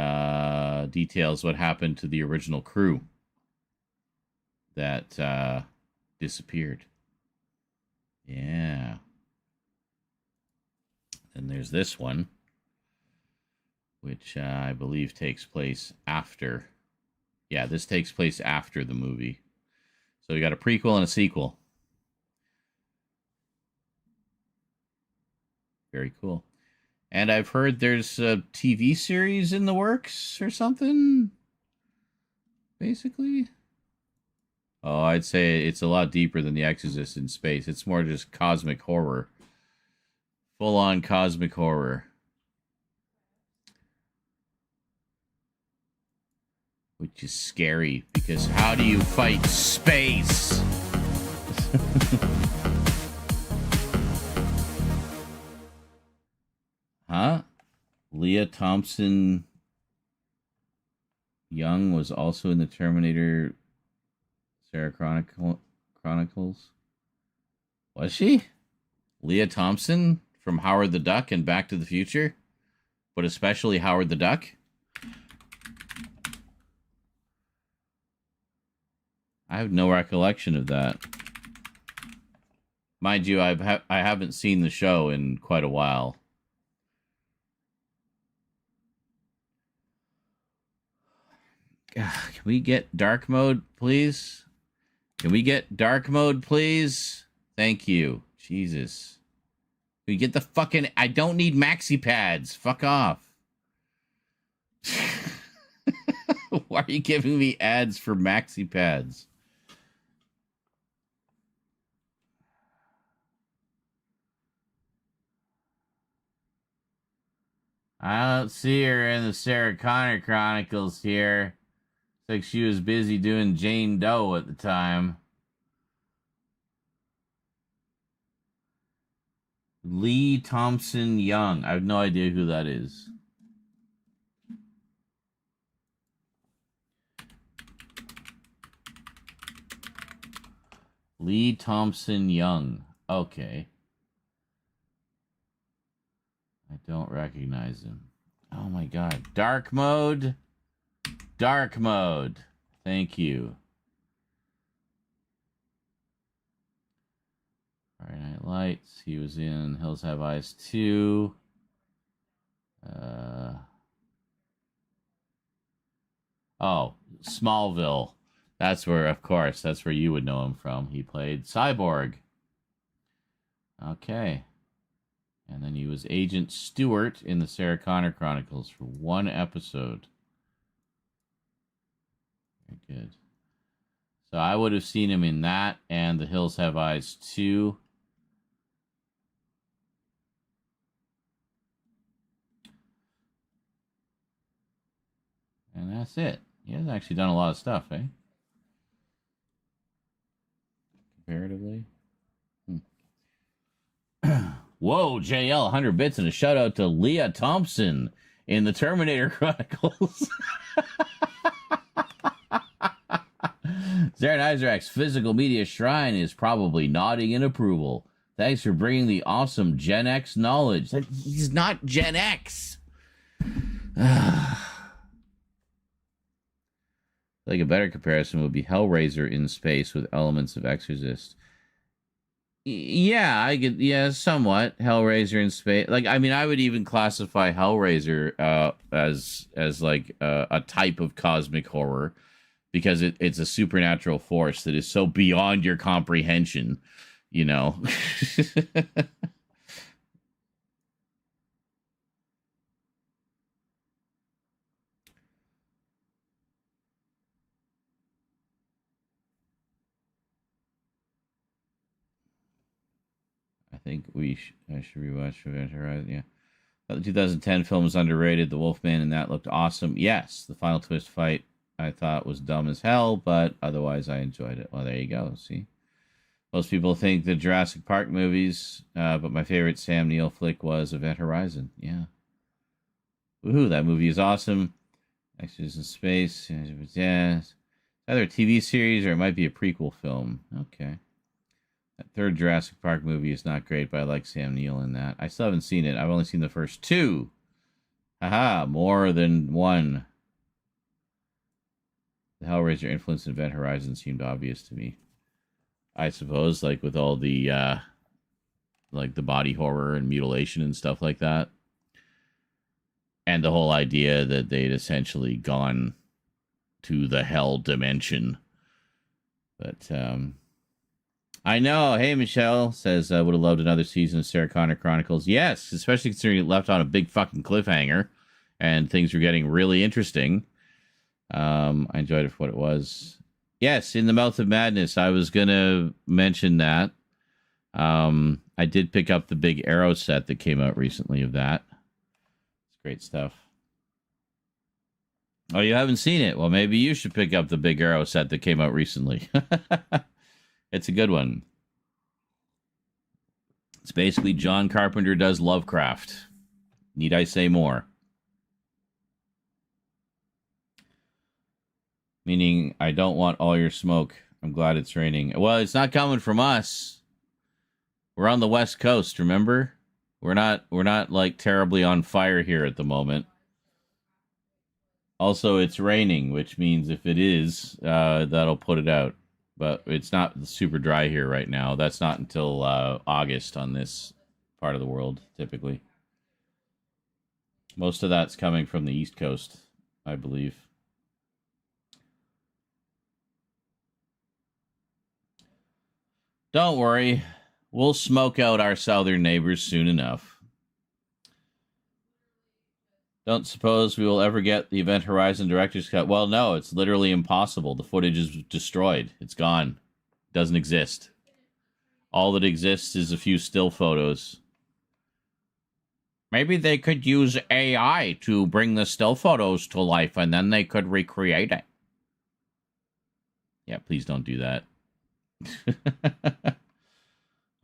details what happened to the original crew that disappeared. Yeah. And there's this one, which I believe takes place after. Yeah, this takes place after the movie. So we got a prequel and a sequel. Very cool. And I've heard there's a TV series in the works or something, basically. Oh, I'd say it's a lot deeper than The Exorcist in space. It's more just cosmic horror. Full-on cosmic horror. Which is scary, because how do you fight space? Huh? Leah Thompson Young was also in the Terminator Sarah Chronicles. Was she? Leah Thompson from Howard the Duck and Back to the Future? But especially Howard the Duck? I have no recollection of that. Mind you, I haven't seen the show in quite a while. Can we get dark mode, please? Can we get dark mode, please? Thank you. Jesus. Can we get the fucking... I don't need maxi pads. Fuck off. Why are you giving me ads for maxi pads? I don't see her in the Sarah Connor Chronicles here. Looks like she was busy doing Jane Doe at the time. Lee Thompson Young. I have no idea who that is. Lee Thompson Young. Okay. I don't recognize him. Oh my god. Dark mode. Dark mode. Thank you. Friday Night Lights. He was in Hills Have Eyes 2. Oh, Smallville. That's where, of course, that's where you would know him from. He played Cyborg. Okay. And then he was Agent Stewart in the Sarah Connor Chronicles for 1 episode. Very good. So I would have seen him in that and The Hills Have Eyes 2. And that's it. He has actually done a lot of stuff, eh? Comparatively. Whoa, JL, 100 bits and a shout out to Leah Thompson in the Terminator Chronicles. Zarin Isaac's physical media shrine is probably nodding in approval. Thanks for bringing the awesome Gen X knowledge. He's not Gen X. Like a better comparison would be Hellraiser in space with elements of Exorcist. Yeah, I could. Yeah, somewhat Hellraiser in space. Like, I mean, I would even classify Hellraiser as like a type of cosmic horror because it's a supernatural force that is so beyond your comprehension, you know. think I should rewatch Event Horizon. Yeah. The 2010 film was underrated. The Wolfman and that looked awesome. Yes, the final twist fight I thought was dumb as hell, but otherwise I enjoyed it. Well, there you go. See? Most people think the Jurassic Park movies, but my favorite Sam Neill flick was Event Horizon. Yeah. Woohoo, that movie is awesome. Extras in Space. Yeah. It's either a TV series or it might be a prequel film. Okay. That third Jurassic Park movie is not great, but I like Sam Neill in that. I still haven't seen it. I've only seen the first two. Haha, more than one. The Hellraiser influence in Event Horizon seemed obvious to me. I suppose, like with all the like the body horror and mutilation and stuff like that. And the whole idea that they'd essentially gone to the hell dimension. But I know. Hey, Michelle says, I would have loved another season of Sarah Connor Chronicles. Yes, especially considering it left on a big fucking cliffhanger and things were getting really interesting. I enjoyed it for what it was. Yes, In the Mouth of Madness. I was going to mention that. I did pick up the big Arrow set that came out recently of that. It's great stuff. Oh, you haven't seen it? Well, maybe you should pick up the big Arrow set that came out recently. It's a good one. It's basically John Carpenter does Lovecraft. Need I say more? Meaning, I don't want all your smoke. I'm glad it's raining. Well, it's not coming from us. We're on the West Coast, remember? We're not like terribly on fire here at the moment. Also, it's raining, which means if it is, that'll put it out. But it's not super dry here right now. That's not until August on this part of the world, typically. Most of that's coming from the East Coast, I believe. Don't worry. We'll smoke out our southern neighbors soon enough. Don't suppose we will ever get the Event Horizon Director's Cut. Well, no, it's literally impossible. The footage is destroyed. It's gone. It doesn't exist. All that exists is a few still photos. Maybe they could use AI to bring the still photos to life, and then they could recreate it. Yeah, please don't do that.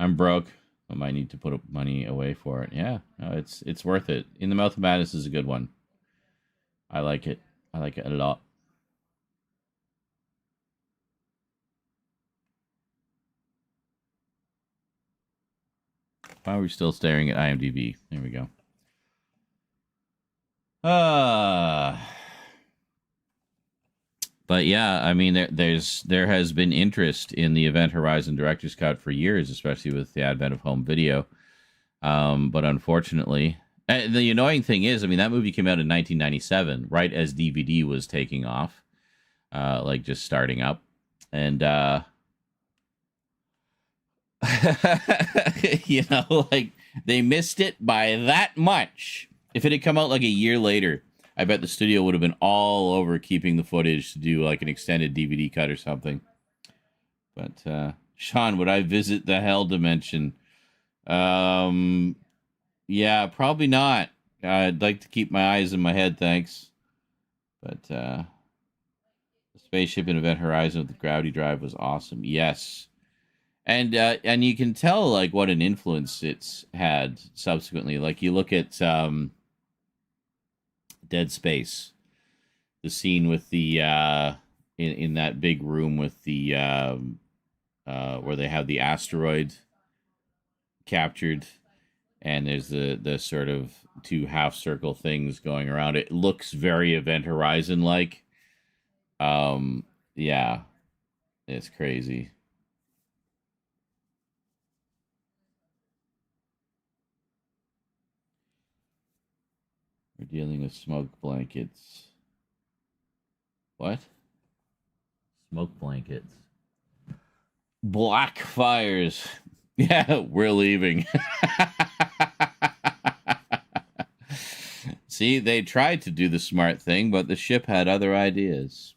I'm broke. I might need to put up money away for it. Yeah, no, it's worth it. In the Mouth of Madness is a good one. I like it. I like it a lot. Why are we still staring at IMDb? There we go. But yeah, I mean, there has been interest in the Event Horizon Director's Cut for years, especially with the advent of home video. But unfortunately, the annoying thing is, I mean, that movie came out in 1997, right as DVD was taking off, like just starting up, and you know, like they missed it by that much. If it had come out like a year later, I bet the studio would have been all over keeping the footage to do like an extended DVD cut or something. But Sean, would I visit the hell dimension? Yeah, probably not. I'd like to keep my eyes in my head, thanks. But the spaceship in Event Horizon with the gravity drive was awesome. Yes. And you can tell like what an influence it's had subsequently. Like you look at Dead Space, the scene with the in that big room with the where they have the asteroid captured, and there's the sort of two half circle things going around. It looks very Event Horizon like. Yeah, it's crazy. We're dealing with smoke blankets. What? Smoke blankets. Black fires. Yeah, we're leaving. See, they tried to do the smart thing, but the ship had other ideas.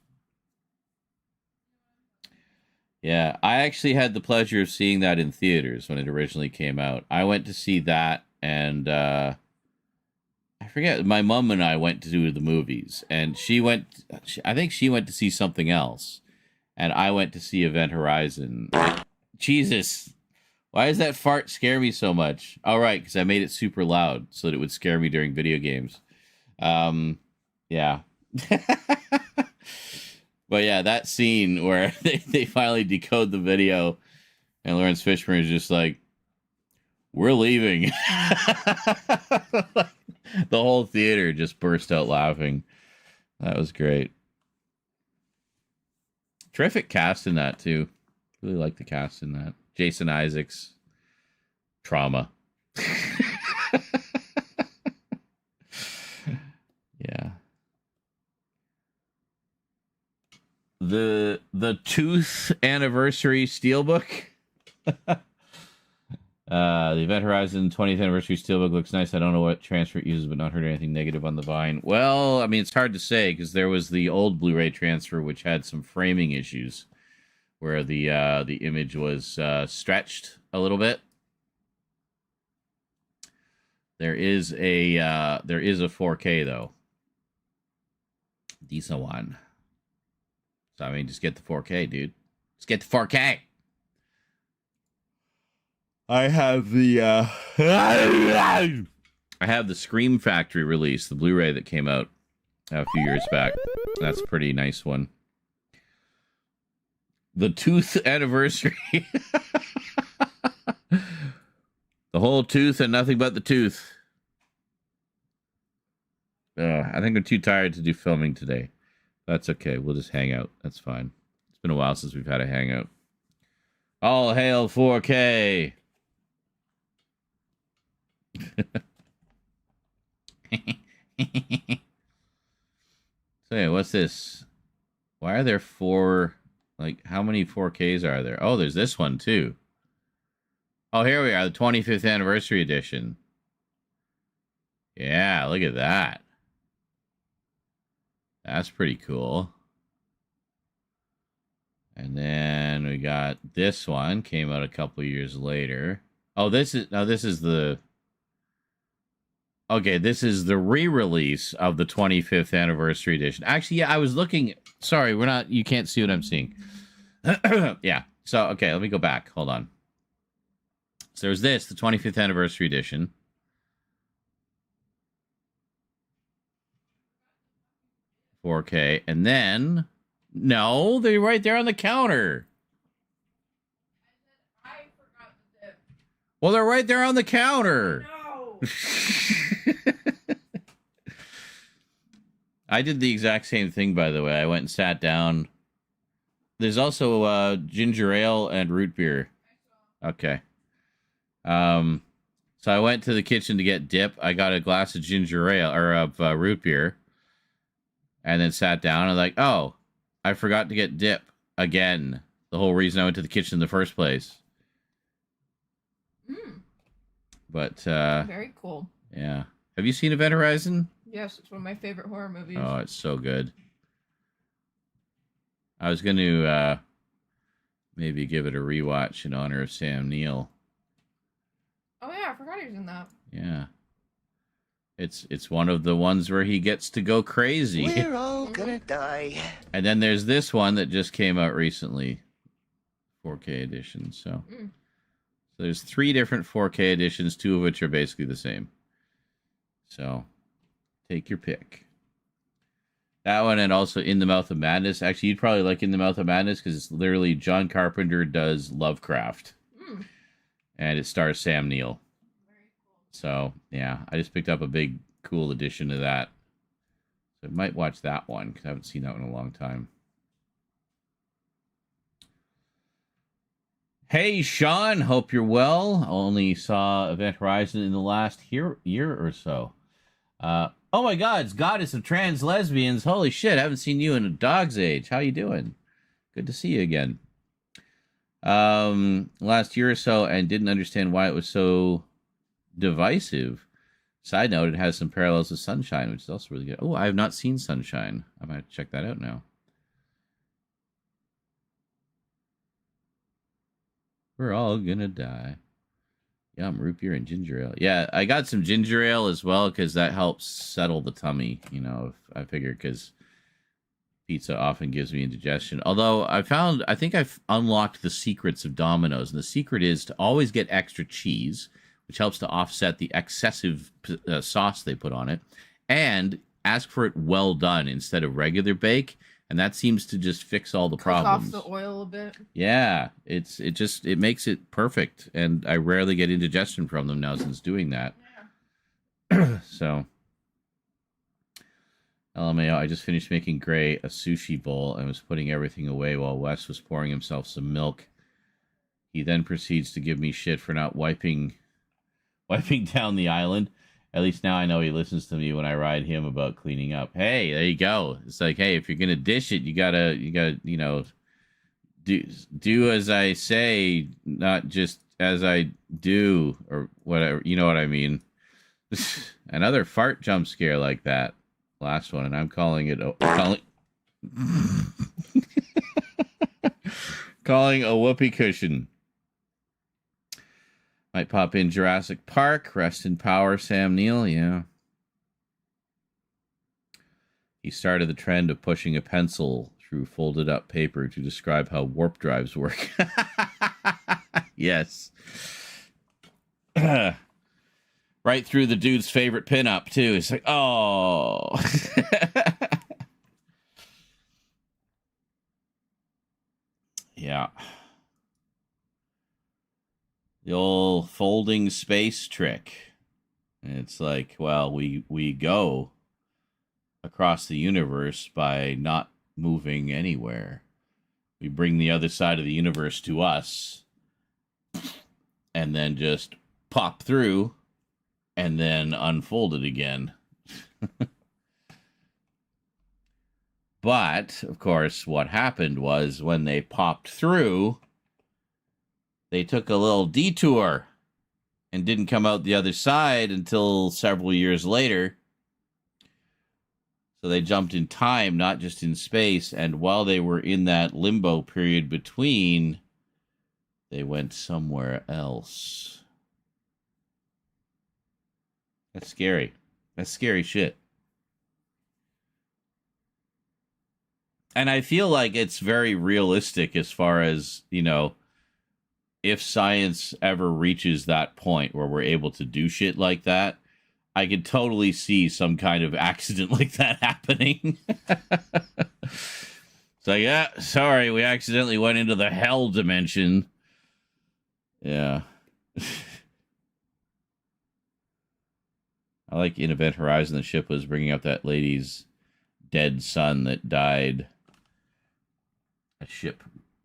Yeah, I actually had the pleasure of seeing that in theaters when it originally came out. I went to see that, and I forget, my mom and I went to the movies, and I think she went to see something else, and I went to see Event Horizon. Jesus, why does that fart scare me so much? All right, because I made it super loud so that it would scare me during video games. Yeah. But yeah, that scene where they finally decode the video and Lawrence Fishburne is just like, we're leaving. The whole theater just burst out laughing. That was great. Terrific cast in that, too. Really like the cast in that. Jason Isaacs. Trauma. Yeah. The Tooth Anniversary Steelbook. The Event Horizon 20th Anniversary Steelbook looks nice. I don't know what transfer it uses, but not heard anything negative on the Vine. Well, I mean, it's hard to say because there was the old Blu-ray transfer, which had some framing issues, where the image was stretched a little bit. There is a 4K though, decent one. So I mean, just get the 4K, dude. Just get the 4K. I have the I have the Scream Factory release, the Blu-ray that came out a few years back. That's a pretty nice one. The Tooth Anniversary. The whole tooth and nothing but the tooth. I think I'm too tired to do filming today. That's okay. We'll just hang out. That's fine. It's been a while since we've had a hangout. All hail 4K. So yeah, what's this? Why are there four? Like, how many 4Ks are there? Oh, there's this one too. Oh, here we are, the 25th anniversary edition. Yeah, look at that. That's pretty cool. And then we got this one, came out a couple years later. Oh, this is the... Okay, this is the re-release of the 25th anniversary edition. Actually, yeah, I was looking... Sorry, you can't see what I'm seeing. Yeah, so, okay, let me go back. Hold on. So there's this, the 25th anniversary edition. $4K. And then... No, they're right there on the counter. Well, they're right there on the counter. No. I did the exact same thing, by the way. I went and sat down. There's also ginger ale and root beer. Okay. So I went to the kitchen to get dip. I got a glass of ginger ale or of root beer, and then sat down. And like, oh, I forgot to get dip again. The whole reason I went to the kitchen in the first place. But very cool. Yeah. Have you seen Event Horizon? Yes, it's one of my favorite horror movies. Oh, it's so good. I was going to maybe give it a rewatch in honor of Sam Neill. Oh yeah, I forgot he was in that. Yeah. It's one of the ones where he gets to go crazy. We're all gonna die. And then there's this one that just came out recently. 4K edition, so... So there's 3 different 4K editions, 2 of which are basically the same. So, take your pick. That one, and also In the Mouth of Madness. Actually, you'd probably like In the Mouth of Madness because it's literally John Carpenter does Lovecraft. And it stars Sam Neill. So, yeah, I just picked up a big, cool edition of that. So I might watch that one because I haven't seen that one in a long time. Hey, Sean, hope you're well. Only saw Event Horizon in the last year or so. Oh my God, it's Goddess of Trans Lesbians. Holy shit, I haven't seen you in a dog's age. How you doing? Good to see you again. Last year or so, and didn't understand why it was so divisive. Side note, it has some parallels with Sunshine, which is also really good. Oh, I have not seen Sunshine. I might check that out now. We're all gonna die. Yum, root beer and ginger ale. Yeah, I got some ginger ale as well because that helps settle the tummy. You know, I figure because pizza often gives me indigestion. Although I think I've unlocked the secrets of Domino's, and the secret is to always get extra cheese, which helps to offset the excessive sauce they put on it, and ask for it well done instead of regular bake, and that seems to just fix all the problems. Off the oil a bit. Yeah, it makes it perfect, and I rarely get indigestion from them now since doing that. Yeah. So, LMAO, I just finished making Gray a sushi bowl and was putting everything away while Wes was pouring himself some milk. He then proceeds to give me shit for not wiping down the island. At least now I know he listens to me when I ride him about cleaning up. Hey, there you go. It's like, hey, if you're gonna dish it, you gotta, you know, do as I say, not just as I do, or whatever. You know what I mean? Another fart jump scare like that. Last one, and I'm calling it calling a whoopee cushion. Might pop in Jurassic Park. Rest in power, Sam Neill. Yeah. He started the trend of pushing a pencil through folded up paper to describe how warp drives work. Yes. Right through the dude's favorite pinup, too. It's like, oh. Yeah. The old folding space trick. It's like, well, we go across the universe by not moving anywhere. We bring the other side of the universe to us and then just pop through and then unfold it again. But, of course, what happened was when they popped through, they took a little detour and didn't come out the other side until several years later. So they jumped in time, not just in space. And while they were in that limbo period between, they went somewhere else. That's scary. That's scary shit. And I feel like it's very realistic as far as, you know, if science ever reaches that point where we're able to do shit like that, I could totally see some kind of accident like that happening. So, yeah, sorry, we accidentally went into the hell dimension. Yeah. I like in Event Horizon, the ship was bringing up that lady's dead son that died. A ship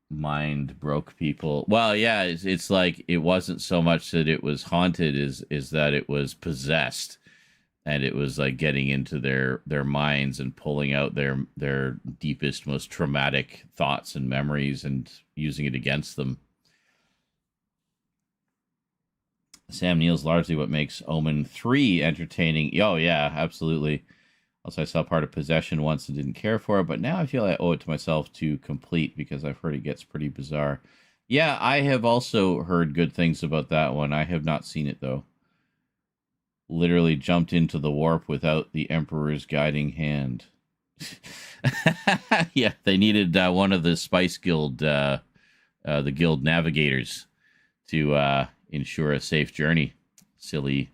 mind broke people. Well, yeah, it's like it wasn't so much that it was haunted is that it was possessed, and it was like getting into their minds and pulling out their deepest, most traumatic thoughts and memories and using it against them. Sam Neill's largely what makes Omen 3 entertaining. Oh yeah, absolutely. Also, I saw part of Possession once and didn't care for it, but now I feel I owe it to myself to complete because I've heard it gets pretty bizarre. Yeah, I have also heard good things about that one. I have not seen it, though. Literally jumped into the warp without the Emperor's guiding hand. Yeah, they needed one of the Spice Guild, the guild navigators, to ensure a safe journey. Silly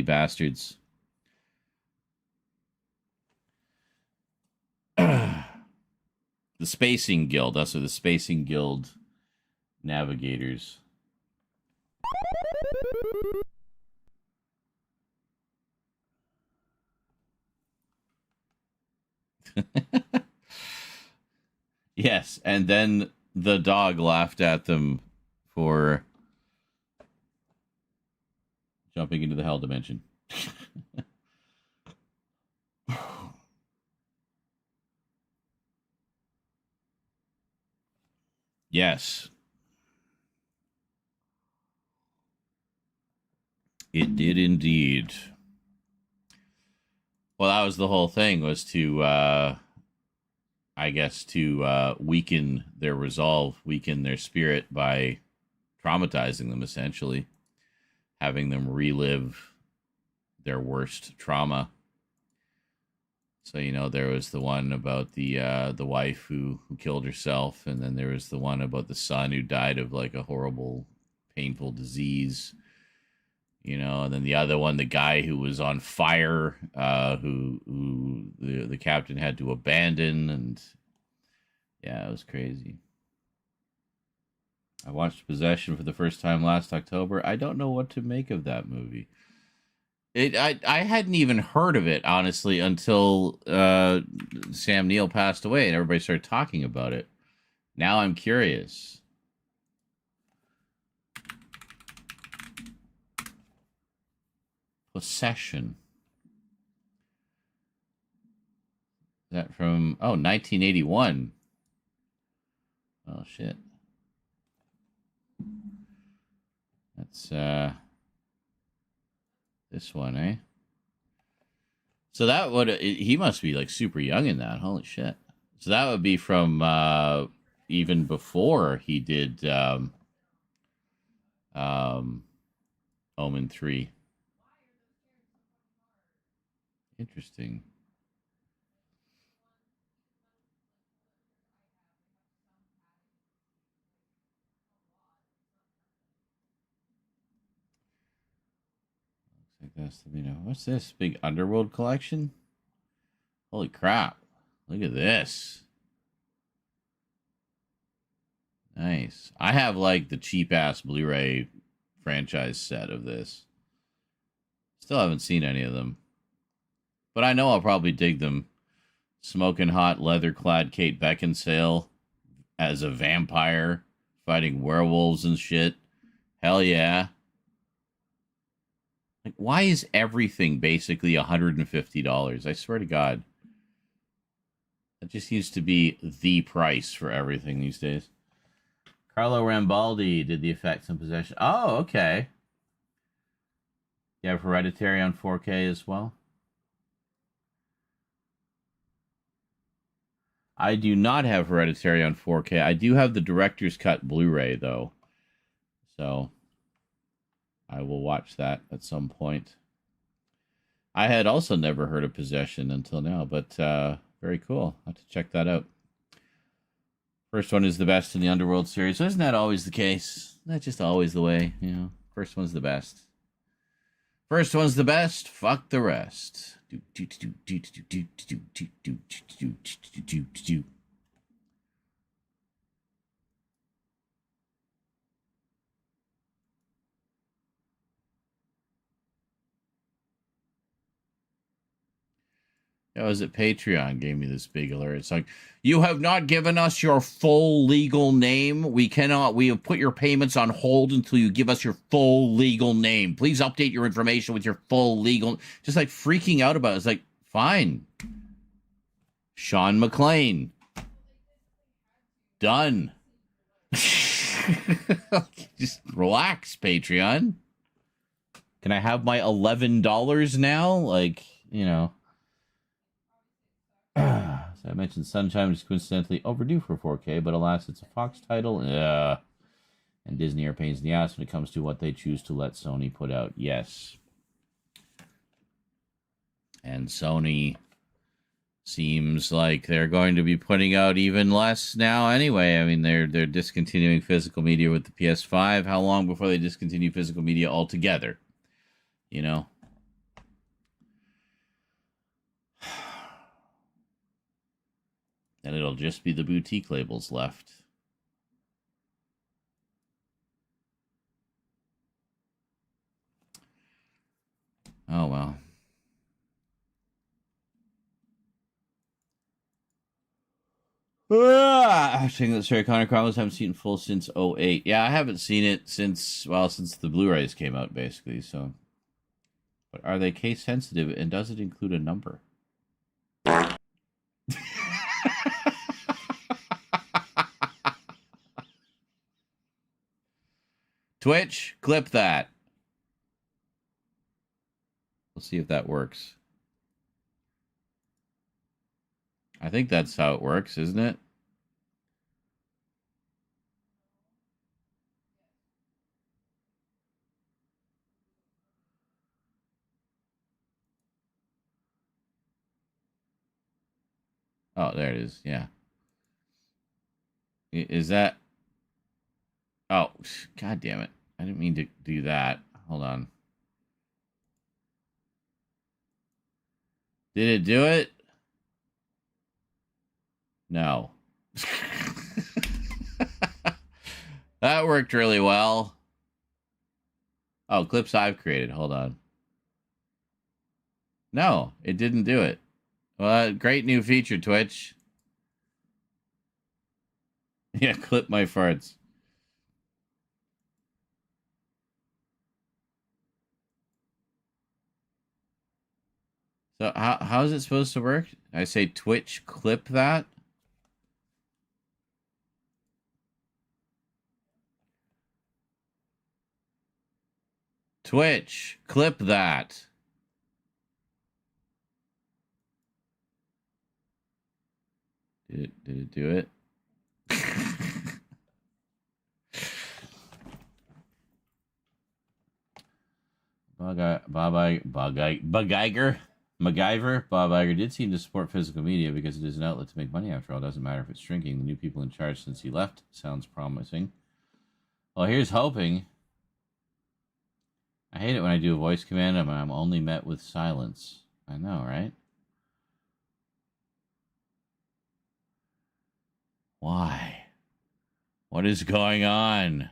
bastards. The Spacing Guild. That's the Spacing Guild navigators. Yes, and then the dog laughed at them for jumping into the hell dimension. Yes. It did indeed. Well, that was the whole thing, was to I I guess, to weaken their resolve, weaken their spirit by traumatizing them, essentially, having them relive their worst trauma. So, you know, there was the one about the wife who killed herself, and then there was the one about the son who died of like a horrible, painful disease. You know, and then the other one, the guy who was on fire, who the captain had to abandon, and yeah, it was crazy. I watched Possession for the first time last October. I don't know what to make of that movie. I hadn't even heard of it, honestly, until Sam Neill passed away and everybody started talking about it. Now I'm curious. Possession. Is that from 1981? Oh shit. That's this one, eh? So that would he must be like super young in that. Holy shit. So that would be from even before he did Omen 3. Interesting. Looks like that's the, you know, what's this big Underworld collection? Holy crap. Look at this. Nice. I have like the cheap ass Blu-ray franchise set of this. Still haven't seen any of them. But I know I'll probably dig them. Smoking hot, leather-clad Kate Beckinsale as a vampire fighting werewolves and shit. Hell yeah. Like, why is everything basically $150? I swear to God. That just used to be the price for everything these days. Carlo Rambaldi did the effects and Possession. Oh, okay. You have Hereditary on 4K as well? I do not have Hereditary on 4K. I do have the Director's Cut Blu-ray, though. So, I will watch that at some point. I had also never heard of Possession until now, but very cool. I'll have to check that out. First one is the best in the Underworld series. So isn't that always the case? That's just always the way, you know. First one's the best. First one's the best. Fuck the rest. That was it. Patreon gave me this big alert. It's like, you have not given us your full legal name. We have put your payments on hold until you give us your full legal name. Please update your information with your full legal, just like freaking out about it. It's like, fine. Sean McClane. Done. Just relax, Patreon. Can I have my $11 now? Like, you know. So I mentioned Sunshine is coincidentally overdue for 4K, but alas, it's a Fox title. And Disney are pains in the ass when it comes to what they choose to let Sony put out. Yes. And Sony seems like they're going to be putting out even less now anyway. I mean, they're discontinuing physical media with the PS5. How long before they discontinue physical media altogether? You know? And it'll just be the boutique labels left. Oh, well. Saying that Sarah Connor Chronicles haven't seen it full since 2008. Yeah, I haven't seen it since the Blu-rays came out, basically. So, but are they case sensitive, and does it include a number? Twitch, clip that. We'll see if that works. I think that's how it works, isn't it? Oh, there it is. Yeah. Is that... Oh, God damn it. I didn't mean to do that. Hold on. Did it do it? No. That worked really well. Oh, clips I've created. Hold on. No, it didn't do it. Well, great new feature, Twitch. Yeah, clip my farts. So how is it supposed to work? I say Twitch clip that? Twitch, clip that. Did it do it? MacGyver, Bob Iger did seem to support physical media because it is an outlet to make money after all. Doesn't matter if it's shrinking. The new people in charge since he left sounds promising. Well, here's hoping. I hate it when I do a voice command and I'm only met with silence. I know, right? Why? What is going on?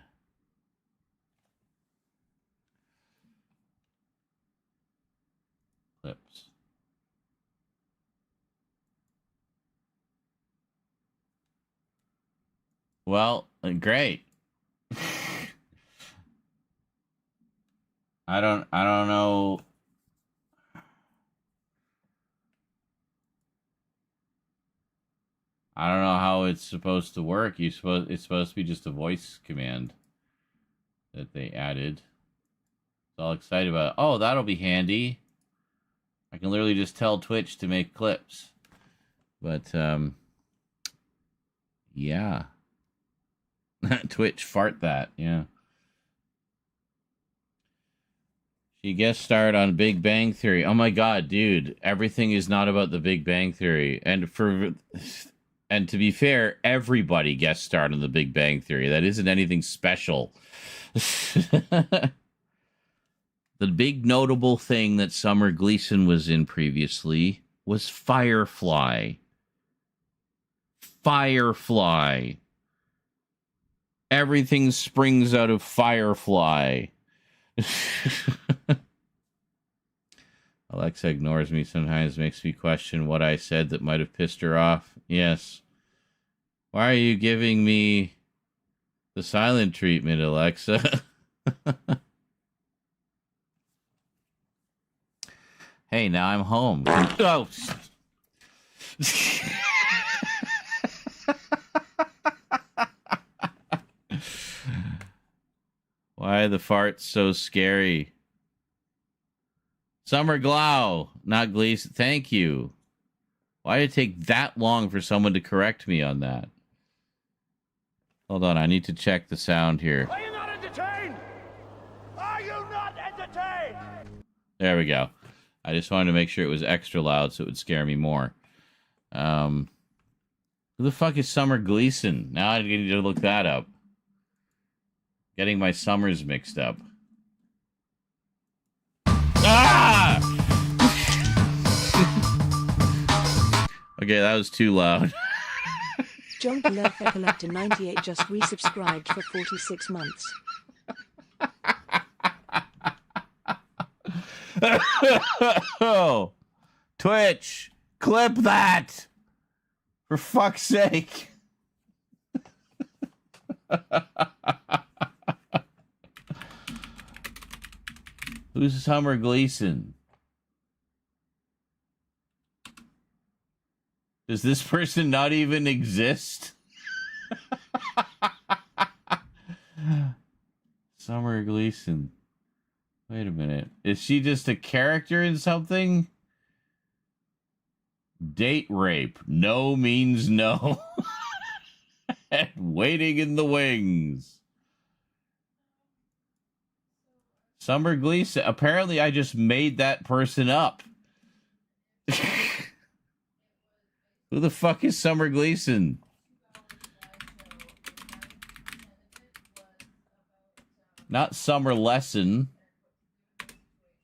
Clips. Well, great. I don't know. I don't know how it's supposed to work. It's supposed to be just a voice command that they added. So all excited about it. Oh, that'll be handy. I can literally just tell Twitch to make clips. But yeah. Twitch fart that, yeah. She guest starred on Big Bang Theory. Oh my god, dude. Everything is not about the Big Bang Theory. And to be fair, everybody guest starred on the Big Bang Theory. That isn't anything special. The big notable thing that Summer Gleason was in previously was Firefly. Firefly. Everything springs out of Firefly. Alexa ignores me sometimes, makes me question what I said that might have pissed her off. Yes. Why are you giving me the silent treatment, Alexa? Hey, now I'm home. Oh. Why are the farts so scary? Summer Glau, not Gleason. Thank you. Why did it take that long for someone to correct me on that? Hold on, I need to check the sound here. Are you not entertained? Are you not entertained? There we go. I just wanted to make sure it was extra loud so it would scare me more. Who the fuck is Summer Gleason? Now I need to look that up. Getting my summers mixed up. Ah! Okay, that was too loud. John Collector Collector 98 just resubscribed for 46 months. Oh, Twitch, clip that! For fuck's sake. Who's Summer Gleason? Does this person not even exist? Summer Gleason. Wait a minute. Is she just a character in something? Date rape. No means no. And waiting in the wings. Summer Gleason. Apparently, I just made that person up. Who the fuck is Summer Gleason? Not Summer Lesson.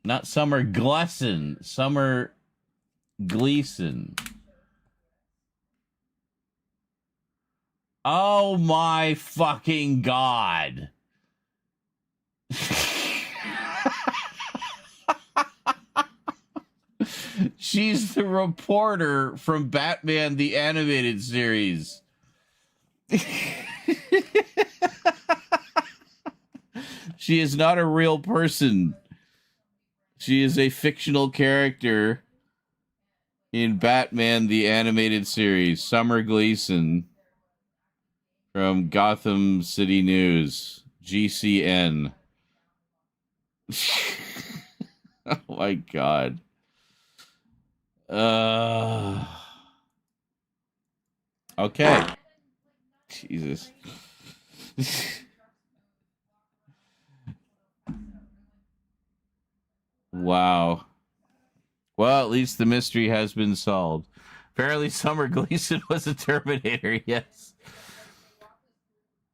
Not Summer Glesson. Summer Gleason. Oh my fucking God. She's the reporter from Batman the Animated Series. She is not a real person. She is a fictional character in Batman the Animated Series. Summer Gleason from Gotham City News. GCN. Oh my God. Okay. Jesus. Wow. Well, at least the mystery has been solved. Apparently, Summer Gleason was a Terminator, yes.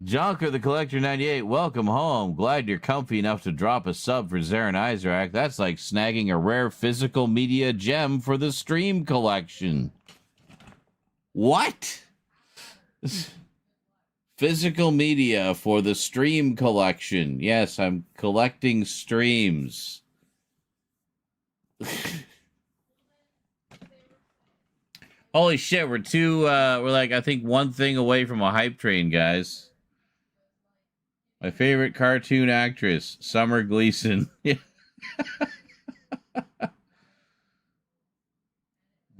Jonker the Collector 98, welcome home. Glad you're comfy enough to drop a sub for Zarin Isaac. That's like snagging a rare physical media gem for the stream collection. What? Physical media for the stream collection. Yes, I'm collecting streams. Holy shit, we're like, I think one thing away from a hype train, guys. My favorite cartoon actress, Summer Gleason.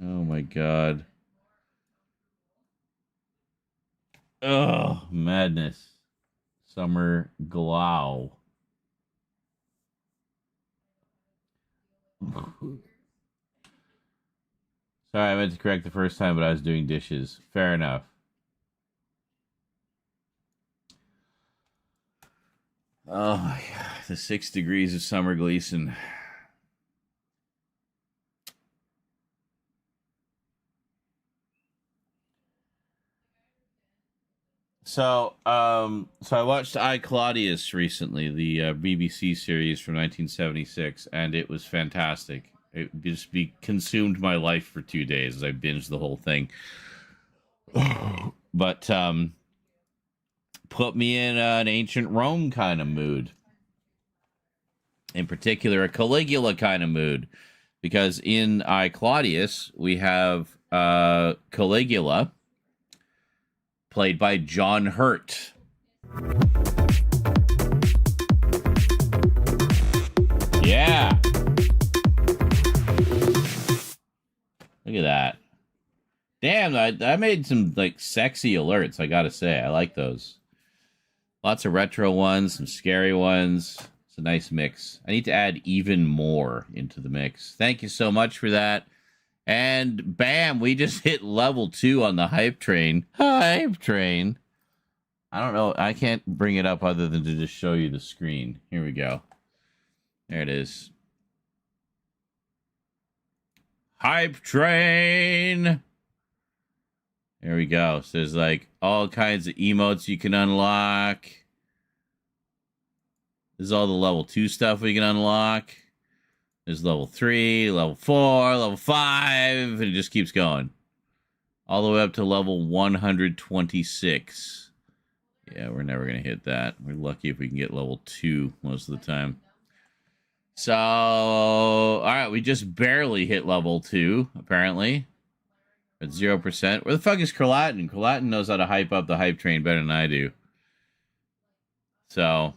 Oh my God. Oh, madness. Summer Glow. Sorry, I meant to correct the first time, but I was doing dishes. Fair enough. Oh my God, the 6 degrees of Summer Gleason. So I watched I, Claudius recently, the BBC series from 1976, and it was fantastic. It just consumed my life for 2 days as I binged the whole thing. But put me in an ancient Rome kind of mood. In particular, a Caligula kind of mood. Because in I, Claudius, we have Caligula, played by John Hurt. Yeah. Look at that. Damn, I made some like sexy alerts, I gotta say. I like those. Lots of retro ones, some scary ones. It's a nice mix. I need to add even more into the mix. Thank you so much for that. And bam, we just hit level 2 on the hype train. Hype train. I don't know. I can't bring it up other than to just show you the screen. Here we go. There it is. Hype train. There we go. So there's like all kinds of emotes you can unlock. This is all the level 2 stuff we can unlock. There's level 3, level 4, level 5, and it just keeps going. All the way up to level 126. Yeah, we're never going to hit that. We're lucky if we can get level 2 most of the time. So, alright, we just barely hit level 2, apparently. At 0%. Where the fuck is Kralatin? Kralatin knows how to hype up the hype train better than I do. So,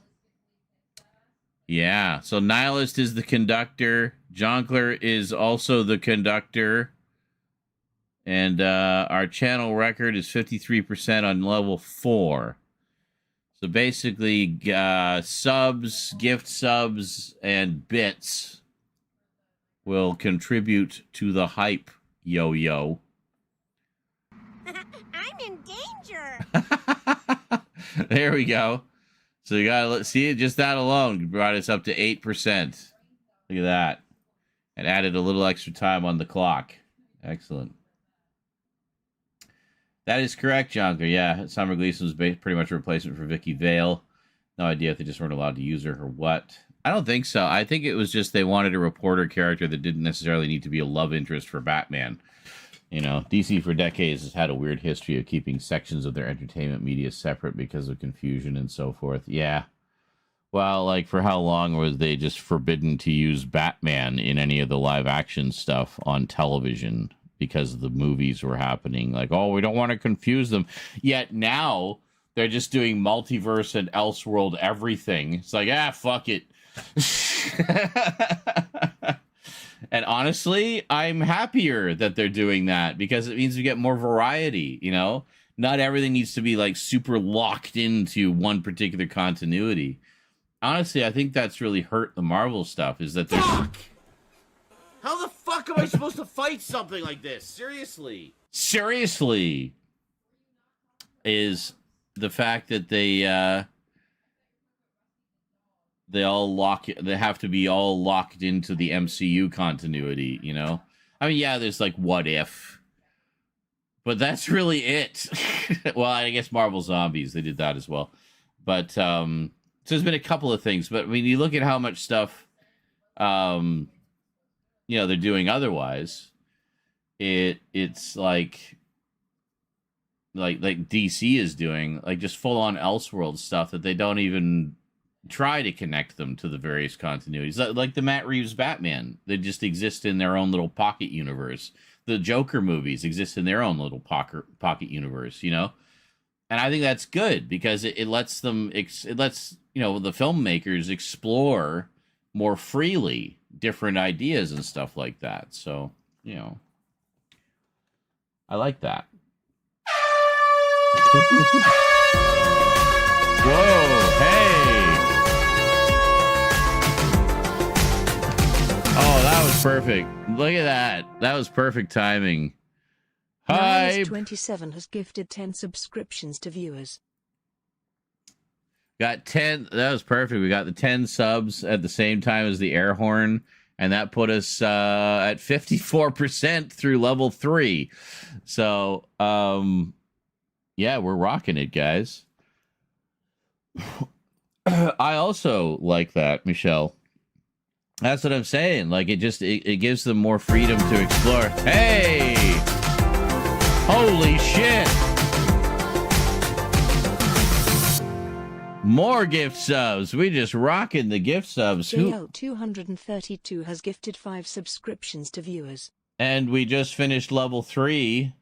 yeah. So, Nihilist is the conductor. Jonkler is also the conductor. And our channel record is 53% on level 4. So, basically, subs, gift subs, and bits will contribute to the hype Yo. I'm in danger. There we go. So you gotta see it. Just that alone brought us up to 8%. Look at that, and added a little extra time on the clock. Excellent. That is correct, Jonker. Yeah, Summer Gleason was pretty much a replacement for Vicky Vale. No idea if they just weren't allowed to use her or what. I don't think so. I think it was just they wanted a reporter character that didn't necessarily need to be a love interest for Batman. You know, DC for decades has had a weird history of keeping sections of their entertainment media separate because of confusion and so forth. Yeah. Well, like, for how long was they just forbidden to use Batman in any of the live action stuff on television because the movies were happening? Like, oh, we don't want to confuse them. Yet now they're just doing multiverse and Elseworld everything. It's like, fuck it. And honestly, I'm happier that they're doing that because it means we get more variety, you know? Not everything needs to be like super locked into one particular continuity. Honestly, I think that's really hurt the Marvel stuff, is that there's... Fuck! How the fuck am I supposed to fight something like this? Seriously. Seriously. Is the fact that they have to be all locked into the MCU continuity, you know? I mean, yeah, there's like What If, but that's really it. Well, I guess Marvel Zombies, they did that as well. But so there's been a couple of things, but when you look at how much stuff they're doing otherwise, it's like DC is doing, like, just full on Elseworld stuff that they don't even try to connect them to the various continuities. Like the Matt Reeves Batman, they just exist in their own little pocket universe. The Joker movies exist in their own little pocket universe, you know? And I think that's good because it lets them, the filmmakers explore more freely different ideas and stuff like that. So, you know, I like that. Whoa, hey! Oh, that was perfect. Look at that. That was perfect timing. Hi. 27 has gifted 10 subscriptions to viewers. Got 10. That was perfect. We got the 10 subs at the same time as the air horn, and that put us at 54% through level 3. So, yeah, we're rocking it, guys. I also like that, Michelle. That's what I'm saying. Like, it gives them more freedom to explore. Hey! Holy shit! More gift subs. We just rocking the gift subs. JL232 has gifted 5 subscriptions to viewers. And we just finished level 3.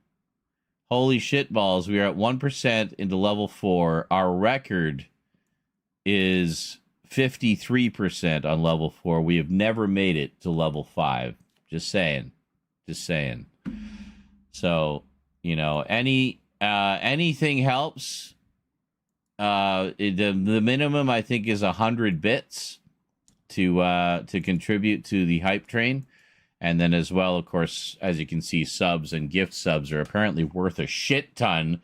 Holy shit balls. We are at 1% into level 4. Our record is 53% on level 4. We have never made it to level 5. Just saying. So, you know, anything helps. The minimum, I think, is 100 bits to contribute to the hype train. And then as well, of course, as you can see, subs and gift subs are apparently worth a shit ton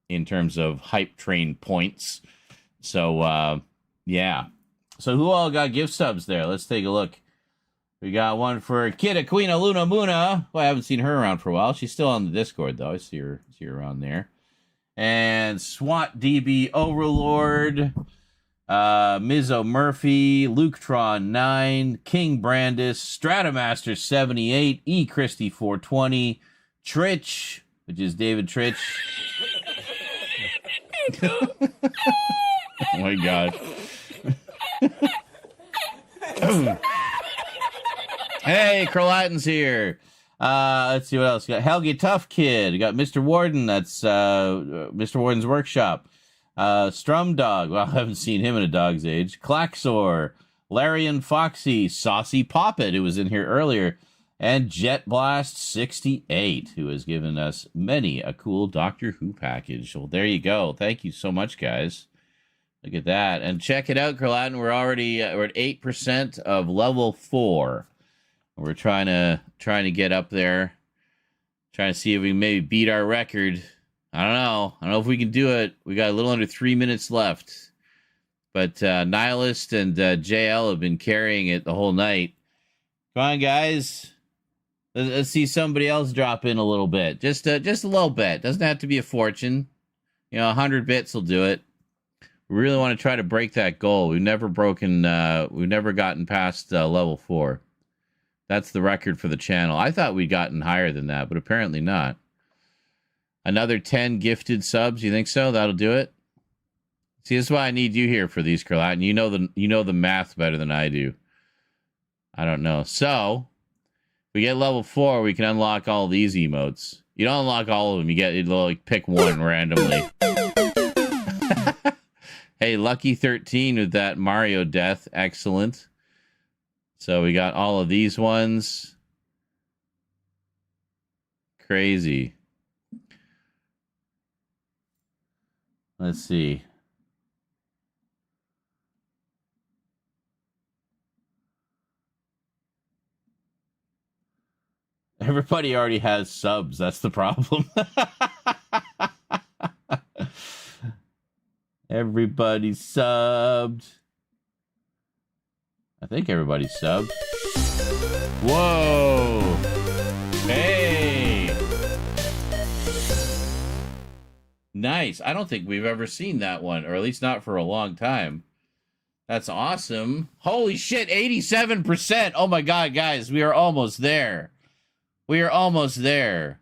in terms of hype train points. So, yeah. So who all got gift subs there? Let's take a look. We got one for Kida Queen Luna Muna. Well, I haven't seen her around for a while. She's still on the Discord, though. I see her around there. And SWAT DB Overlord, Mizzo Murphy, Luketron 9, King Brandis, Stratomaster 78, E Christie 420, Tritch, which is David Tritch. Oh my god. Hey, Carlatin's here. Let's see what else. We got Helgi Tough Kid. We got Mr. Warden. That's Mr. Warden's Workshop. Strum Dog. Well, I haven't seen him in a dog's age. Claxor. Larry and Foxy. Saucy Poppet, who was in here earlier. And Jet Blast 68, who has given us many a cool Doctor Who package. Well, there you go. Thank you so much, guys. Look at that. And check it out, Carlatin. We're at 8% of level 4. We're trying to get up there. Trying to see if we can maybe beat our record. I don't know if we can do it. We got a little under 3 minutes left. But Nihilist and JL have been carrying it the whole night. Come on, guys. Let's see somebody else drop in a little bit. Just a little bit. Doesn't have to be a fortune. 100 bits will do it. We really want to try to break that goal. We've never gotten past level 4. That's the record for the channel. I thought we'd gotten higher than that, but apparently not. Another 10 gifted subs. You think so? That'll do it? See, this is why I need you here for these, Curlatin. You know the math better than I do. I don't know. So, we get level 4, we can unlock all these emotes. You don't unlock all of them. You pick one randomly. Hey, Lucky 13 with that Mario death. Excellent. So we got all of these ones. Crazy. Let's see. Everybody already has subs. That's the problem. Everybody's subbed. I think everybody's subbed. Whoa! Hey! Nice. I don't think we've ever seen that one, or at least not for a long time. That's awesome. Holy shit, 87%! Oh my god, guys, we are almost there. We are almost there.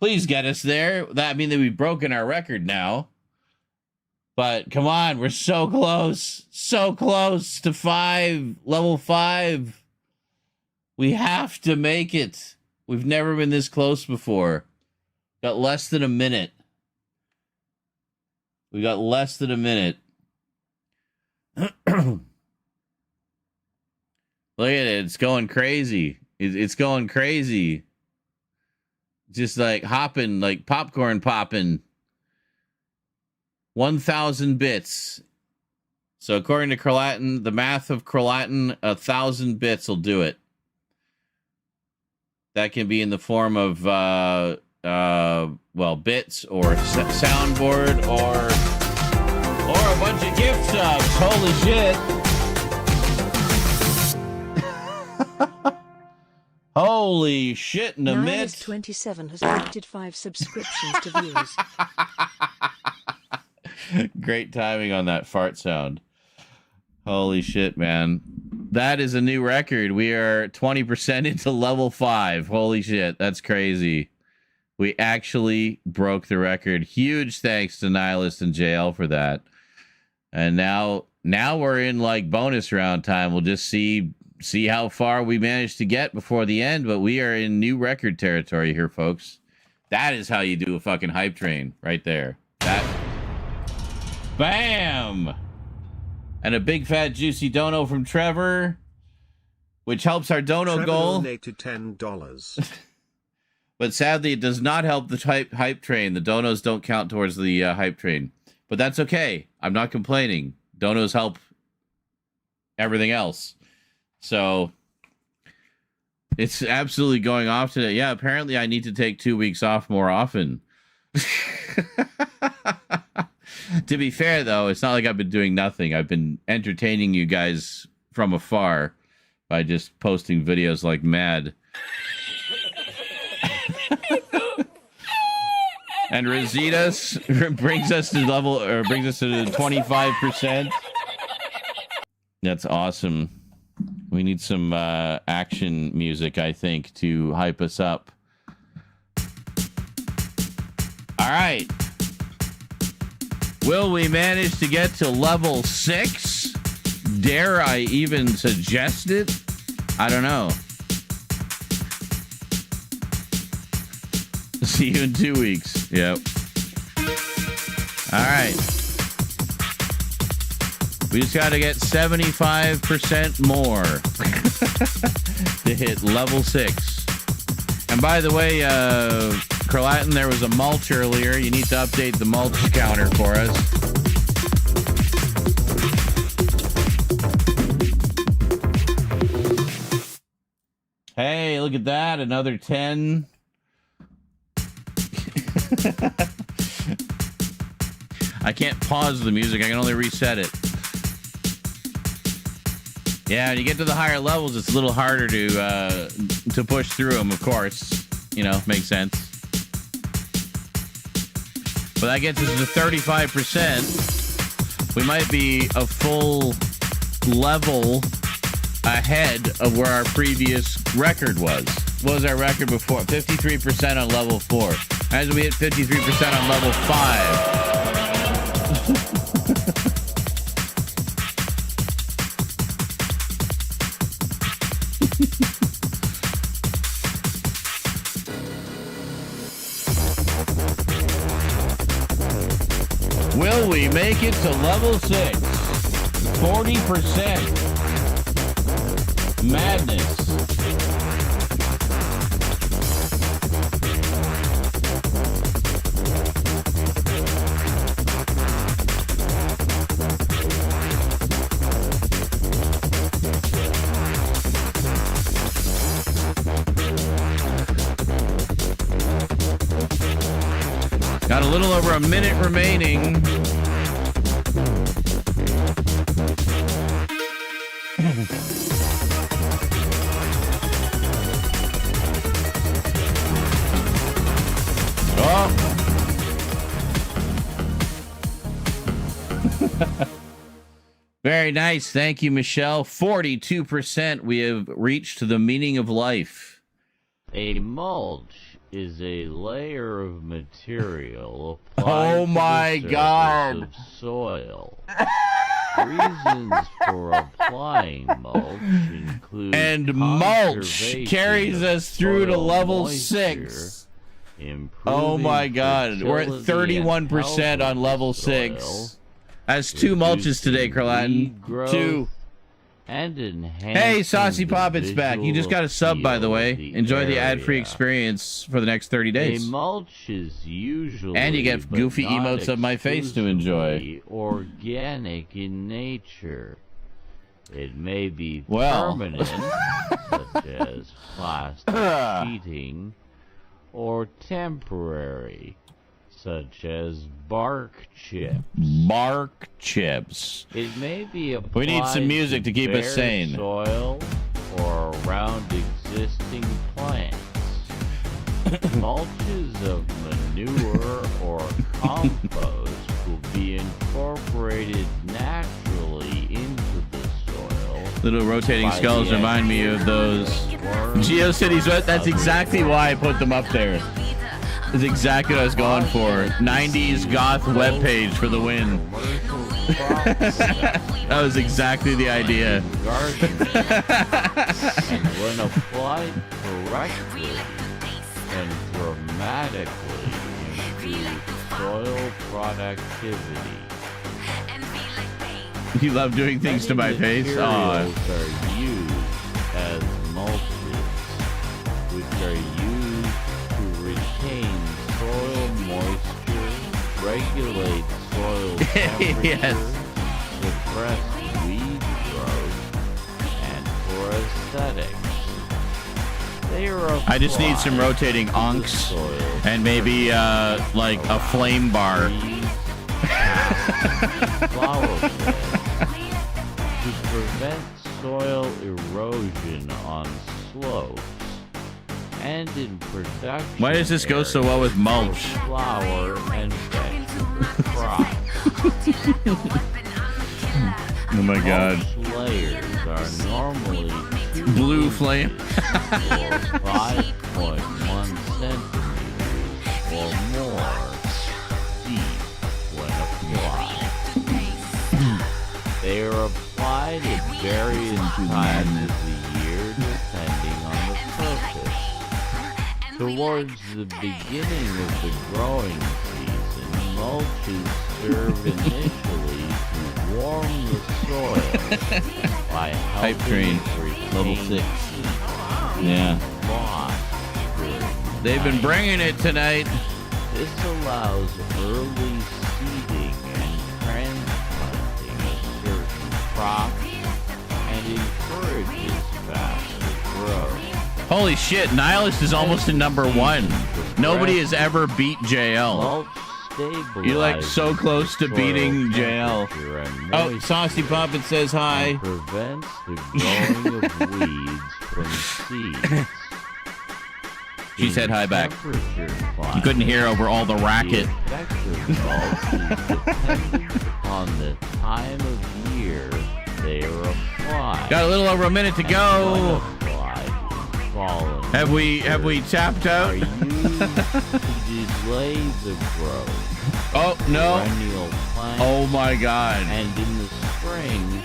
Please get us there. That means that we've broken our record now. But come on, we're so close. So close to 5. Level 5. We have to make it. We've never been this close before. Got less than a minute. We got less than a minute. Look at it. It's going crazy. It's going crazy. Just like hopping, like popcorn popping. 1,000 bits. So according to Curlatin, the math of Curlatin, 1,000 bits will do it. That can be in the form of, bits or soundboard or a bunch of gift subs. Holy shit. Holy shit in a minute. 27 has gifted 5 subscriptions to viewers. Great timing on that fart sound. Holy shit, man. That is a new record. We are 20% into level 5. Holy shit, that's crazy. We actually broke the record. Huge thanks to Nihilist and JL for that. And now we're in like bonus round time. We'll just see how far we manage to get before the end, but we are in new record territory here, folks. That is how you do a fucking hype train right there. That bam! And a big fat juicy dono from Trevor, which helps our dono Trevor goal. Donated $10. But sadly, it does not help the hype train. The donos don't count towards the hype train. But that's okay. I'm not complaining. Donos help everything else. So it's absolutely going off today. Yeah, apparently I need to take 2 weeks off more often. To be fair, though, it's not like I've been doing nothing. I've been entertaining you guys from afar by just posting videos like mad. And Rositas brings us to 25%. That's awesome. We need some action music, I think, to hype us up. All right. Will we manage to get to level 6? Dare I even suggest it? I don't know. See you in 2 weeks. Yep. All right. We just got to get 75% more to hit level 6. And by the way, Curlatin, there was a mulch earlier. You need to update the mulch counter for us. look at that. Another 10. I can't pause the music. I can only reset it. Yeah, when you get to the higher levels, it's a little harder to push through them, of course. You know, makes sense. But that gets us to 35%. We might be a full level ahead of where our previous record was. What was our record before? 53% on level 4. As we hit 53% on level 5. Will we make it to level 6? 40%. Madness. Got a little over a minute remaining. Oh. Very nice. Thank you, Michelle. 42% we have reached the meaning of life. A mulch is a layer of material applied Oh my to the God. surface of soil. Reasons for applying mulch include And mulch conservation carries of us through to soil level moisture, 6. improving Oh my God. We're at fertility and 31% health on of level soil, 6. That's 2 mulches today, reducing Carlatin. weed growth, 2. and Hey, Saucy Pop, it's back. You just got a sub, by the way. Enjoy the ad-free experience for the next 30 days. A mulch is usually, And you get but goofy not emotes of my face to enjoy. exclusively organic in nature. It may be Well. permanent, such as plastic sheeting, or temporary, such as bark chips. Bark chips. It may be applied We need some music to keep us bare sane. soil or around existing plants. Mulches of manure or compost will be incorporated naturally into the soil. Little rotating by skulls the remind me of those GeoCities. That's exactly why I put them up there. That's exactly what I was going for. 90s goth webpage for the win. That was exactly the idea. And when applied correctly, can dramatically improve soil productivity. You love doing things to my face? Materials Aw. are used as mulches, which are used to retain soil moisture, regulate soil temperature, Yes. suppress weed growth, and for aesthetics. They are I just need some applied rotating to the onks soil and maybe like a flame bar. flower beds to prevent soil erosion on slopes and in production. Why does this go so well with mulch? Flower and vegetable crops. Oh my God. Mulch layers are normally 2 Blue flame. or 5.1 centimeters or more deep when applied. They are applied at various times of the year depending on the purpose. Towards the beginning of the growing season, mulches serve initially to warm the soil by Pipe helping train, it level retain 6. heat Yeah. lost during the They've been night. bringing it tonight. This allows early seeding and transplanting of certain crops and encourages faster growth. Holy shit, Nihilist is almost in #1. Nobody has ever beat JL. You're like so close to beating JL. Oh, Saucy Puppet says hi. Prevents the growing of weeds from seeds. She said hi back. You couldn't hear over all the racket. On the time of year they are applied. Got a little over a minute to go. Have we tapped out? Delay the growth. Oh no! Oh my God! And in the spring,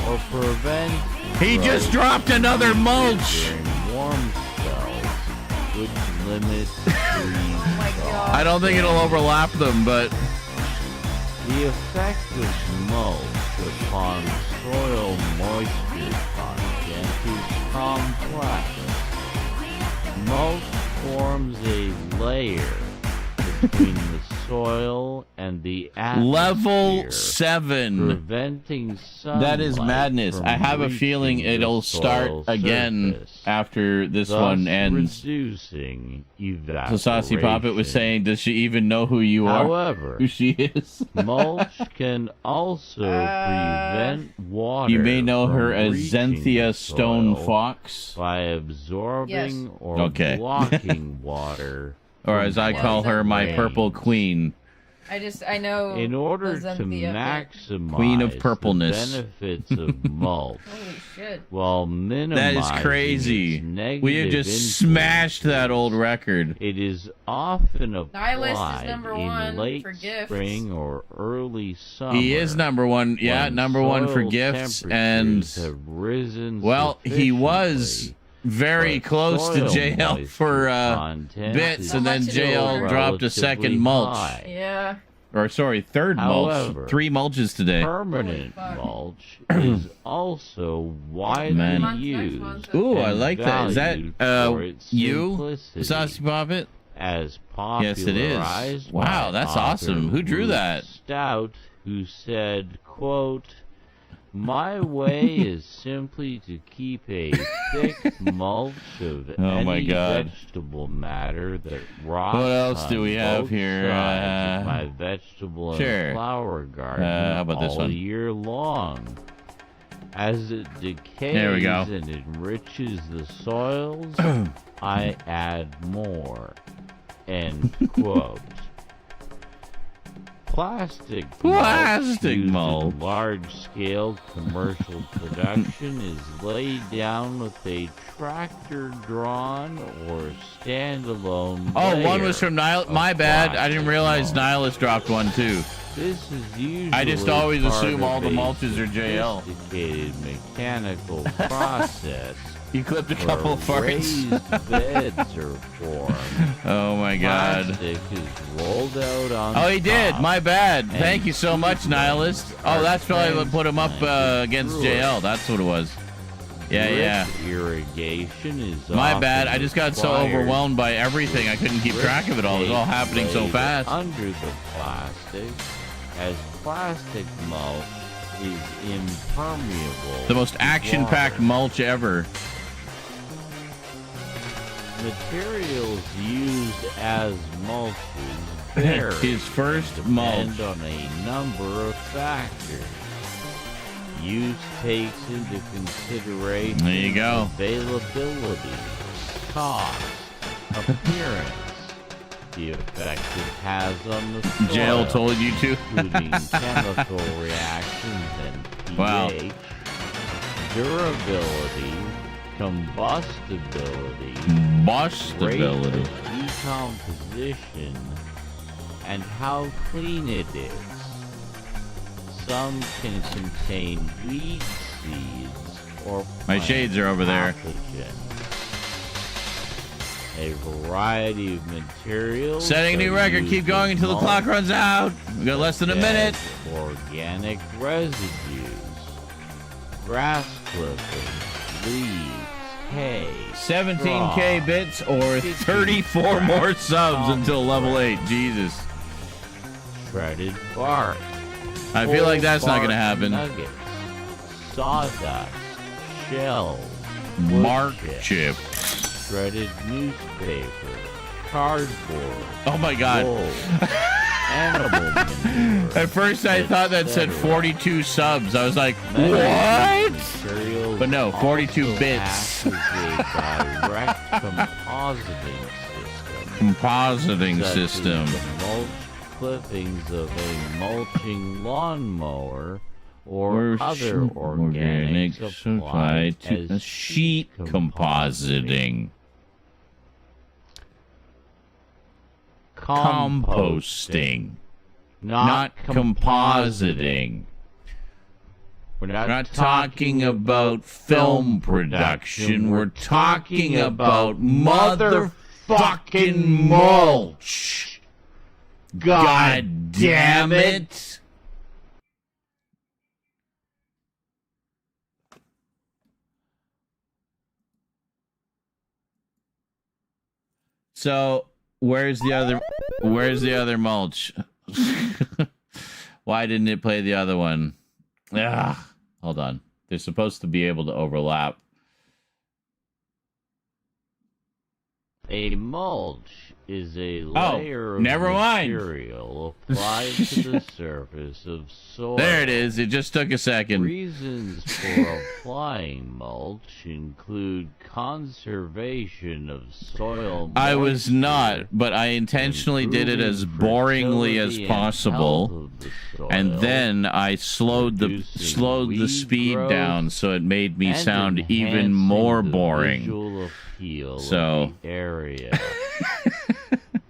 or prevent. He just dropped another mulch. Warm spells would limit I don't think it'll overlap them, but the effect of mulch upon soil moisture content is complex. Mulch forms a layer between the soil and the atmosphere. Level 7. Preventing sunlight. That is madness. I have a feeling it'll start again after this one ends. Reducing evaporation. So Saucy Poppet was saying, does she even know who you are? However, who she is? Mulch can also prevent water. You may know her as Zenthia Stone soil Fox. By absorbing or blocking water. Or as I call her, my purple queen. I know. In order to Zenthia, maximize Queen of purpleness. the benefits of mulch, Holy shit. while minimizing That is crazy. its negative We have just smashed that old record. It is often Nihilist is applied #1 in late for gifts. spring or early summer. He is #1. Yeah, when #1 for soil gifts. temperatures And, have risen well, he was very close to soil JL for content bits, is and then JL dropped a second mulch. high. Yeah. Or, sorry, third mulch. However, 3 mulches today. Permanent mulch is also widely used. Ooh, I and like that. Is that valued for its you, simplicity Saucy Poppet? As Yes, it is. popularized Wow, by that's author awesome. Who drew Ruth that? Stout, who said, quote, "My way is simply to keep a thick mulch of Oh my any God. vegetable matter that rots What else do on we have both here? sides of my vegetable sure. and flower garden How about this all one? year long. As it decays There we go. and enriches the soils, I add more." End quote. Plastic mulch used in large-scale commercial production is laid down with a tractor-drawn or standalone Oh, one layer was from Nihilist. My bad. I didn't realize Nihilist dropped one too. This is usually I just always part assume of all the a mulches are JL. sophisticated mechanical process. You clipped a couple where farts. raised beds are formed. Oh my God. Plastic is rolled out on Oh, he did. top, My bad. and Thank you so much, Nihilist. Oh, that's probably what put him up against JL. That's what it was. Yeah. Drip irrigation is My bad. often I just got so required. overwhelmed by everything. I couldn't keep track of it all. It was all happening so Laid fast. Under the plastic, as plastic mulch is impermeable. The most to action-packed water. mulch ever. Materials used as mulches vary. His first mulch. Depend on a number of factors. Use takes into consideration There you go. availability, cost, appearance, the effect it has on the soil, Jail told you to. including chemical reactions and pH, Wow. durability, combustibility, rate Bustability. of decomposition, and how clean it is. Some can contain weed seeds or My plant shades are over there. pathogens. A variety of materials. Setting a new are record. used Keep going in until the mulch, clock runs out. We got less than a such minute. as Organic residues, grass clippings, leaves, hay, 17K straw, bits or sticky 34 scraps, more subs until level 8. Jesus. shredded bark. I feel like that's not whole going to bark happen. Nuggets, sawdust, shells, Mark wood chips. shredded newspaper, cardboard. Oh my God. wool, animal manure. At first, I thought that said etc. 42 subs. I was like, Many of what? these materials But no, 42 also bits. act as a direct Compositing such system. as the mulch clippings of a mulching lawnmower or other organics applied to as sheet compositing. Composting. Not compositing. We're We're not talking about film production. We're talking about motherfucking mulch. God damn it. So, where's the other mulch? Why didn't it play the other one? Hold on. They're supposed to be able to overlap. A mulch is a layer of never mind. material applied to the surface of soil. There it is. It just took a second. Reasons for applying mulch include conservation of soil. I was not, but I intentionally did it as boringly as possible, and then I slowed the speed down so it made me sound even more boring. So area.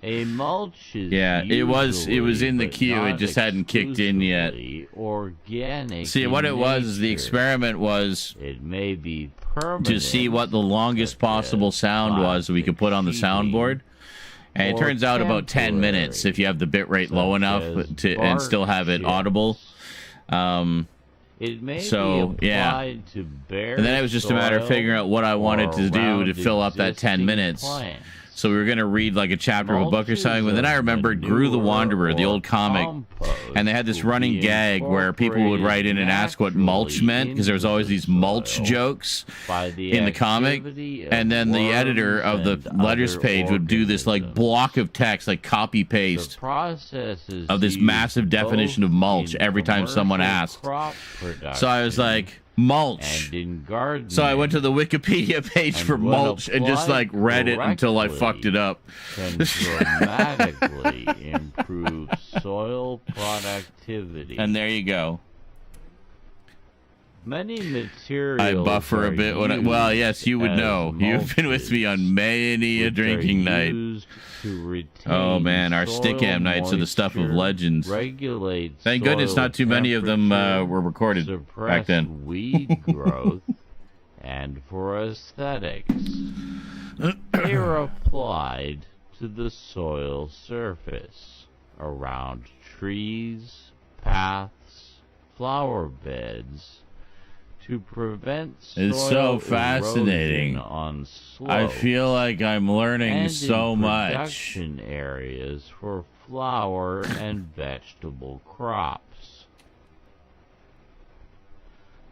A mulch is it was in the queue. It just hadn't kicked in yet. Organic. See, what it was, the experiment was it may be permanent, to see what the longest possible sound was we could put on the soundboard. And it turns out about 10 minutes if you have the bit rate low enough and still have it audible. It may so, be yeah. to bare And then it was just a matter of figuring out what I wanted to do to fill up that 10 minutes. Plants. So we were going to read like a chapter of a book or something, but then I remembered Gru the Wanderer, the old comic, and they had this running gag where people would write in and ask what mulch meant, because there was always these mulch jokes in the comic, and then the editor of the letters page would do this like block of text, like copy paste of this massive definition of mulch every time someone asked. So I was like, mulch. So I went to the Wikipedia page for mulch and just like read it until I fucked it up. Can dramatically improve soil productivity. And there you go. Many materials I buffer a bit when well, yes, you would know. You've been with me on many a drinking night. Oh man, our stick-am nights are the stuff of legends. Thank goodness not too many of them were recorded back then. Weed growth and for aesthetics. They are applied to the soil surface around trees, paths, flower beds, to prevent soil it's so fascinating. On slopes, I feel like I'm learning and so in much. Production areas for flower and vegetable crops.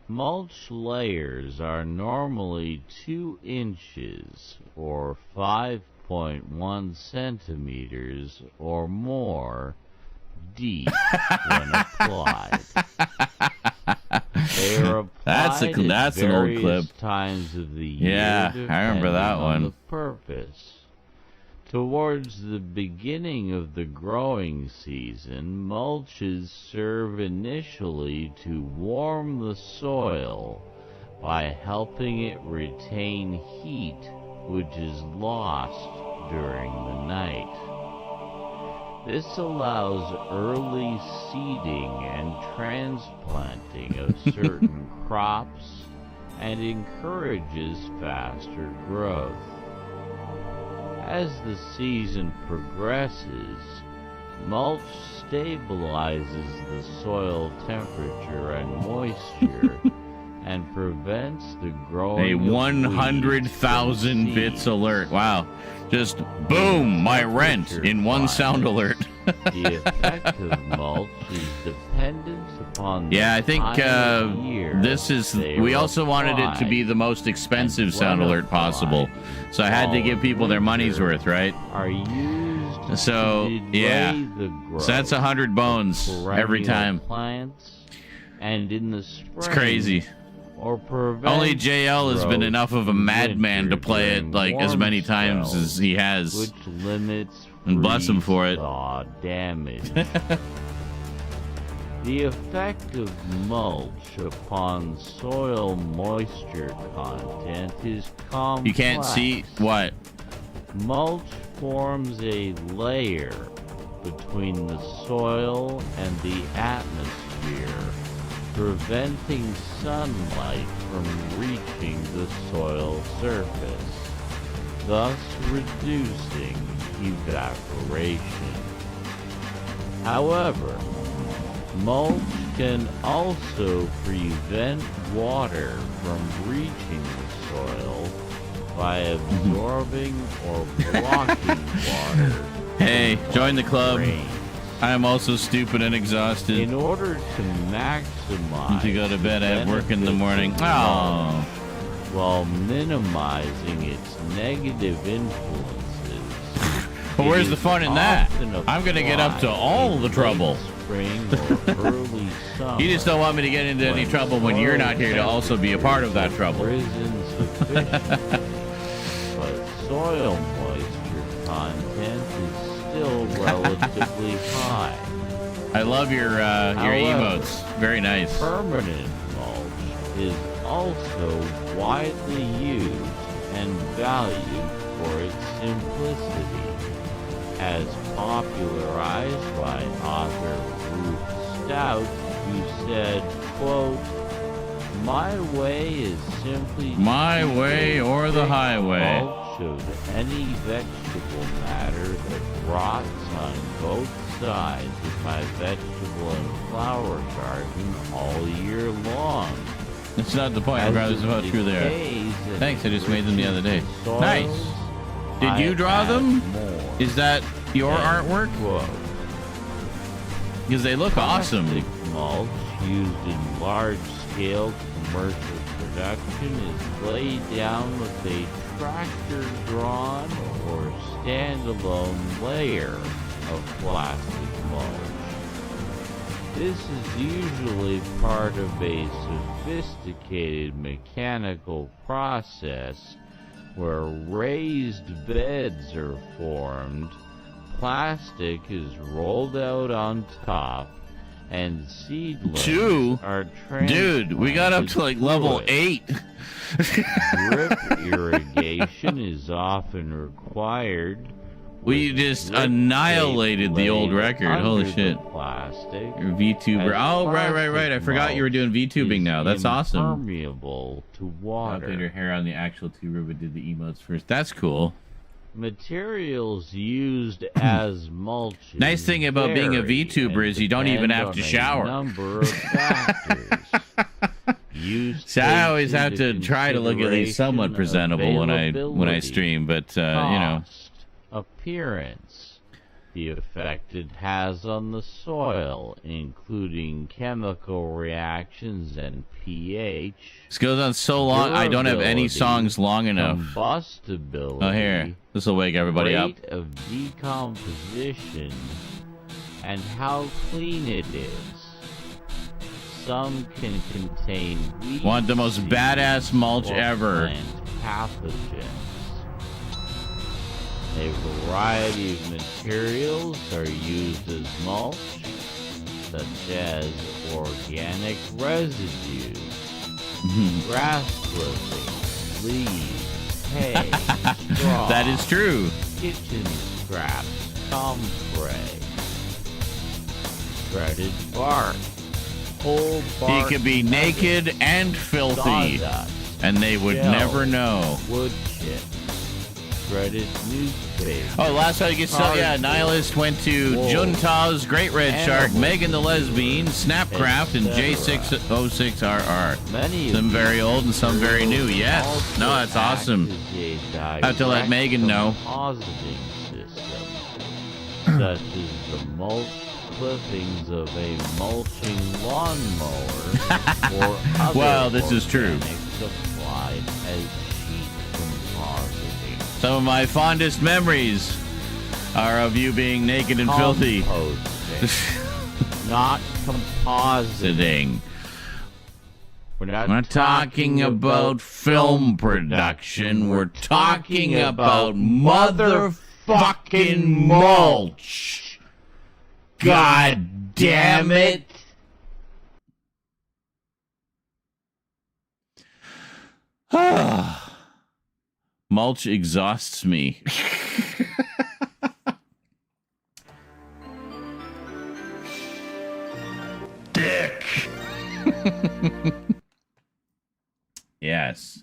Mulch layers are normally 2 inches or 5.1 centimeters or more deep when applied. They are applied that's an old clip. Times of the year, yeah, I remember that one. The purpose. Towards the beginning of the growing season, mulches serve initially to warm the soil by helping it retain heat which is lost during the night. This allows early seeding and transplanting of certain crops and encourages faster growth. As the season progresses, mulch stabilizes the soil temperature and moisture and prevents the growing A 100,000 bits alert. Wow. Just boom, my rent in one sound alert. The effect of mulch is dependent upon the Yeah, I think time of year this is. they We were also wanted it to be applied, the most expensive and sound when alert possible, so I had to give people their money's worth, right? are used So to yeah, delay the growth so that's 100 bones every perennial time. plants, and in the spring, It's crazy. or prevent Only JL has been growth enough of a in madman to winter play it during like as warm many times spells, as he has, which limits and bless him for it. freeze-thaw damage. The effect of mulch upon soil moisture content is complex. You can't see what? Mulch forms a layer between the soil and the atmosphere, preventing sunlight from reaching the soil surface, thus reducing evaporation. However, mulch can also prevent water from reaching the soil by absorbing or blocking water. Hey, join the club. Rain. I am also stupid and exhausted. In order to maximize To go to bed, I have work in the benefits morning. of Oh. mulch while minimizing its negative influences. Well, where's it the is fun in that? often I'm gonna get up to applied all in the trouble. late Spring or early summer. You just don't want me to get into any trouble when you're not here to also be a part of that trouble. Risen sufficiently, but soil moisture content is still relatively high. I love your However, emotes. Very nice. Permanent mulch is also widely used and valued for its simplicity, as popularized by author Ruth Stout, who said, quote, "My way is simply My way or the highway." mulch of any vegetable matter that rots on both sides of my vegetable and flower garden all year long. That's not the point, regardless of how true they are. Thanks, I just made them the other day. Nice. Did you draw them? Is that your artwork? Because they look awesome. Mulch used in large-scale commercial production is laid down with a tractor-drawn or standalone layer of plastic mulch. This is usually part of a sophisticated mechanical process where raised beds are formed, plastic is rolled out on top, and seedlings are transplanted. Dude, we got up to like level 8. Drip irrigation is often required. We just annihilated the old record. Holy shit. Plastic. You're VTuber. Oh, right. I forgot you were doing VTubing now. That's awesome. Impermeable to water. Updated your hair on the actual tuber, but did the emotes first. That's cool. Materials used as mulch. Nice thing about being a VTuber is you don't even have to shower. Number of factors. See, I always have to try to look at least somewhat presentable when I stream, but you know. Appearance, the effect it has on the soil, including chemical reactions and pH. This goes on so long, I don't have any songs long enough. Combustibility. Oh, here. This will wake everybody up. Rate of decomposition, and how clean it is. Some can contain weed Want the most badass mulch ever. pathogens. A variety of materials are used as mulch, such as organic residues, grass clippings, leaves, hay, straw. That is true. Kitchen scraps, comfrey, shredded bark, whole bark. He could be naked and filthy, sawdust, and they would shell, never know. wood chips, shredded newspaper. Oh, last time you get so yeah, Nihilist went to Junta's Great Red Shark, Megan the Lesbian, Snapcraft, and J606RR. Some very old and some very new. Yes. No, that's awesome. I have to let Megan know. Depositing system, such as the mulch clippings of a mulching lawnmower or other Well, this is true. organic supplied as sheet compositing. Some of my fondest memories are of you being naked and filthy. Composting, not compositing. We're not talking about film production. We're talking about motherfucking mulch. God damn it. Mulch exhausts me. Dick. Yes.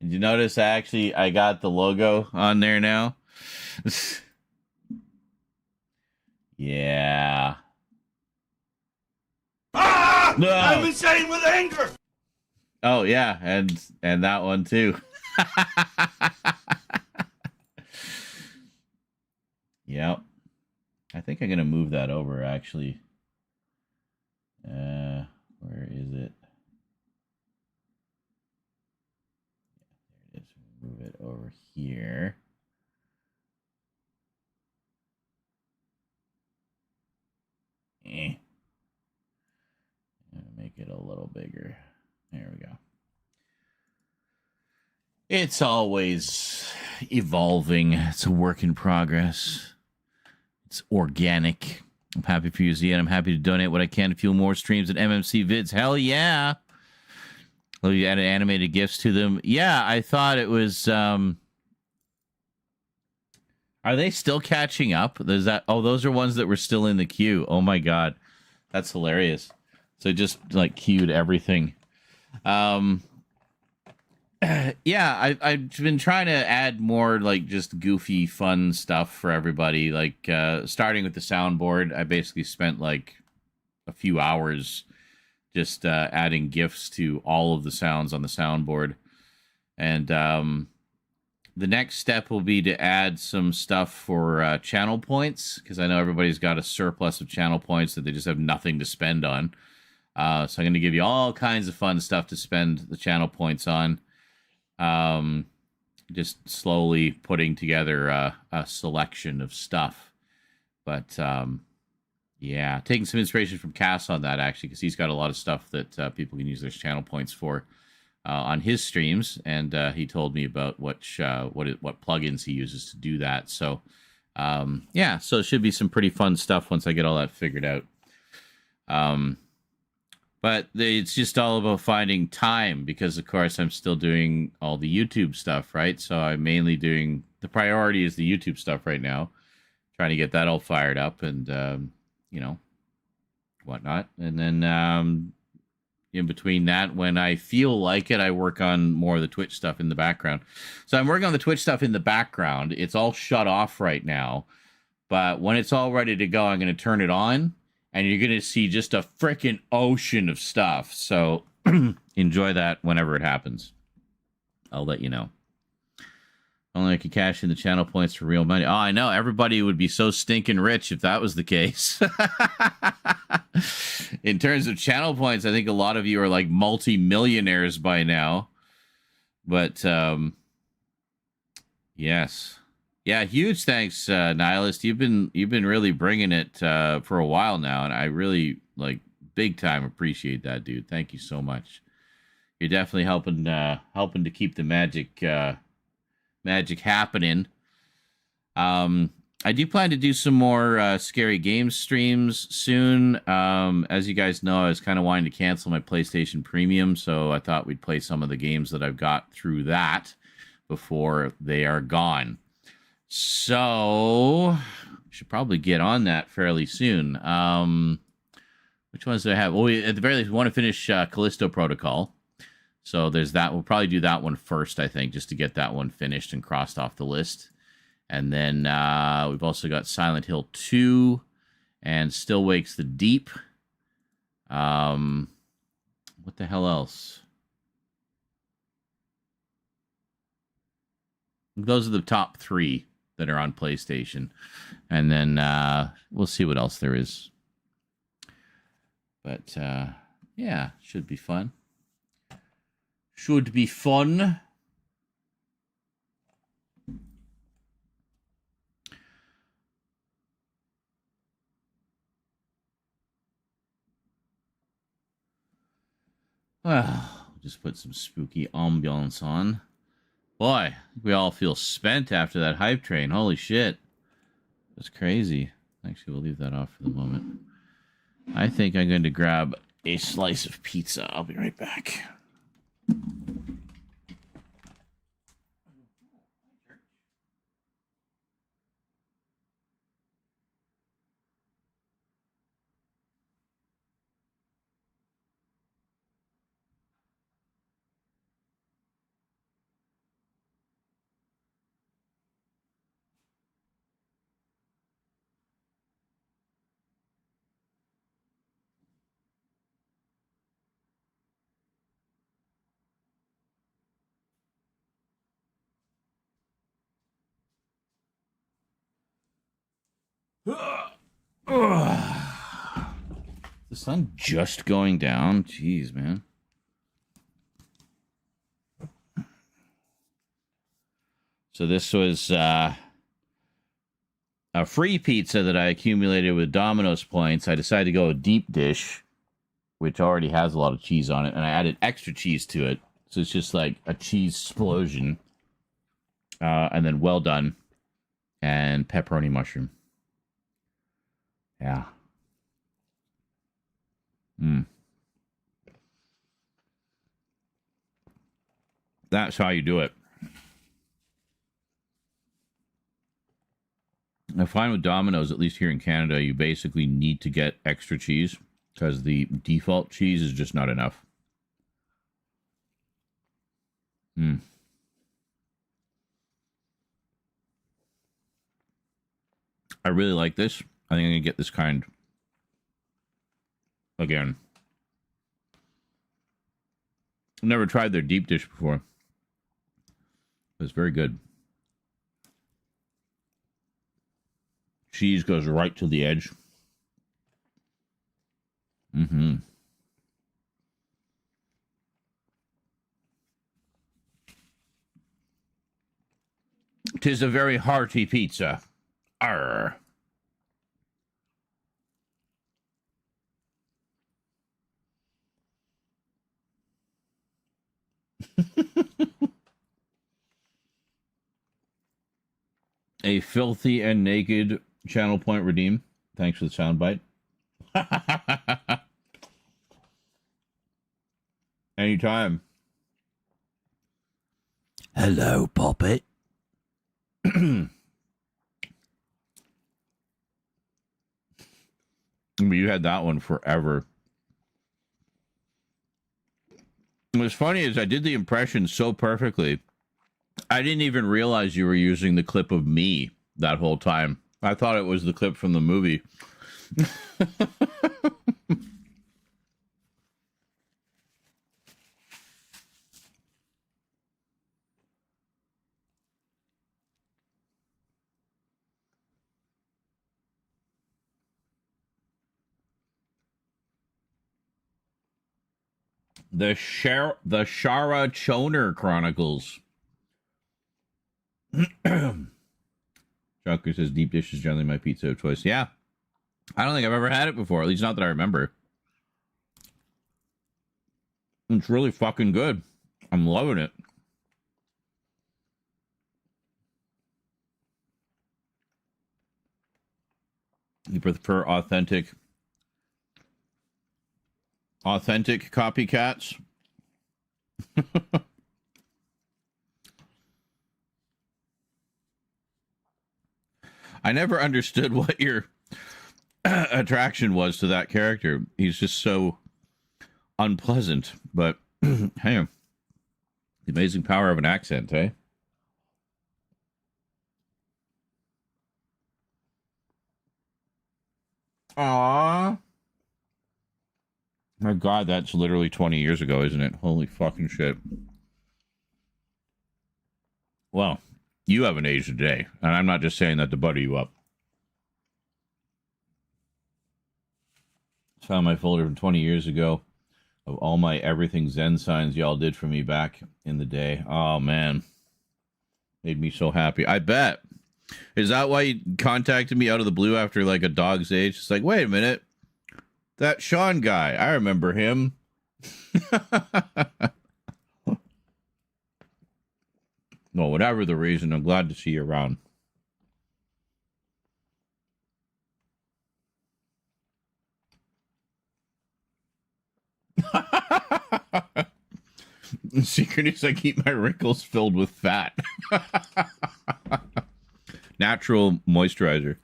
Did you notice I got the logo on there now? Yeah. Ah! No. I'm insane with anger! Oh yeah, and that one too. Yep. I think I'm gonna move that over actually. Where is it? There it is. Move it over here. Make it a little bigger. There we go. It's always evolving. It's a work in progress. It's organic. I'm happy for you, Zia, and I'm happy to donate what I can to fuel more streams at MMC Vids. Hell yeah. Oh, you added animated GIFs to them. Yeah, I thought it was... Are they still catching up? There's that. Oh, those are ones that were still in the queue. Oh my god. That's hilarious. So just like queued everything. Yeah, I've been trying to add more like just goofy, fun stuff for everybody. Like starting with the soundboard, I basically spent like a few hours just adding GIFs to all of the sounds on the soundboard. And the next step will be to add some stuff for channel points, because I know everybody's got a surplus of channel points that they just have nothing to spend on. So I'm going to give you all kinds of fun stuff to spend the channel points on. Just slowly putting together a selection of stuff. But yeah, taking some inspiration from Cass on that, actually, because he's got a lot of stuff that people can use their channel points for. On his streams, and he told me about what plugins he uses to do that. So, yeah, so it should be some pretty fun stuff once I get all that figured out. But it's just all about finding time, because of course I'm still doing all the YouTube stuff, right? So I'm mainly doing, the priority is the YouTube stuff right now, trying to get that all fired up and you know, whatnot, and then in between that, when I feel like it, I work on more of the Twitch stuff in the background. So I'm working on the Twitch stuff in the background. It's all shut off right now. But when it's all ready to go, I'm going to turn it on. And you're going to see just a freaking ocean of stuff. So enjoy that whenever it happens. I'll let you know. Only I could cash in the channel points for real money. Oh, I know. Everybody would be so stinking rich if that was the case. In terms of channel points, I think a lot of you are like multi-millionaires by now. But, yes. Yeah, huge thanks, Nihilist. You've been really bringing it for a while now, and I really, like, big time appreciate that, dude. Thank you so much. You're definitely helping to keep the magic happening. I do plan to do some more Scary Games streams soon. As you guys know, I was kind of wanting to cancel my PlayStation Premium, so I thought we'd play some of the games that I've got through that before they are gone. So, should probably get on that fairly soon. Which ones do I have? Well, at the very least, we want to finish Callisto Protocol. So there's that. We'll probably do that one first, I think, just to get that one finished and crossed off the list. And then we've also got Silent Hill 2 and Still Wakes the Deep. What the hell else? Those are the top 3. that are on PlayStation. And then we'll see what else there is. But yeah, should be fun. Should be fun. Well, just put some spooky ambiance on. Boy, we all feel spent after that hype train. Holy shit. That's crazy. Actually, we'll leave that off for the moment. I think I'm going to grab a slice of pizza. I'll be right back. The sun just going down? Jeez, man. So this was a free pizza that I accumulated with Domino's points. I decided to go a deep dish, which already has a lot of cheese on it, and I added extra cheese to it. So it's just like a cheese explosion. And then well done. And pepperoni mushroom. Yeah. That's how you do it. I find with Domino's, at least here in Canada, you basically need to get extra cheese because the default cheese is just not enough. I really like this. I think I'm going to get this kind again. I've never tried their deep dish before. It's very good. Cheese goes right to the edge. Tis a very hearty pizza. Arr. A filthy and naked channel point redeem. Thanks for the soundbite. Anytime. Hello, Poppet. You had that one forever. What's funny is I did the impression so perfectly. I didn't even realize you were using the clip of me that whole time. I thought it was the clip from the movie. The Shara Choner Chronicles. Junker says deep dish is generally my pizza of choice. Yeah. I don't think I've ever had it before. At least not that I remember. It's really fucking good. I'm loving it. You prefer authentic copycats? I never understood what your attraction was to that character. He's just so unpleasant. But hey, the amazing power of an accent, eh? Aww. My God, that's literally 20 years ago, isn't it? Holy fucking shit. Well, You haven't aged a day, and I'm not just saying that to butter you up. Found my folder from 20 years ago of all my everything Zen signs y'all did for me back in the day. Oh, man. Made me so happy. I bet. Is that why you contacted me out of the blue after like a dog's age? It's like, wait a minute. That Sean guy, I remember him. No, whatever the reason, I'm glad to see you around. The secret is I keep my wrinkles filled with fat. Natural moisturizer.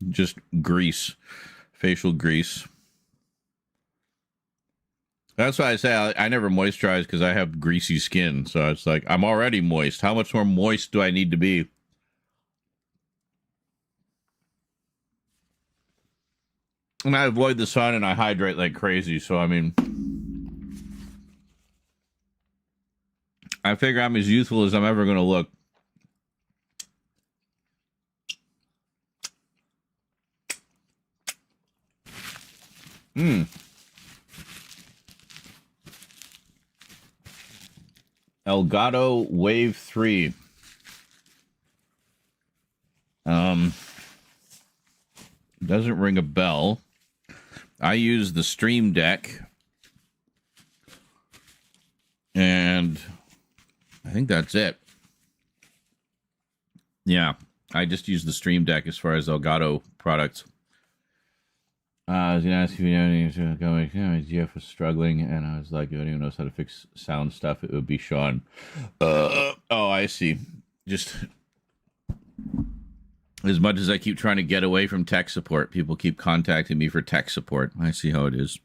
Just grease. Facial grease. That's why I say I never moisturize, because I have greasy skin. So it's like, I'm already moist. How much more moist do I need to be? And I avoid the sun and I hydrate like crazy. So, I mean, I figure I'm as youthful as I'm ever going to look. Elgato Wave 3. Doesn't ring a bell. I use the Stream Deck. And I think that's it. Yeah, I just use the Stream Deck as far as Elgato products. I was going to ask if you know anything going. Jeff was struggling, and I was like, if anyone knows how to fix sound stuff, it would be Sean. Oh, I see. Just as much as I keep trying to get away from tech support, people keep contacting me for tech support. I see how it is.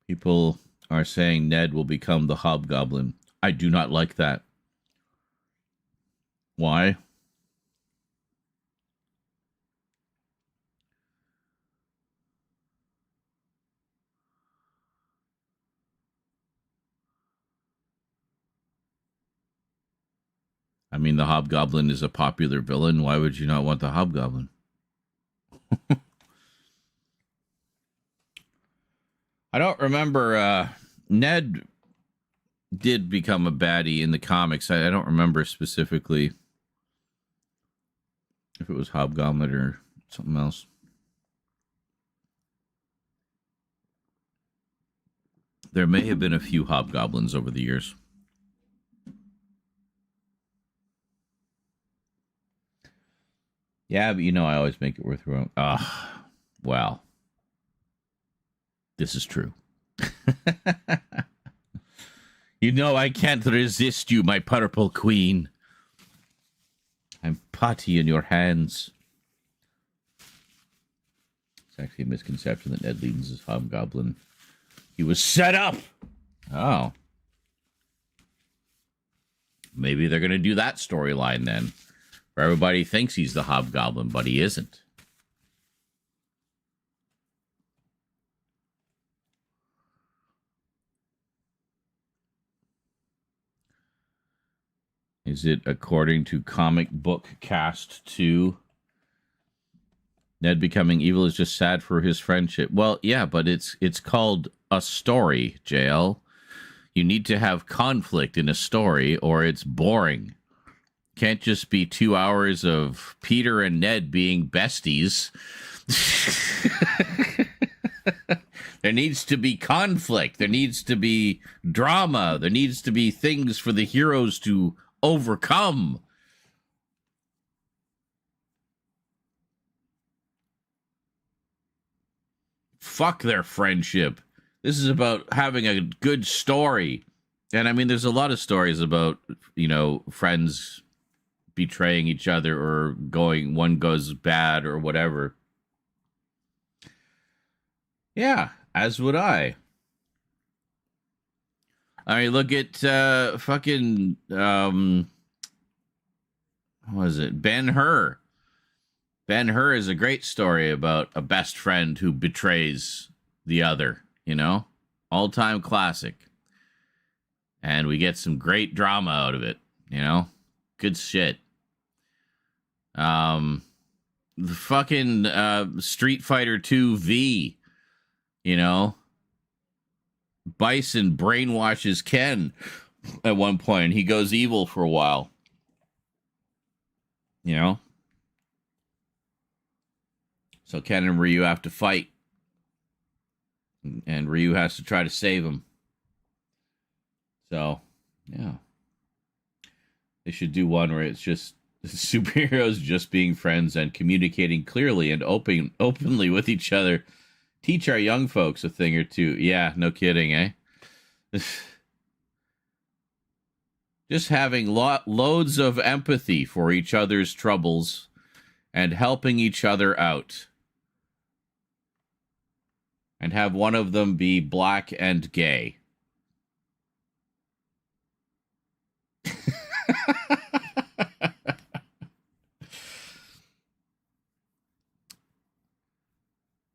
People are saying Ned will become the Hobgoblin. I do not like that. Why? I mean, the Hobgoblin is a popular villain. Why would you not want the Hobgoblin? I don't remember. Ned did become a baddie in the comics. I don't remember specifically if it was Hobgoblin or something else. There may have been a few Hobgoblins over the years. Yeah, but you know I always make it worth your own. Wow. This is true. You know I can't resist you, my purple queen. I'm potty in your hands. It's actually a misconception that Ned Leeds is Hobgoblin. He was set up! Oh. Maybe they're going to do that storyline then. Where everybody thinks he's the Hobgoblin, but he isn't. Is it according to Comic Book Cast 2? Ned becoming evil is just sad for his friendship. Well, yeah, but it's called a story, JL. You need to have conflict in a story or it's boring. Can't just be 2 hours of Peter and Ned being besties. There needs to be conflict. There needs to be drama. There needs to be things for the heroes to overcome. Fuck their friendship. This is about having a good story. And I mean, there's a lot of stories about, you know, friends betraying each other or one goes bad or whatever. Yeah, as would I. I mean, look at fucking what was it? Ben-Hur. Ben-Hur is a great story about a best friend who betrays the other, you know? All-time classic. And we get some great drama out of it, you know? Good shit. The fucking Street Fighter 2 V, you know? Bison brainwashes Ken at one point. He goes evil for a while. You know? So Ken and Ryu have to fight. And Ryu has to try to save him. So, yeah. They should do one where it's just superheroes just being friends and communicating clearly and openly with each other. Teach our young folks a thing or two. Yeah, no kidding, eh? Just having loads of empathy for each other's troubles and helping each other out. And have one of them be black and gay.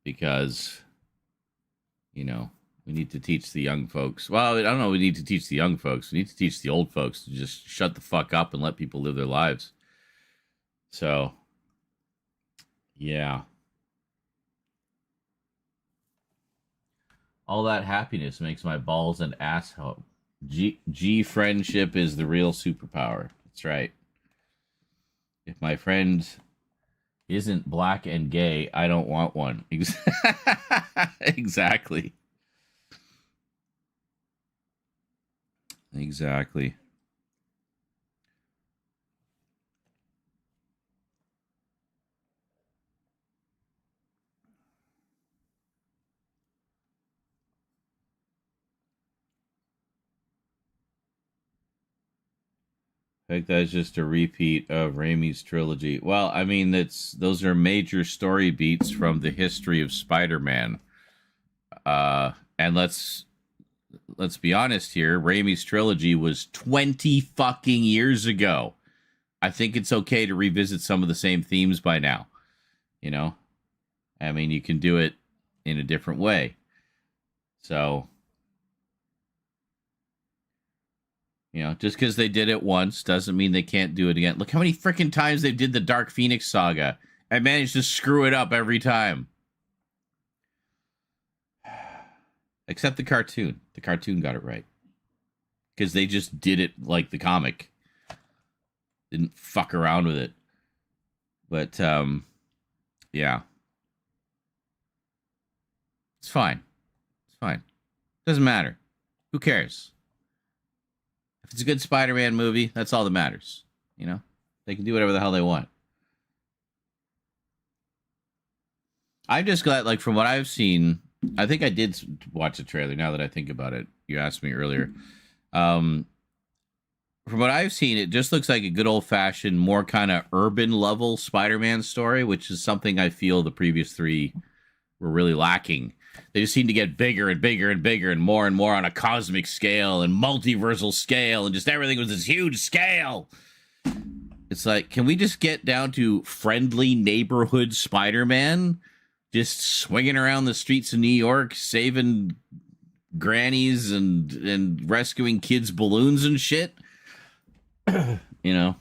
Because, you know, we need to teach the young folks. Well, I don't know, we need to teach the young folks. We need to teach the old folks to just shut the fuck up and let people live their lives. So, yeah. All that happiness makes my balls and ass hurt. G friendship is the real superpower. That's right. If my friend isn't black and gay, I don't want one. Exactly. Exactly. I think that's just a repeat of Raimi's trilogy. Well, I mean, those are major story beats from the history of Spider-Man. And let's be honest here, Raimi's trilogy was 20 fucking years ago. I think it's okay to revisit some of the same themes by now. You know? I mean, you can do it in a different way. So, you know, just because they did it once doesn't mean they can't do it again. Look how many freaking times they did the Dark Phoenix saga and managed to screw it up every time. Except the cartoon. The cartoon got it right. Because they just did it like the comic. Didn't fuck around with it. But, yeah. It's fine. It's fine. Doesn't matter. Who cares? If it's a good Spider-Man movie, that's all that matters. You know? They can do whatever the hell they want. I'm just glad, like, from what I've seen, I think I did watch the trailer now that I think about it. You asked me earlier. From what I've seen, it just looks like a good old-fashioned, more kind of urban-level Spider-Man story, which is something I feel the previous three were really lacking. They just seem to get bigger and bigger and bigger and more on a cosmic scale and multiversal scale, and just everything was this huge scale. It's like, can we just get down to friendly neighborhood Spider-Man? Just swinging around the streets of New York, saving grannies and rescuing kids' balloons and shit? You know?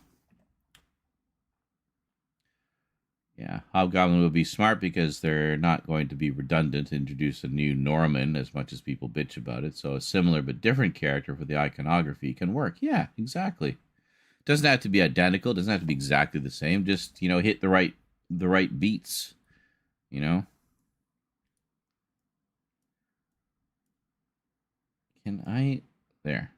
Yeah, Hobgoblin would be smart because they're not going to be redundant to introduce a new Norman as much as people bitch about it. So a similar but different character for the iconography can work. Yeah, exactly. Doesn't have to be identical. Doesn't have to be exactly the same. Just, you know, hit the right beats. You know? Can I... There.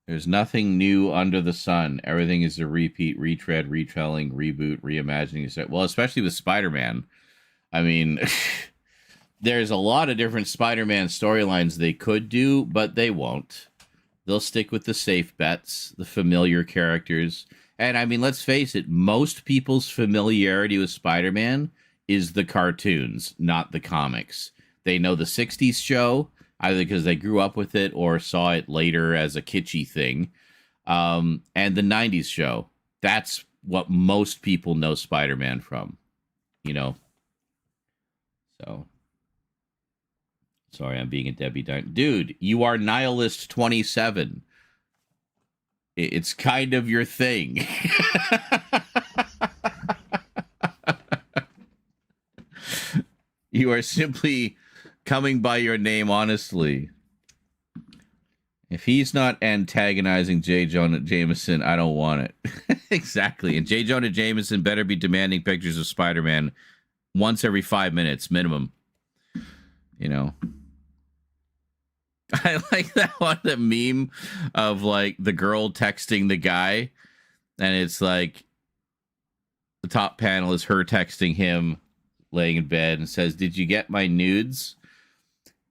There's nothing new under the sun. Everything is a repeat, retread, retelling, reboot, reimagining. Well, especially with Spider-Man. I mean, there's a lot of different Spider-Man storylines they could do, but they won't. They'll stick with the safe bets, the familiar characters. And I mean, let's face it, most people's familiarity with Spider-Man is the cartoons, not the comics. They know the 60s show, either because they grew up with it or saw it later as a kitschy thing. And the 90s show. That's what most people know Spider-Man from. you know. So, sorry, I'm being a Debbie Downer. Dude, you are Nihilist 27. It's kind of your thing. You are simply coming by your name honestly. If he's not antagonizing J. Jonah Jameson, I don't want it. Exactly. And J. Jonah Jameson better be demanding pictures of Spider-Man once every 5 minutes minimum. You know. I like that one, the meme of like the girl texting the guy, and it's like the top panel is her texting him laying in bed and says, "Did you get my nudes?"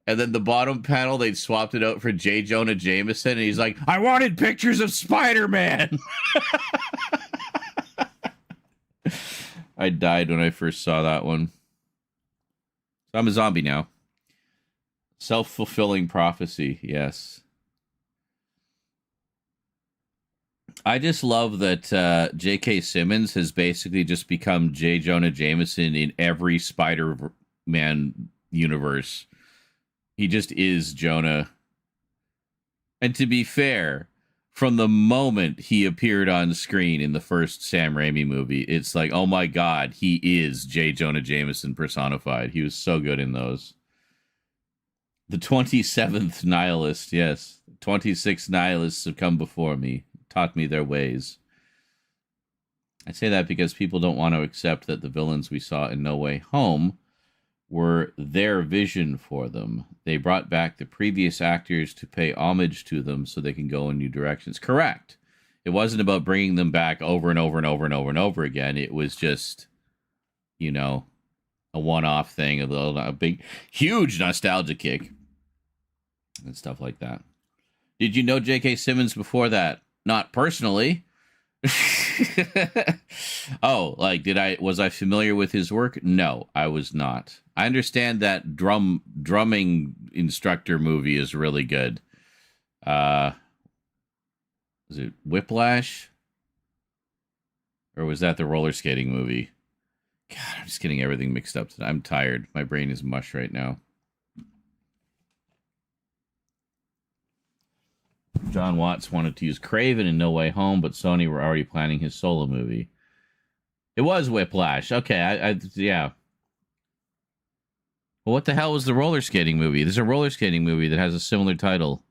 And then the bottom panel, they swapped it out for J. Jonah Jameson, and he's like, "I wanted pictures of Spider-Man." I died when I first saw that one. So I'm a zombie now. Self-fulfilling prophecy, yes. I just love that J.K. Simmons has basically just become J. Jonah Jameson in every Spider-Man universe. He just is Jonah. And to be fair, from the moment he appeared on screen in the first Sam Raimi movie, it's like, oh my God, he is J. Jonah Jameson personified. He was so good in those. The 27th Nihilist, yes. 26 Nihilists have come before me, taught me their ways. I say that because people don't want to accept that the villains we saw in No Way Home were their vision for them. They brought back the previous actors to pay homage to them so they can go in new directions. Correct. It wasn't about bringing them back over and over and over and over and over again. It was just, you know, a one-off thing, a big, huge nostalgia kick. And stuff like that. Did you know J.K. Simmons before that? Not personally. Oh, like was I familiar with his work? No, I was not. I understand that drumming instructor movie is really good. Was it Whiplash? Or was that the roller skating movie? God, I'm just getting everything mixed up today. I'm tired. My brain is mush right now. John Watts wanted to use Kraven in No Way Home, but Sony were already planning his solo movie. It was Whiplash. Okay, yeah. Well, what the hell was the roller skating movie? There's a roller skating movie that has a similar title.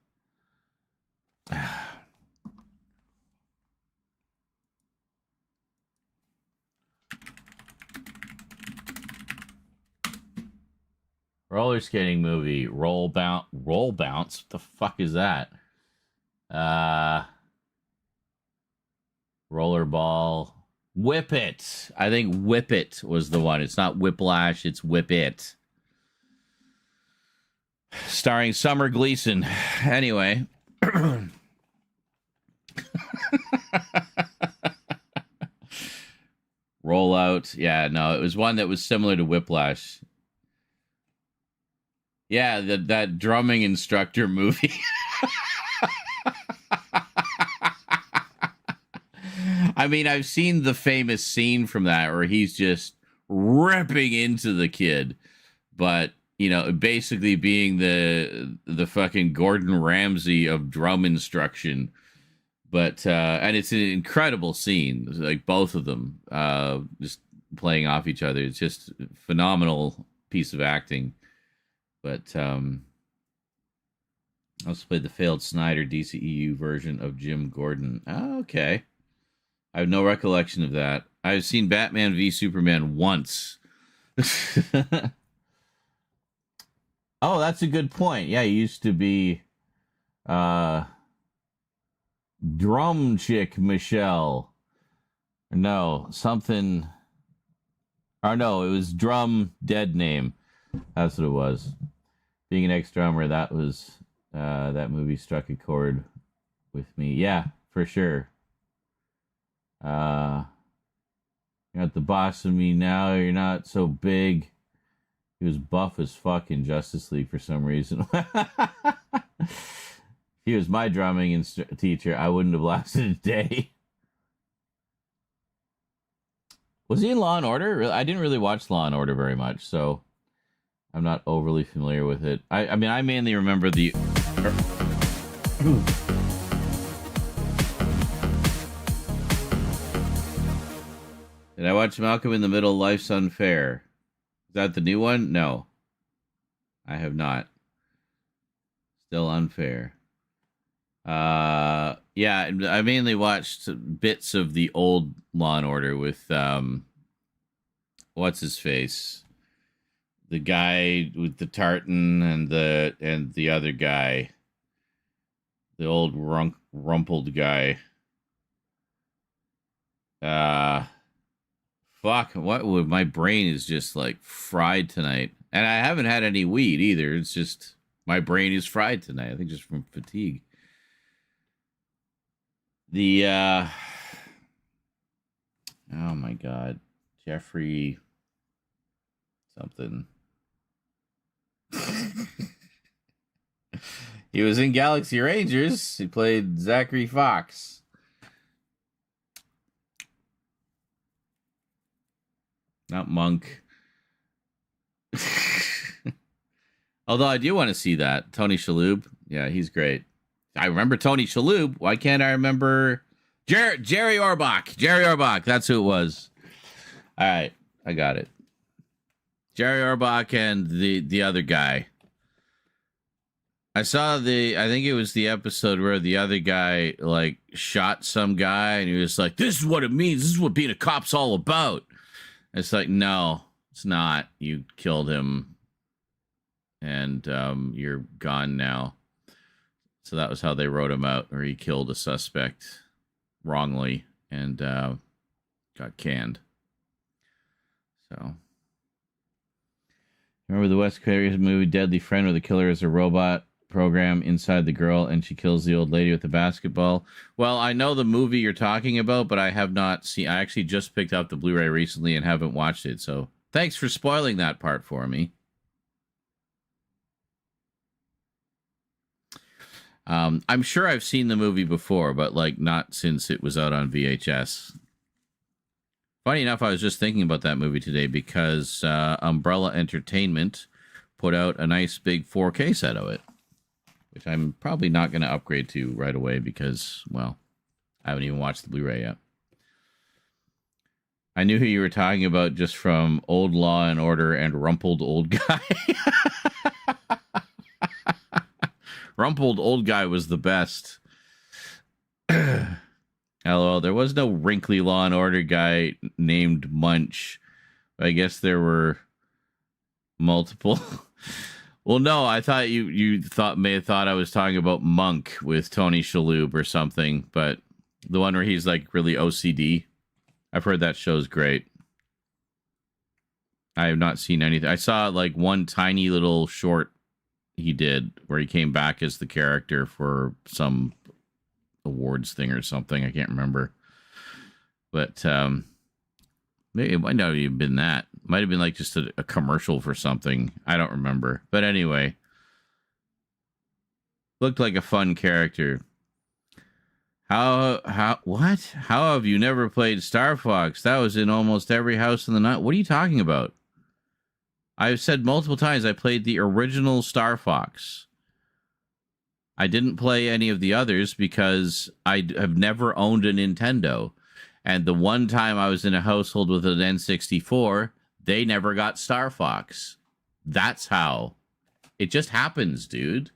Roller skating movie. Roll bounce. What the fuck is that? Rollerball. Whip It. I think Whip It was the one. It's not Whiplash, it's Whip It. Starring Summer Gleason. Anyway. Rollout. Yeah, no, it was one that was similar to Whiplash. Yeah, that drumming instructor movie. I mean, I've seen the famous scene from that where he's just ripping into the kid, but, you know, basically being the fucking Gordon Ramsay of drum instruction. But, and it's an incredible scene, like both of them just playing off each other. It's just a phenomenal piece of acting. But, I also played the failed Snyder DCEU version of Jim Gordon. Oh, okay. I have no recollection of that. I've seen Batman v Superman once. Oh, that's a good point. Yeah, he used to be Drum Chick Michelle. No, something. Or no, it was Drum Dead Name. That's what it was. Being an ex-drummer, that was that movie struck a chord with me. Yeah, for sure. You're not the boss of me now. You're not so big. He was buff as fuck in Justice League for some reason. If he was my drumming teacher, I wouldn't have lasted a day. Was he in Law and Order? I didn't really watch Law and Order very much, so I'm not overly familiar with it. I mean, I mainly remember the. Did I watch Malcolm in the Middle? Life's Unfair. Is that the new one? No, I have not. Still unfair. Yeah, I mainly watched bits of the old Law and Order with what's his face, the guy with the tartan and the other guy, the old rumpled guy. Fuck, what would my brain is just like fried tonight, and I haven't had any weed either. It's just my brain is fried tonight. I think just from fatigue. The oh my god, Jeffrey something. He was in Galaxy Rangers. He played Zachary Fox. Not Monk. Although I do want to see that. Tony Shalhoub. Yeah, he's great. I remember Tony Shalhoub. Why can't I remember Jerry Orbach? Jerry Orbach. That's who it was. All right. I got it. Jerry Orbach and the other guy. I saw I think it was the episode where the other guy like shot some guy and he was like, this is what it means. This is what being a cop's all about. It's like, no, it's not. You killed him and you're gone now. So that was how they wrote him out, or he killed a suspect wrongly and got canned. So, remember the Wes Craven movie Deadly Friend, where the killer is a robot program inside the girl and she kills the old lady with the basketball? Well, I know the movie you're talking about, but I have not seen. I actually just picked up the Blu-ray recently and haven't watched it. So thanks for spoiling that part for me. I'm sure I've seen the movie before, but like not since it was out on VHS. Funny enough, I was just thinking about that movie today because Umbrella Entertainment put out a nice big 4K set of it, which I'm probably not going to upgrade to right away because, well, I haven't even watched the Blu-ray yet. I knew who you were talking about just from Old Law and Order and Rumpled Old Guy. Rumpled Old Guy was the best. LOL, there was no wrinkly Law and Order guy named Munch. I guess there were multiple. Well, no, I thought you may have thought I was talking about Monk with Tony Shalhoub or something, but the one where he's like really OCD. I've heard that show's great. I have not seen anything. I saw like one tiny little short he did where he came back as the character for some awards thing or something. I can't remember. But maybe it might not have even been that. It might have been like just a commercial for something. I don't remember. But anyway, looked like a fun character. What? How have you never played Star Fox? That was in almost every house in the night. What are you talking about? I've said multiple times I played the original Star Fox. I didn't play any of the others because I have never owned a Nintendo. And the one time I was in a household with an N64, they never got Star Fox. That's how. It just happens, dude.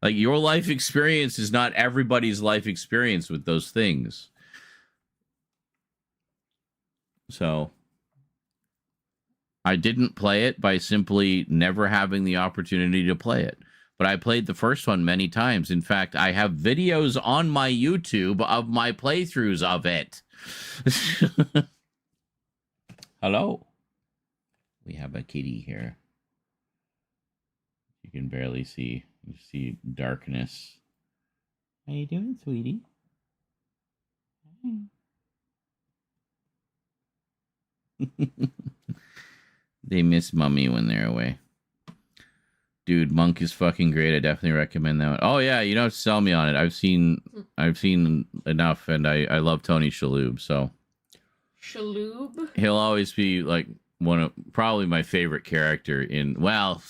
Like, your life experience is not everybody's life experience with those things. So I didn't play it by simply never having the opportunity to play it. But I played the first one many times. In fact, I have videos on my YouTube of my playthroughs of it. Hello. We have a kitty here. You can barely see. You see darkness. How you doing, sweetie? They miss Mummy when they're away. Dude, Monk is fucking great. I definitely recommend that one. Oh yeah, you don't have to sell me on it. I've seen enough, and I love Tony Shalhoub. So Shalhoub. He'll always be like probably my favorite character in, well,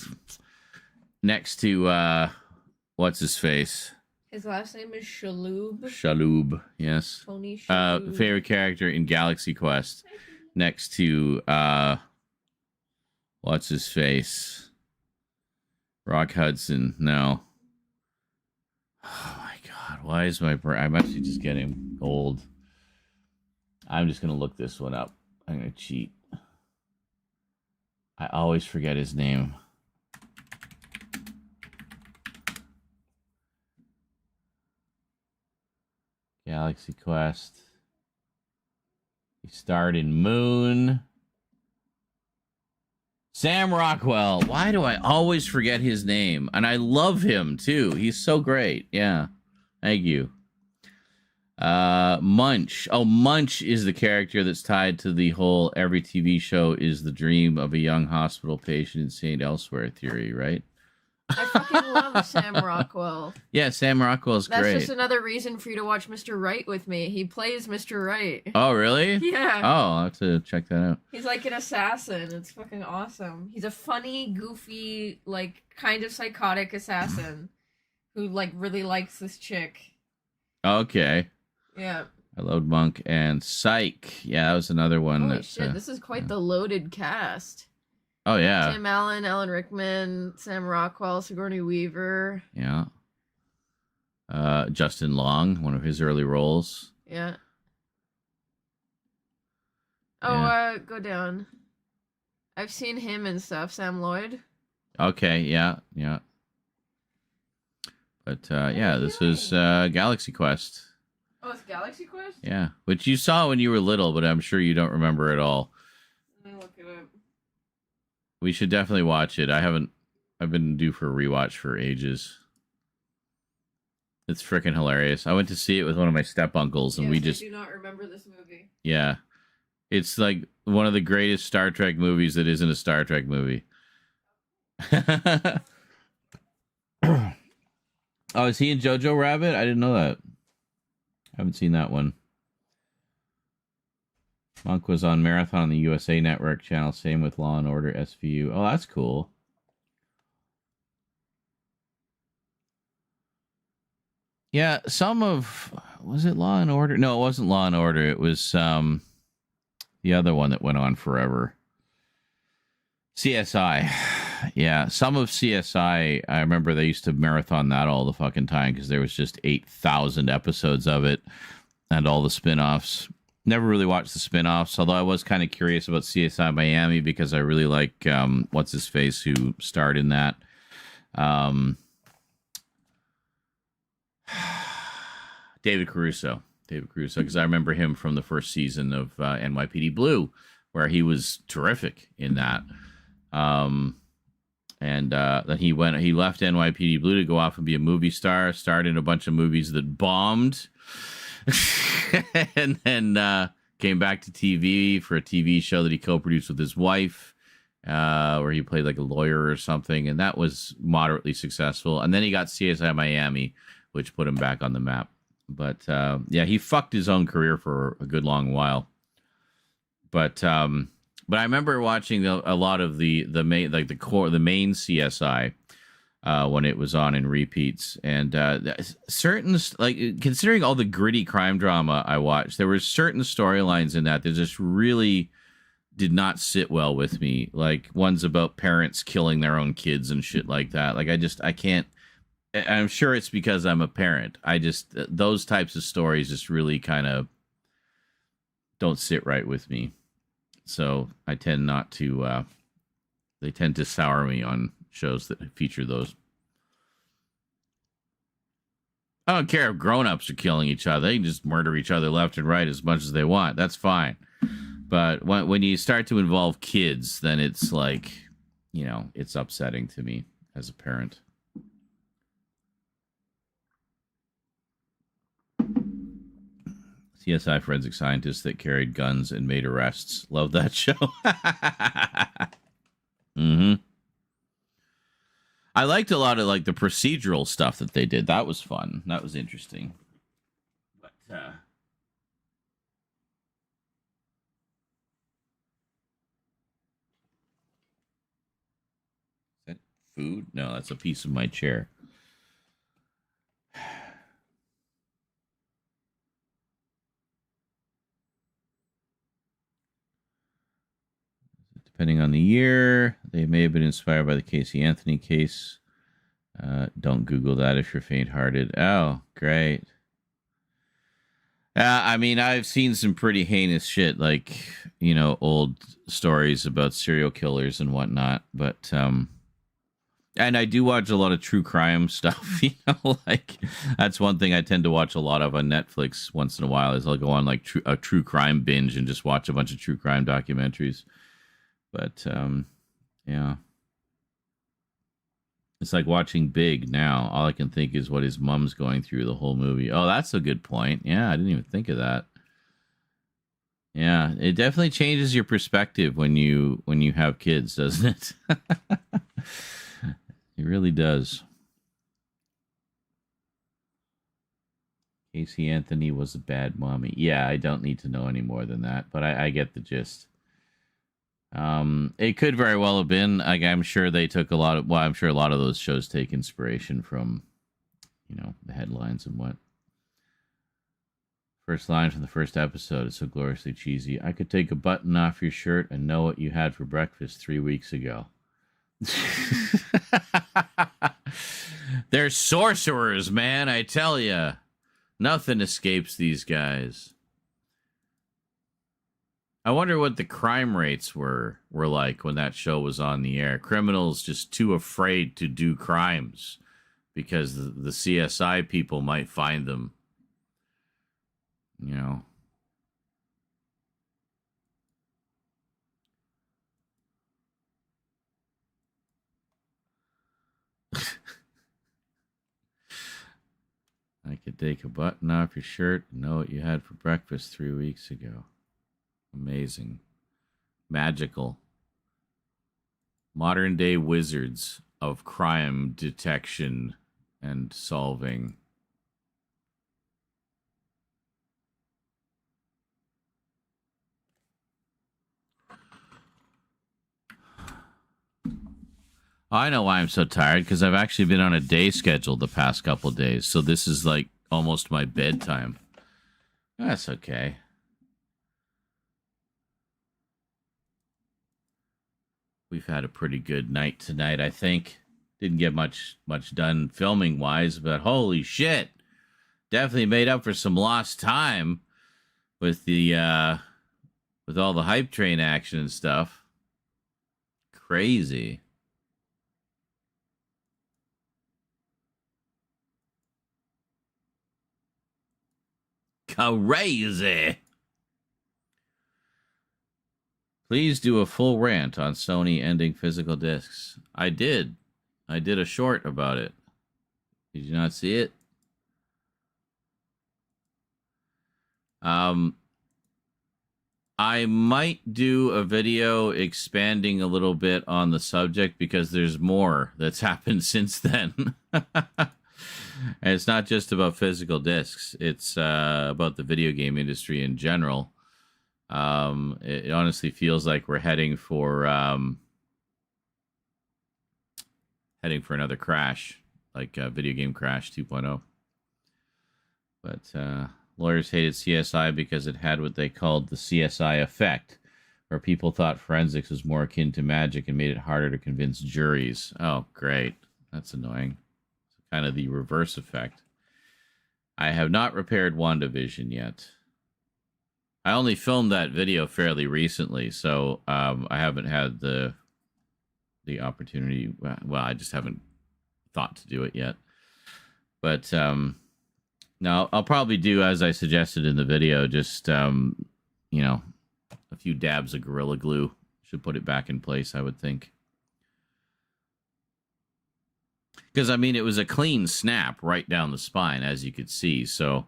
next to what's his face? His last name is Shalhoub. Shalhoub, yes. Tony Shalhoub. Favorite character in Galaxy Quest, next to what's his face? Rock Hudson. No. Oh my God! Why is my brain? I'm actually just getting old. I'm just gonna look this one up. I'm gonna cheat. I always forget his name. Galaxy Quest. He starred in Moon. Sam Rockwell. Why do I always forget his name? And I love him too. He's so great. Yeah. Thank you. Munch. Oh, Munch is the character that's tied to the whole every TV show is the dream of a young hospital patient insane elsewhere theory, right? I fucking love Sam Rockwell. Yeah, Sam Rockwell's That's great. just another reason for you to watch Mr. Right with me. He plays Mr. Right. Oh, really? Yeah. Oh, I'll have to check that out. He's like an assassin. It's fucking awesome. He's a funny, goofy, like kind of psychotic assassin who like really likes this chick. Okay. Yeah. I love Monk and Psych. Yeah, that was another one. Holy shit, this is quite the loaded cast. Oh, yeah. Tim Allen, Alan Rickman, Sam Rockwell, Sigourney Weaver. Yeah. Justin Long, one of his early roles. Yeah. Oh, go down. I've seen him and stuff. Sam Lloyd. Okay, yeah, yeah. But, yeah, this is Galaxy Quest. Oh, it's Galaxy Quest? Yeah, which you saw when you were little, but I'm sure you don't remember at all. Let me look it up. We should definitely watch it. I've been due for a rewatch for ages. It's freaking hilarious. I went to see it with one of my step uncles, and yes, we just I do not remember this movie. Yeah. It's like one of the greatest Star Trek movies that isn't a Star Trek movie. Oh, is he in Jojo Rabbit? I didn't know that. I haven't seen that one. Monk was on Marathon on the USA Network channel. Same with Law and Order SVU. Oh, that's cool. Yeah, was it Law and Order? No, it wasn't Law and Order. It was the other one that went on forever. CSI. Yeah, some of CSI, I remember they used to marathon that all the fucking time because there was just 8,000 episodes of it and all the spin-offs. Never really watched the spin-offs, although I was kind of curious about CSI Miami because I really like what's-his-face who starred in that. David Caruso, because I remember him from the first season of NYPD Blue, where he was terrific in that. And then he left NYPD Blue to go off and be a movie star, starred in a bunch of movies that bombed, and then came back to TV for a TV show that he co-produced with his wife, where he played like a lawyer or something, and that was moderately successful. And then he got CSI Miami, which put him back on the map. But yeah, he fucked his own career for a good long while. But I remember watching a lot of the main CSI when it was on in repeats, and certain, like, considering all the gritty crime drama I watched, there were certain storylines in that just really did not sit well with me. Like ones about parents killing their own kids and shit like that. Like I can't. I'm sure it's because I'm a parent. Those types of stories just really kind of don't sit right with me. So I tend not to, they tend to sour me on shows that feature those. I don't care if grown-ups are killing each other. They can just murder each other left and right as much as they want. That's fine. But when you start to involve kids, then it's like, it's upsetting to me as a parent. CSI forensic scientists that carried guns and made arrests. Love that show. Mm-hmm. I liked a lot of like the procedural stuff that they did. That was fun. That was interesting. But food? No, that's a piece of my chair. Depending on the year, they may have been inspired by the Casey Anthony case. Don't Google that if you're faint-hearted. Oh, great. I mean, I've seen some pretty heinous shit, like, you know, old stories about serial killers and whatnot. But, and I do watch a lot of true crime stuff, you know, like, that's one thing I tend to watch a lot of on Netflix once in a while, is I'll go on, like, a true crime binge and just watch a bunch of true crime documentaries. But, yeah. It's like watching Big now. All I can think is what his mom's going through the whole movie. Oh, that's a good point. Yeah, I didn't even think of that. Yeah, it definitely changes your perspective when you have kids, doesn't it? It really does. Casey Anthony was a bad mommy. Yeah, I don't need to know any more than that, but I get the gist. It could very well have been. I'm sure they took a lot of. Well, I'm sure a lot of those shows take inspiration from, you know, the headlines and what. First line from the first episode is so gloriously cheesy. I could take a button off your shirt and know what you had for breakfast 3 weeks ago. They're sorcerers, man. I tell you, nothing escapes these guys. I wonder what the crime rates were like when that show was on the air. Criminals just too afraid to do crimes because the CSI people might find them. You know. I could take a button off your shirt and know what you had for breakfast 3 weeks ago. Amazing. Magical. Modern day wizards of crime detection and solving. I know why I'm so tired, because I've actually been on a day schedule the past couple of days. So this is like almost my bedtime. That's okay. We've had a pretty good night tonight, I think. Didn't get much done filming wise, but holy shit. Definitely made up for some lost time with the with all the hype train action and stuff. Crazy. Crazy. Please do a full rant on Sony ending physical discs. I did. I did a short about it. Did you not see it? I might do a video expanding a little bit on the subject because there's more that's happened since then. And it's not just about physical discs. It's about the video game industry in general. It honestly feels like we're heading for another crash, like Video Game Crash 2.0. But lawyers hated CSI because it had what they called the CSI effect, where people thought forensics was more akin to magic and made it harder to convince juries. Oh, great. That's annoying. It's kind of the reverse effect. I have not repaired WandaVision yet. I only filmed that video fairly recently, so I haven't had the opportunity. Well, I just haven't thought to do it yet. But no, I'll probably do as I suggested in the video. Just you know, a few dabs of Gorilla Glue should put it back in place, I would think. Because I mean, it was a clean snap right down the spine, as you could see. So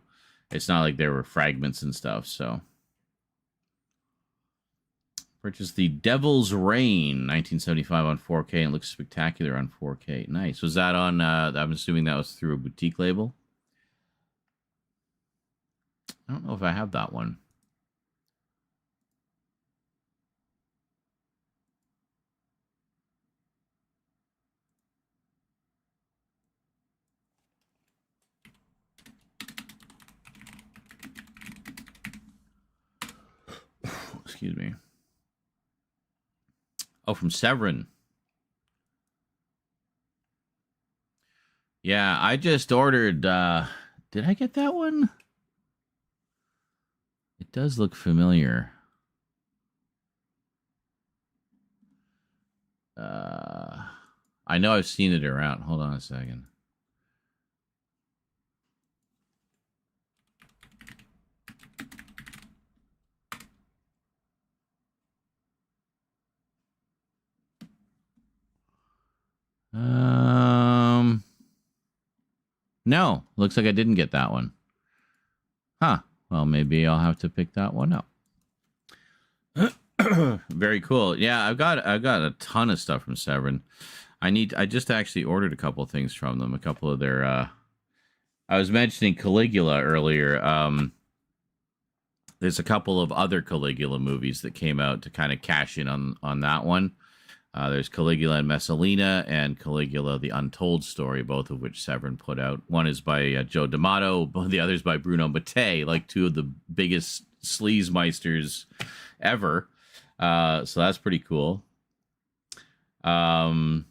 it's not like there were fragments and stuff. So. Purchased the Devil's Reign 1975 on 4K and it looks spectacular on 4K. Nice. Was that on, I'm assuming that was through a boutique label? I don't know if I have that one. Excuse me. Oh, from Severin. Yeah, I just ordered. Did I get that one? It does look familiar. I know I've seen it around. Hold on a second. No, looks like I didn't get that one. Huh. Well, maybe I'll have to pick that one up. Very cool. Yeah, I've got a ton of stuff from Severin. I just actually ordered a couple of things from them. A couple of their I was mentioning Caligula earlier. There's a couple of other Caligula movies that came out to kind of cash in on that one. There's Caligula and Messalina and Caligula, The Untold Story, both of which Severin put out. One is by Joe D'Amato, the other is by Bruno Mattei, like two of the biggest sleazemeisters ever. So that's pretty cool. I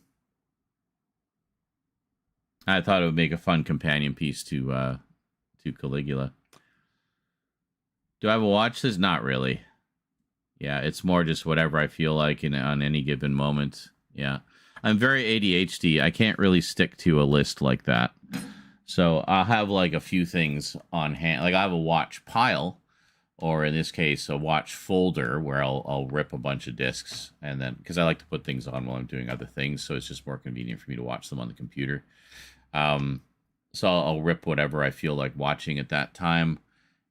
thought it would make a fun companion piece to Caligula. Do I have a watch this? Not really. Yeah, it's more just whatever I feel like on any given moment. Yeah. I'm very ADHD. I can't really stick to a list like that. So I'll have like a few things on hand. Like I have a watch pile, or in this case, a watch folder where I'll rip a bunch of discs, and then because I like to put things on while I'm doing other things, so it's just more convenient for me to watch them on the computer. So I'll rip whatever I feel like watching at that time,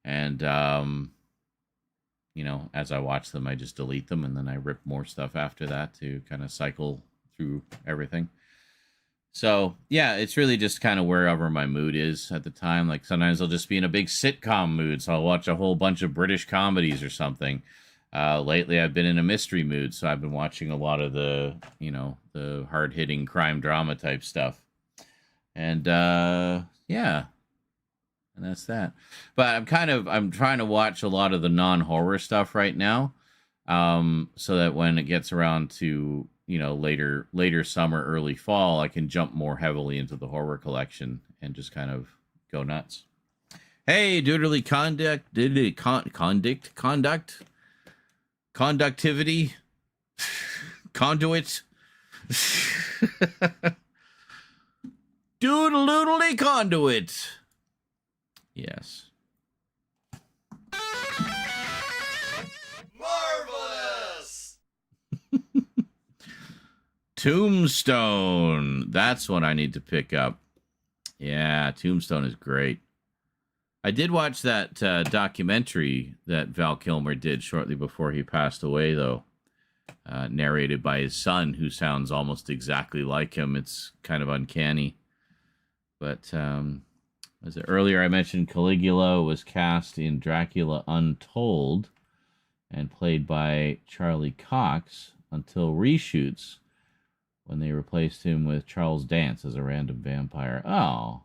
and you know, as I watch them, I just delete them, and then I rip more stuff after that to kind of cycle through everything. So, yeah, it's really just kind of wherever my mood is at the time. Like, sometimes I'll just be in a big sitcom mood, so I'll watch a whole bunch of British comedies or something. Lately, I've been in a mystery mood, so I've been watching a lot of the, you know, the hard-hitting crime drama type stuff. And, yeah. And that's that. But I'm trying to watch a lot of the non-horror stuff right now, so that when it gets around to, you know, later summer, early fall, I can jump more heavily into the horror collection and just kind of go nuts. Hey, Doodly conductivity, conduit, doodly conduit. Yes. Marvelous! Tombstone. That's what I need to pick up. Yeah, Tombstone is great. I did watch that documentary that Val Kilmer did shortly before he passed away, though. Narrated by his son, who sounds almost exactly like him. It's kind of uncanny. But, was it earlier I mentioned Caligula was cast in Dracula Untold and played by Charlie Cox until reshoots when they replaced him with Charles Dance as a random vampire. Oh.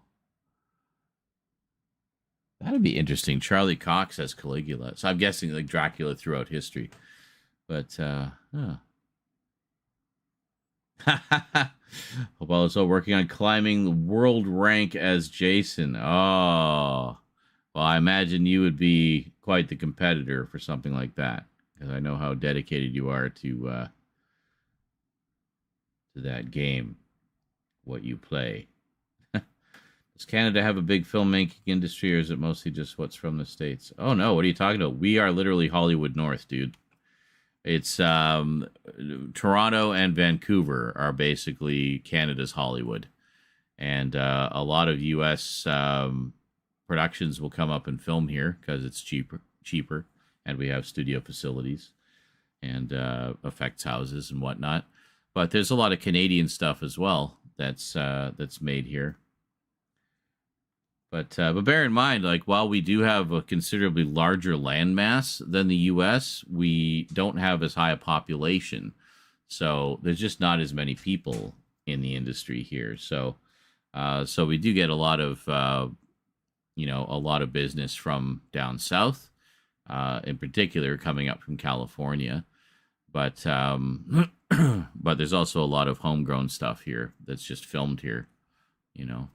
That'd be interesting. Charlie Cox as Caligula. So I'm guessing like Dracula throughout history. But, Hope also working on climbing the world rank as Jason. Oh, well, I imagine you would be quite the competitor for something like that, because I know how dedicated you are to that game, what you play. Does Canada have a big filmmaking industry, or is it mostly just what's from the States? Oh no, what are you talking about? We are literally Hollywood North, dude. It's Toronto and Vancouver are basically Canada's Hollywood. And a lot of U.S. productions will come up and film here because it's cheaper, and we have studio facilities and effects houses and whatnot. But there's a lot of Canadian stuff as well that's made here. But bear in mind, like, while we do have a considerably larger landmass than the U.S., we don't have as high a population. So there's just not as many people in the industry here. So we do get a lot of, a lot of business from down south. in particular coming up from California. But but there's also a lot of homegrown stuff here that's just filmed here, you know.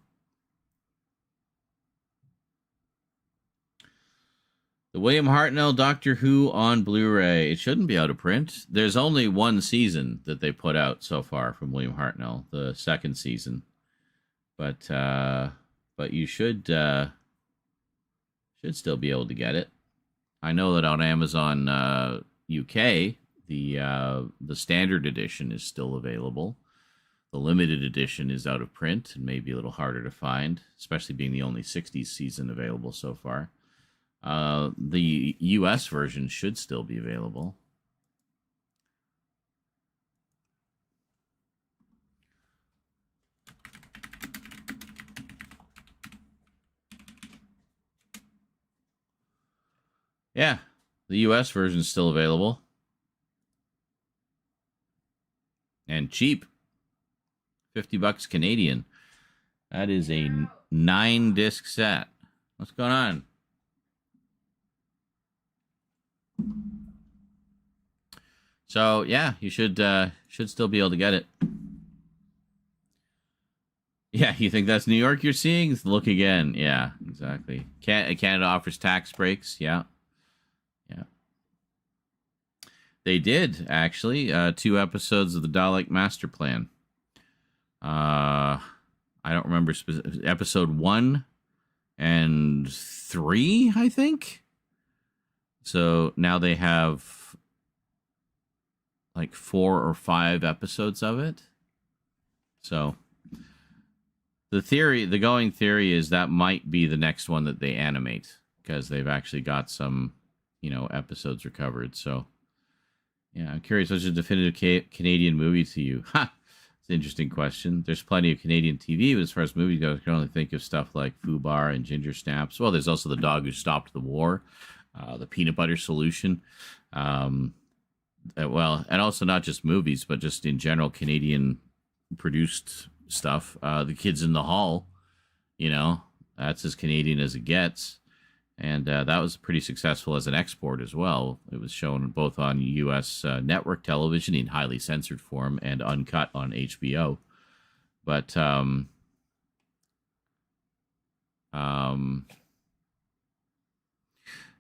The William Hartnell Doctor Who on Blu-ray. It shouldn't be out of print. There's only one season that they put out so far from William Hartnell, the second season. But you should still be able to get it. I know that on Amazon UK, the standard edition is still available. The limited edition is out of print and maybe a little harder to find, especially being the only 60s season available so far. The US version should still be available. Yeah, the US version is still available. And cheap. $50 Canadian. That is a 9-disc set. What's going on? So yeah, you should still be able to get it. Yeah, you think that's New York you're seeing? Look again. Yeah, exactly. Canada offers tax breaks. Yeah. They did, actually. 2 episodes of the Dalek Master Plan. I don't remember episode 1 and 3, I think. So now they have like 4 or 5 episodes of it. So the going theory is that might be the next one that they animate, because they've actually got some, episodes recovered. So yeah, I'm curious, what's a definitive Canadian movie to you? Ha! It's an interesting question. There's plenty of Canadian TV, but as far as movies go, I can only think of stuff like Fubar and Ginger Snaps. Well, there's also The Dog Who Stopped the War, The Peanut Butter Solution. And also not just movies, but just in general Canadian produced stuff. The Kids in the Hall, that's as Canadian as it gets. And that was pretty successful as an export as well. It was shown both on U.S. network television in highly censored form and uncut on HBO. But yeah,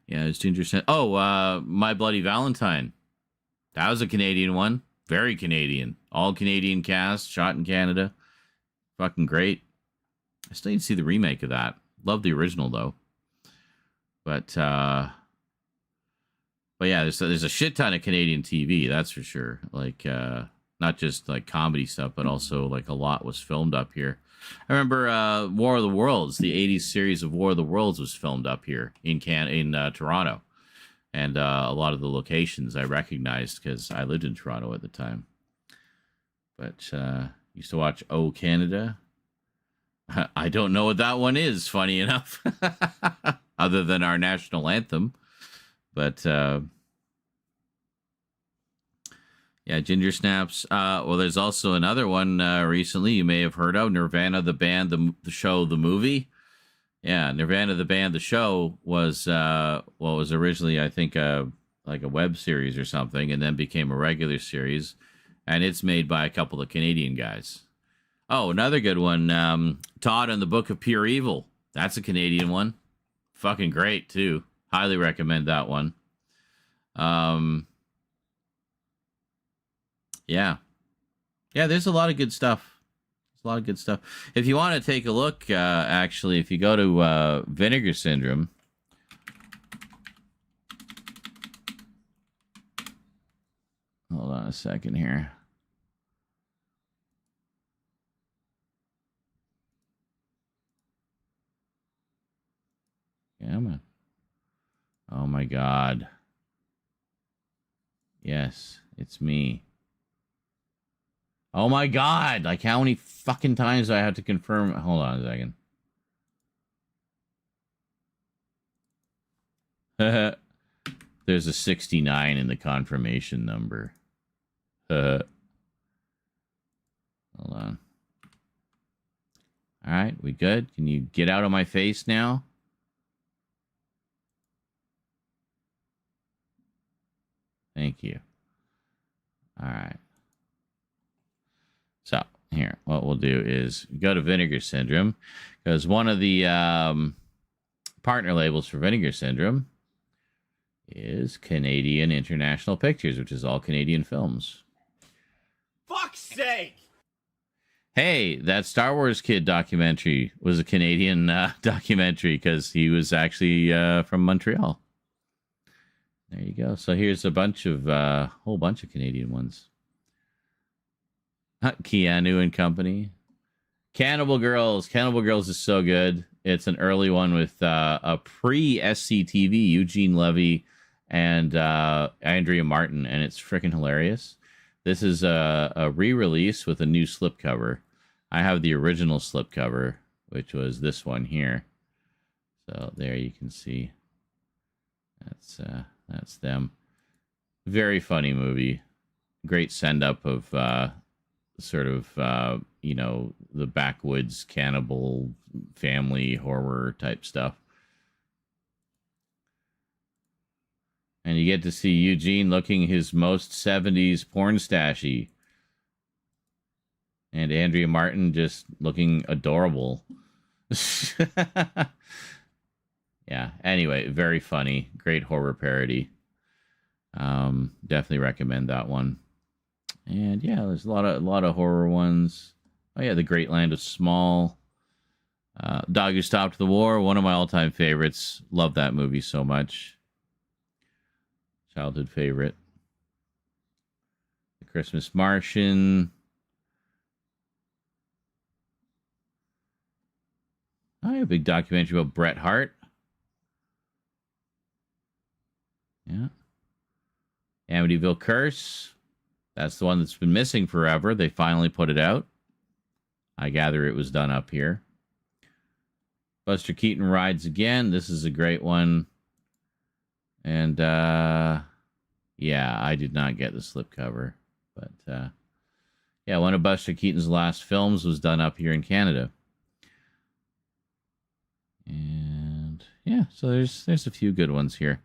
it's interesting. Oh, My Bloody Valentine. That was a Canadian one. Very Canadian. All Canadian cast, shot in Canada. Fucking great. I still need to see the remake of that. Love the original, though. But yeah, there's a shit ton of Canadian TV, that's for sure. Like, not just like comedy stuff, but also like a lot was filmed up here. I remember War of the Worlds, the 80s series of War of the Worlds was filmed up here in Toronto. And a lot of the locations I recognized because I lived in Toronto at the time. But used to watch O Canada. I don't know what that one is, funny enough. Other than our national anthem. But, yeah, Ginger Snaps. Well, there's also another one recently you may have heard of. Nirvana, the band, the show, the movie. Yeah, Nirvana, the band, the show was, was originally, I think, like a web series or something, and then became a regular series. And it's made by a couple of Canadian guys. Oh, another good one. Todd and the Book of Pure Evil. That's a Canadian one. Fucking great, too. Highly recommend that one. Yeah. Yeah, there's a lot of good stuff. There's a lot of good stuff. If you want to take a look, actually, if you go to Vinegar Syndrome. Hold on a second here. Come on. Oh my God. Yes, it's me. Oh my God. Like, how many fucking times do I have to confirm? Hold on a second. There's a 69 in the confirmation number. Hold on. All right, we good? Can you get out of my face now? Thank you. All right. So here, what we'll do is go to Vinegar Syndrome, because one of the partner labels for Vinegar Syndrome is Canadian International Pictures, which is all Canadian films. Fuck's sake! Hey, that Star Wars kid documentary was a Canadian documentary because he was actually from Montreal. There you go. So here's a whole bunch of Canadian ones. Keanu and Company. Cannibal Girls. Cannibal Girls is so good. It's an early one with a pre-SCTV Eugene Levy and Andrea Martin, and it's freaking hilarious. This is a re-release with a new slipcover. I have the original slipcover, which was this one here. So there you can see. That's them. Very funny movie. Great send-up of sort of, the backwoods cannibal family horror type stuff. And you get to see Eugene looking his most 70s porn stashy. And Andrea Martin just looking adorable. Yeah, anyway, very funny. Great horror parody. Definitely recommend that one. And yeah, there's a lot of horror ones. Oh yeah, The Great Land of Small. Dog Who Stopped the War, one of my all-time favorites. Love that movie so much. Childhood favorite. The Christmas Martian. Oh, a big documentary about Bret Hart. Yeah. Amityville Curse. That's the one that's been missing forever. They finally put it out. I gather it was done up here. Buster Keaton Rides Again. This is a great one. And, yeah, I did not get the slipcover. But, yeah, one of Buster Keaton's last films was done up here in Canada. And, yeah, so there's a few good ones here.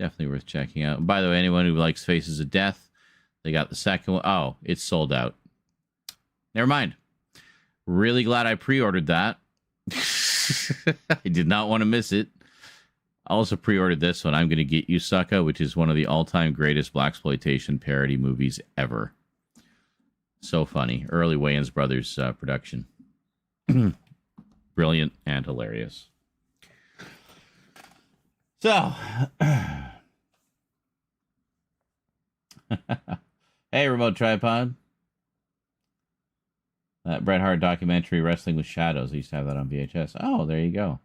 Definitely worth checking out. By the way, anyone who likes Faces of Death, they got the second one. Oh, it's sold out. Never mind. Really glad I pre-ordered that. I did not want to miss it. I also pre-ordered this one, I'm Gonna Get You, Sucka, which is one of the all-time greatest blaxploitation parody movies ever. So funny. Early Wayans Brothers production. Brilliant and hilarious. So, hey, Remote Tripod. That Bret Hart documentary, Wrestling with Shadows. I used to have that on VHS. Oh, there you go.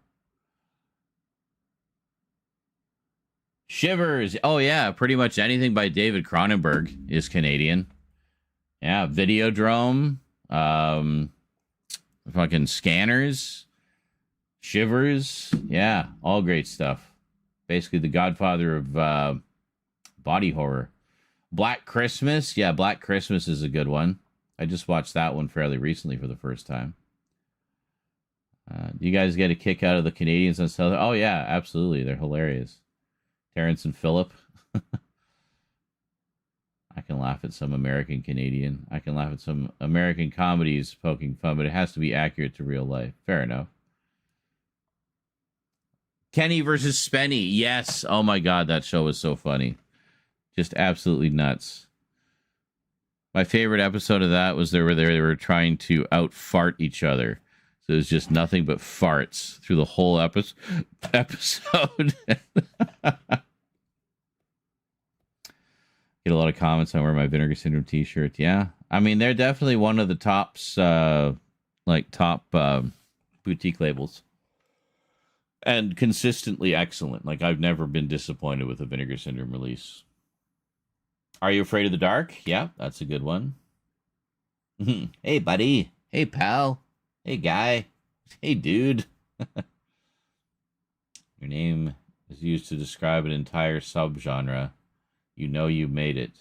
Shivers. Oh, yeah. Pretty much anything by David Cronenberg is Canadian. Yeah. Videodrome. Fucking Scanners. Shivers. Yeah. All great stuff. Basically the godfather of body horror. Black Christmas. Yeah, Black Christmas is a good one. I just watched that one fairly recently for the first time. Do you guys get a kick out of the Canadians on Southern? Oh, yeah, absolutely. They're hilarious. Terrence and Phillip. I can laugh at some American Canadian. I can laugh at some American comedies poking fun, but it has to be accurate to real life. Fair enough. Kenny versus Spenny. Yes. Oh, my God. That show was so funny. Just absolutely nuts. My favorite episode of that was they were trying to out-fart each other. So it was just nothing but farts through the whole episode. Get a lot of comments on wear my Vinegar Syndrome t-shirt. Yeah. I mean, they're definitely one of the tops, top boutique labels. And consistently excellent. Like, I've never been disappointed with a Vinegar Syndrome release. Are You Afraid of the Dark? Yeah, that's a good one. Hey, buddy. Hey, pal. Hey, guy. Hey, dude. Your name is used to describe an entire subgenre. You know you made it.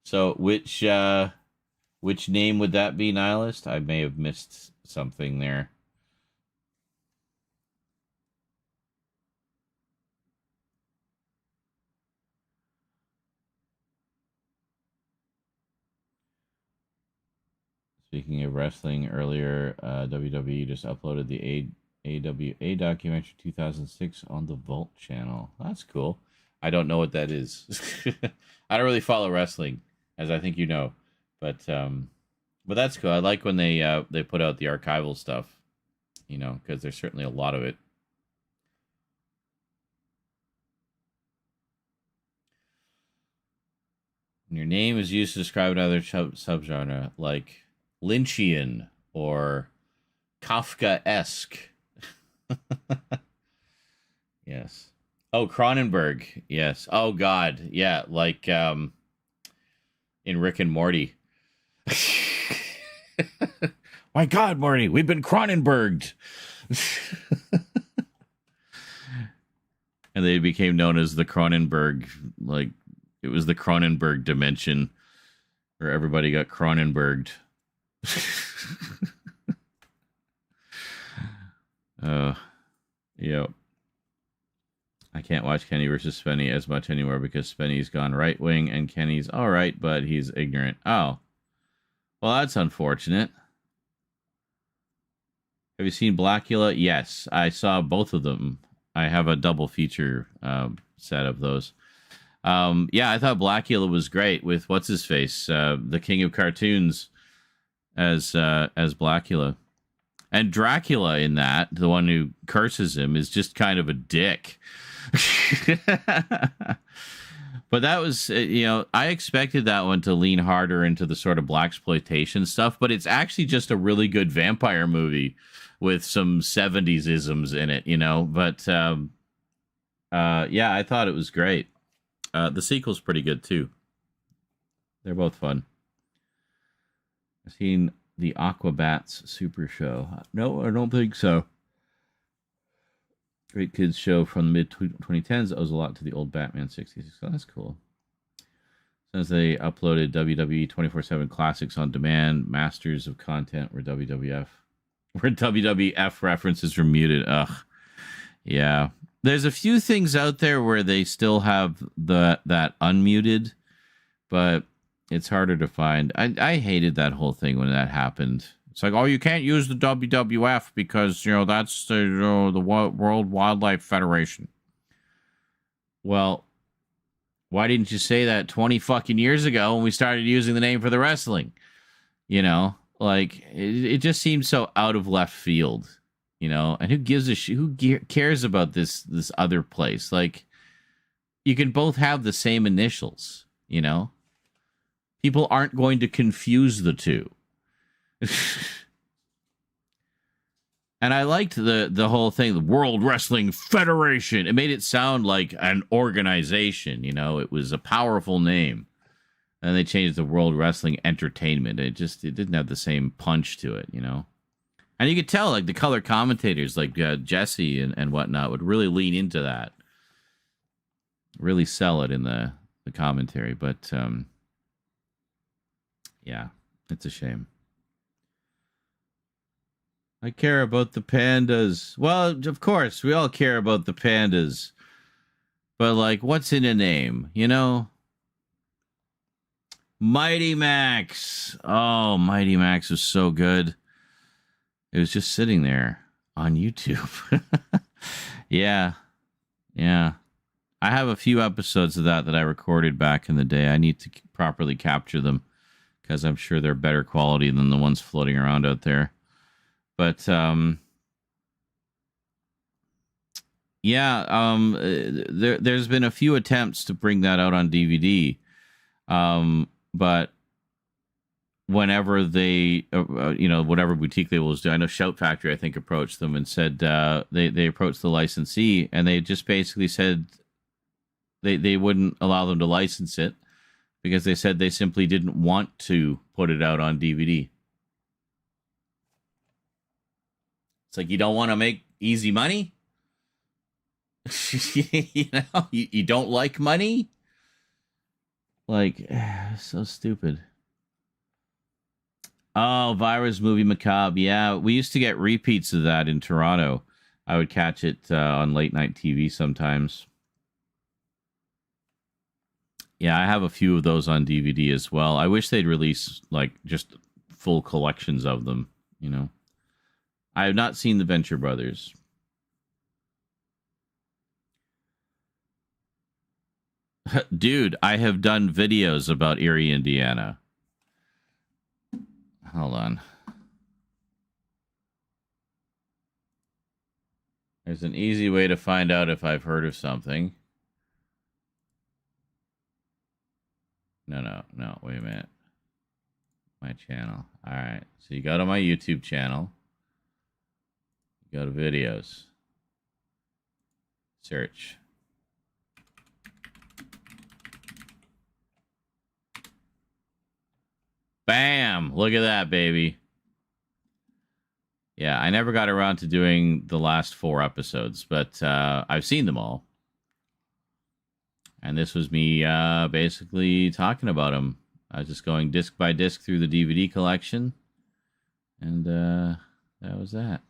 So, which name would that be, Nihilist? I may have missed something there. Speaking of wrestling, earlier WWE just uploaded the AWA documentary 2006 on the Vault channel. That's cool. I don't know what that is. I don't really follow wrestling, as I think you know, but that's cool. I like when they put out the archival stuff, you know, because there's certainly a lot of it. When your name is used to describe another subgenre, like Lynchian or Kafka-esque. Yes. Oh, Cronenberg. Yes. Oh, God. Yeah, like in Rick and Morty. My God, Morty, we've been Cronenberged. And they became known as the Cronenberg, like, it was the Cronenberg dimension where everybody got Cronenberged. Yep. I can't watch Kenny versus Spenny as much anymore because Spenny's gone right wing and Kenny's all right, but he's ignorant. Oh. Well, that's unfortunate. Have you seen Blackula? Yes, I saw both of them. I have a double feature set of those. Yeah, I thought Blackula was great with what's his face, the king of cartoons, as Blackula, and Dracula in that, the one who curses him, is just kind of a dick. But that was, you know, I expected that one to lean harder into the sort of blaxploitation stuff, but it's actually just a really good vampire movie with some 70s isms in it, you know. But yeah, I thought it was great. The sequel's pretty good too. They're both fun. I've seen the Aquabats Super Show. No, I don't think so. Great kids show from the mid 2010s. Owes a lot to the old Batman 60s. So that's cool. Since they uploaded WWE 24/7 classics on demand, masters of content were WWF references were muted. Ugh. Yeah. There's a few things out there where they still have that unmuted, but it's harder to find. I hated that whole thing when that happened. It's like, oh, you can't use the WWF because, you know, that's the World Wildlife Federation. Well, why didn't you say that 20 fucking years ago when we started using the name for the wrestling? You know, like, it just seems so out of left field. You know, and who gives a shit? Who cares about this other place? Like, you can both have the same initials, you know? People aren't going to confuse the two. And I liked the whole thing, the World Wrestling Federation. It made it sound like an organization, you know? It was a powerful name. And they changed the World Wrestling Entertainment. It didn't have the same punch to it, you know? And you could tell, like, the color commentators, like Jesse and whatnot, would really lean into that. Really sell it in the commentary. But, yeah, it's a shame. I care about the pandas. Well, of course, we all care about the pandas. But, like, what's in a name, you know? Mighty Max. Oh, Mighty Max was so good. It was just sitting there on YouTube. Yeah. I have a few episodes of that I recorded back in the day. I need to properly capture them because I'm sure they're better quality than the ones floating around out there. But, yeah, there's been a few attempts to bring that out on DVD. But whenever they, whatever boutique labels do, I know Shout Factory, I think, approached them and said they approached the licensee, and they just basically said they wouldn't allow them to license it because they said they simply didn't want to put it out on DVD. It's like, you don't want to make easy money? You know, you don't like money? Like, so stupid. Oh, Virus Movie Macabre. Yeah, we used to get repeats of that in Toronto. I would catch it on late night TV sometimes. Yeah, I have a few of those on DVD as well. I wish they'd release, like, just full collections of them, you know. I have not seen the Venture Brothers. Dude, I have done videos about Erie, Indiana. Hold on. There's an easy way to find out if I've heard of something. No, wait a minute. My channel. All right. So you go to my YouTube channel. You go to videos. Search. Bam! Look at that, baby. Yeah, I never got around to doing the last 4 episodes, but I've seen them all. And this was me basically talking about them. I was just going disc by disc through the DVD collection. And that was that.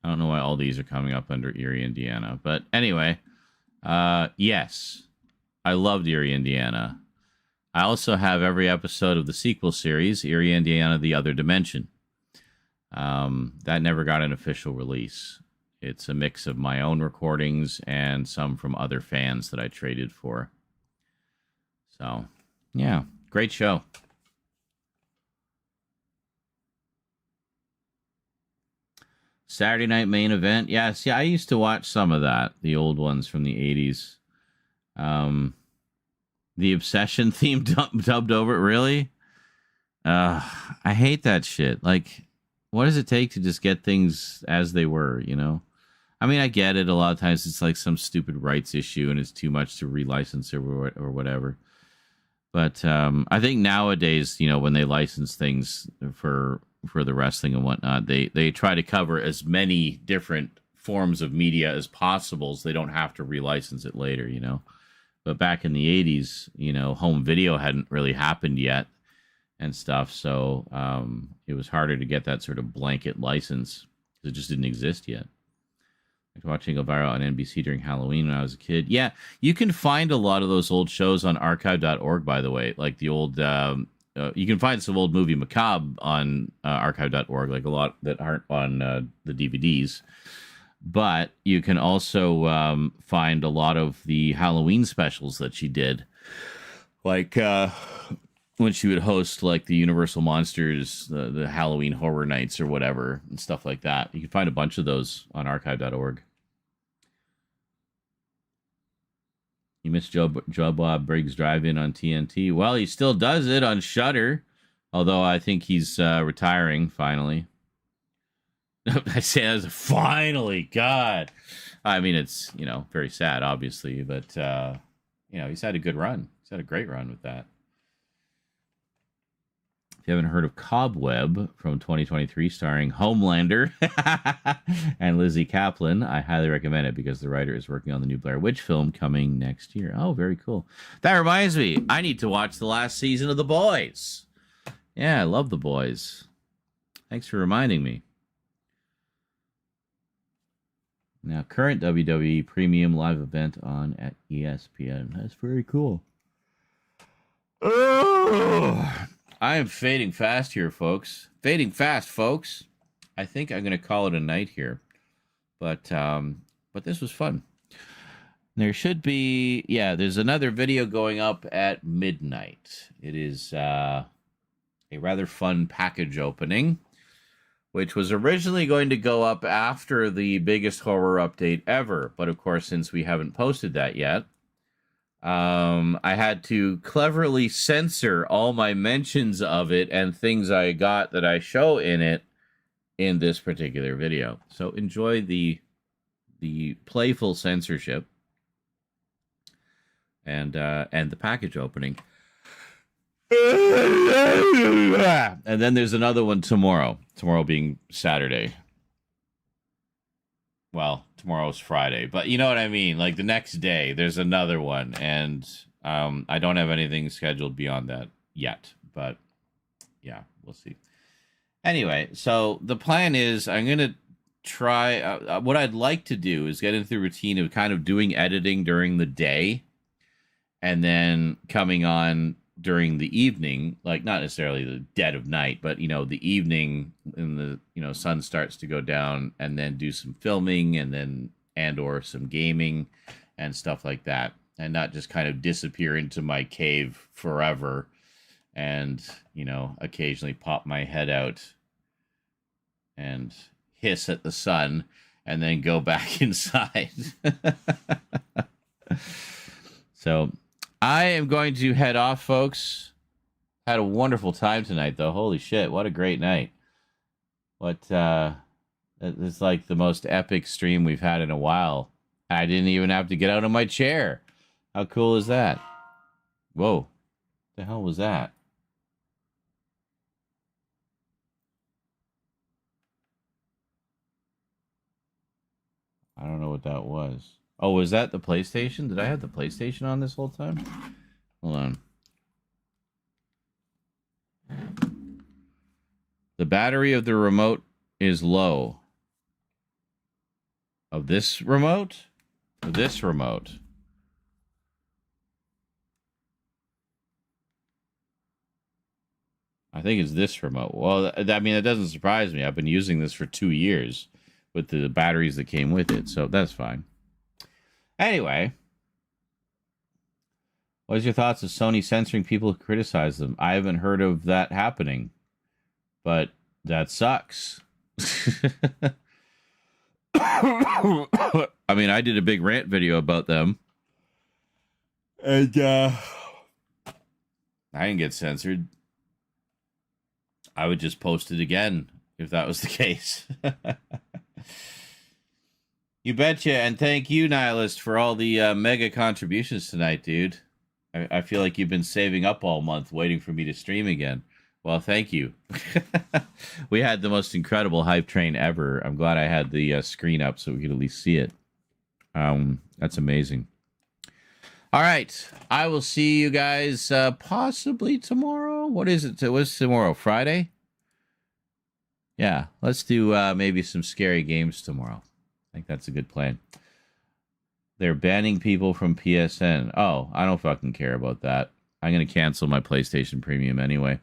I don't know why all these are coming up under Erie, Indiana. But anyway, yes. I loved Erie, Indiana. I also have every episode of the sequel series, Erie, Indiana, The Other Dimension. That never got an official release. It's a mix of my own recordings and some from other fans that I traded for. So, yeah, great show. Saturday Night Main Event. Yeah, see, I used to watch some of that, the old ones from the 80s. The Obsession theme dubbed over it, really? I hate that shit. Like, what does it take to just get things as they were, you know? I mean, I get it. A lot of times it's like some stupid rights issue and it's too much to relicense or whatever. But I think nowadays, you know, when they license things for the wrestling and whatnot, they try to cover as many different forms of media as possible so they don't have to relicense it later, you know? But back in the 80s, you know, home video hadn't really happened yet and stuff. So it was harder to get that sort of blanket license because it just didn't exist yet. Like watching go viral on NBC during Halloween when I was a kid. Yeah, you can find a lot of those old shows on archive.org, by the way. Like the old, you can find some old movie macabre on archive.org, like a lot that aren't on the DVDs. But you can also find a lot of the Halloween specials that she did. Like when she would host like the Universal Monsters, the Halloween Horror Nights or whatever, and stuff like that. You can find a bunch of those on archive.org. You missed Joe Bob Briggs Drive-In on TNT. Well, he still does it on Shudder, although I think he's retiring finally. I say that finally, God. I mean, it's, you know, very sad, obviously, but, you know, he's had a good run. He's had a great run with that. If you haven't heard of Cobweb from 2023 starring Homelander and Lizzie Kaplan, I highly recommend it because the writer is working on the new Blair Witch film coming next year. Oh, very cool. That reminds me, I need to watch the last season of The Boys. Yeah, I love The Boys. Thanks for reminding me. Now, current WWE premium live event on at ESPN. That's very cool. Oh, I am fading fast here, folks. Fading fast, folks. I think I'm going to call it a night here. But this was fun. There should be, yeah, there's another video going up at midnight. It is a rather fun package opening, which was originally going to go up after the biggest horror update ever. But of course, since we haven't posted that yet, I had to cleverly censor all my mentions of it and things I got that I show in it in this particular video. So enjoy the playful censorship and the package opening. And then there's another one tomorrow. Tomorrow being Saturday. Well, tomorrow's Friday, but you know what I mean? Like the next day, there's another one. And I don't have anything scheduled beyond that yet. But yeah, we'll see. Anyway, so the plan is I'm going to try... what I'd like to do is get into the routine of kind of doing editing during the day and then coming on during the evening, like not necessarily the dead of night, but the evening, and the sun starts to go down, and then do some filming and or some gaming and stuff like that, and not just kind of disappear into my cave forever and occasionally pop my head out and hiss at the sun and then go back inside. So I am going to head off, folks. Had a wonderful time tonight, though. Holy shit, what a great night. It's like the most epic stream we've had in a while. I didn't even have to get out of my chair. How cool is that? Whoa. The hell was that? I don't know what that was. Oh, was that the PlayStation? Did I have the PlayStation on this whole time? Hold on. The battery of the remote is low. Of this remote? Of this remote. I think it's this remote. Well, I mean, that doesn't surprise me. I've been using this for 2 years with the batteries that came with it, so that's fine. Anyway, what is your thoughts of Sony censoring people who criticize them? I haven't heard of that happening, but that sucks. I mean, I did a big rant video about them, and I didn't get censored. I would just post it again if that was the case. You betcha, and thank you, Nihilist, for all the mega contributions tonight, dude. I feel like you've been saving up all month waiting for me to stream again. Well, thank you. We had the most incredible hype train ever. I'm glad I had the screen up so we could at least see it. That's amazing. All right, I will see you guys possibly tomorrow. What is it? What's tomorrow? Friday? Yeah, let's do maybe some scary games tomorrow. I think that's a good plan. They're banning people from PSN. Oh, I don't fucking care about that. I'm going to cancel my PlayStation Premium anyway,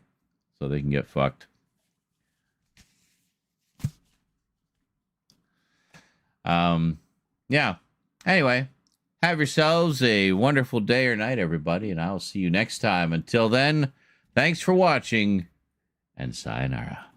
so they can get fucked. Yeah. Anyway, have yourselves a wonderful day or night, everybody, and I'll see you next time. Until then, thanks for watching, and sayonara.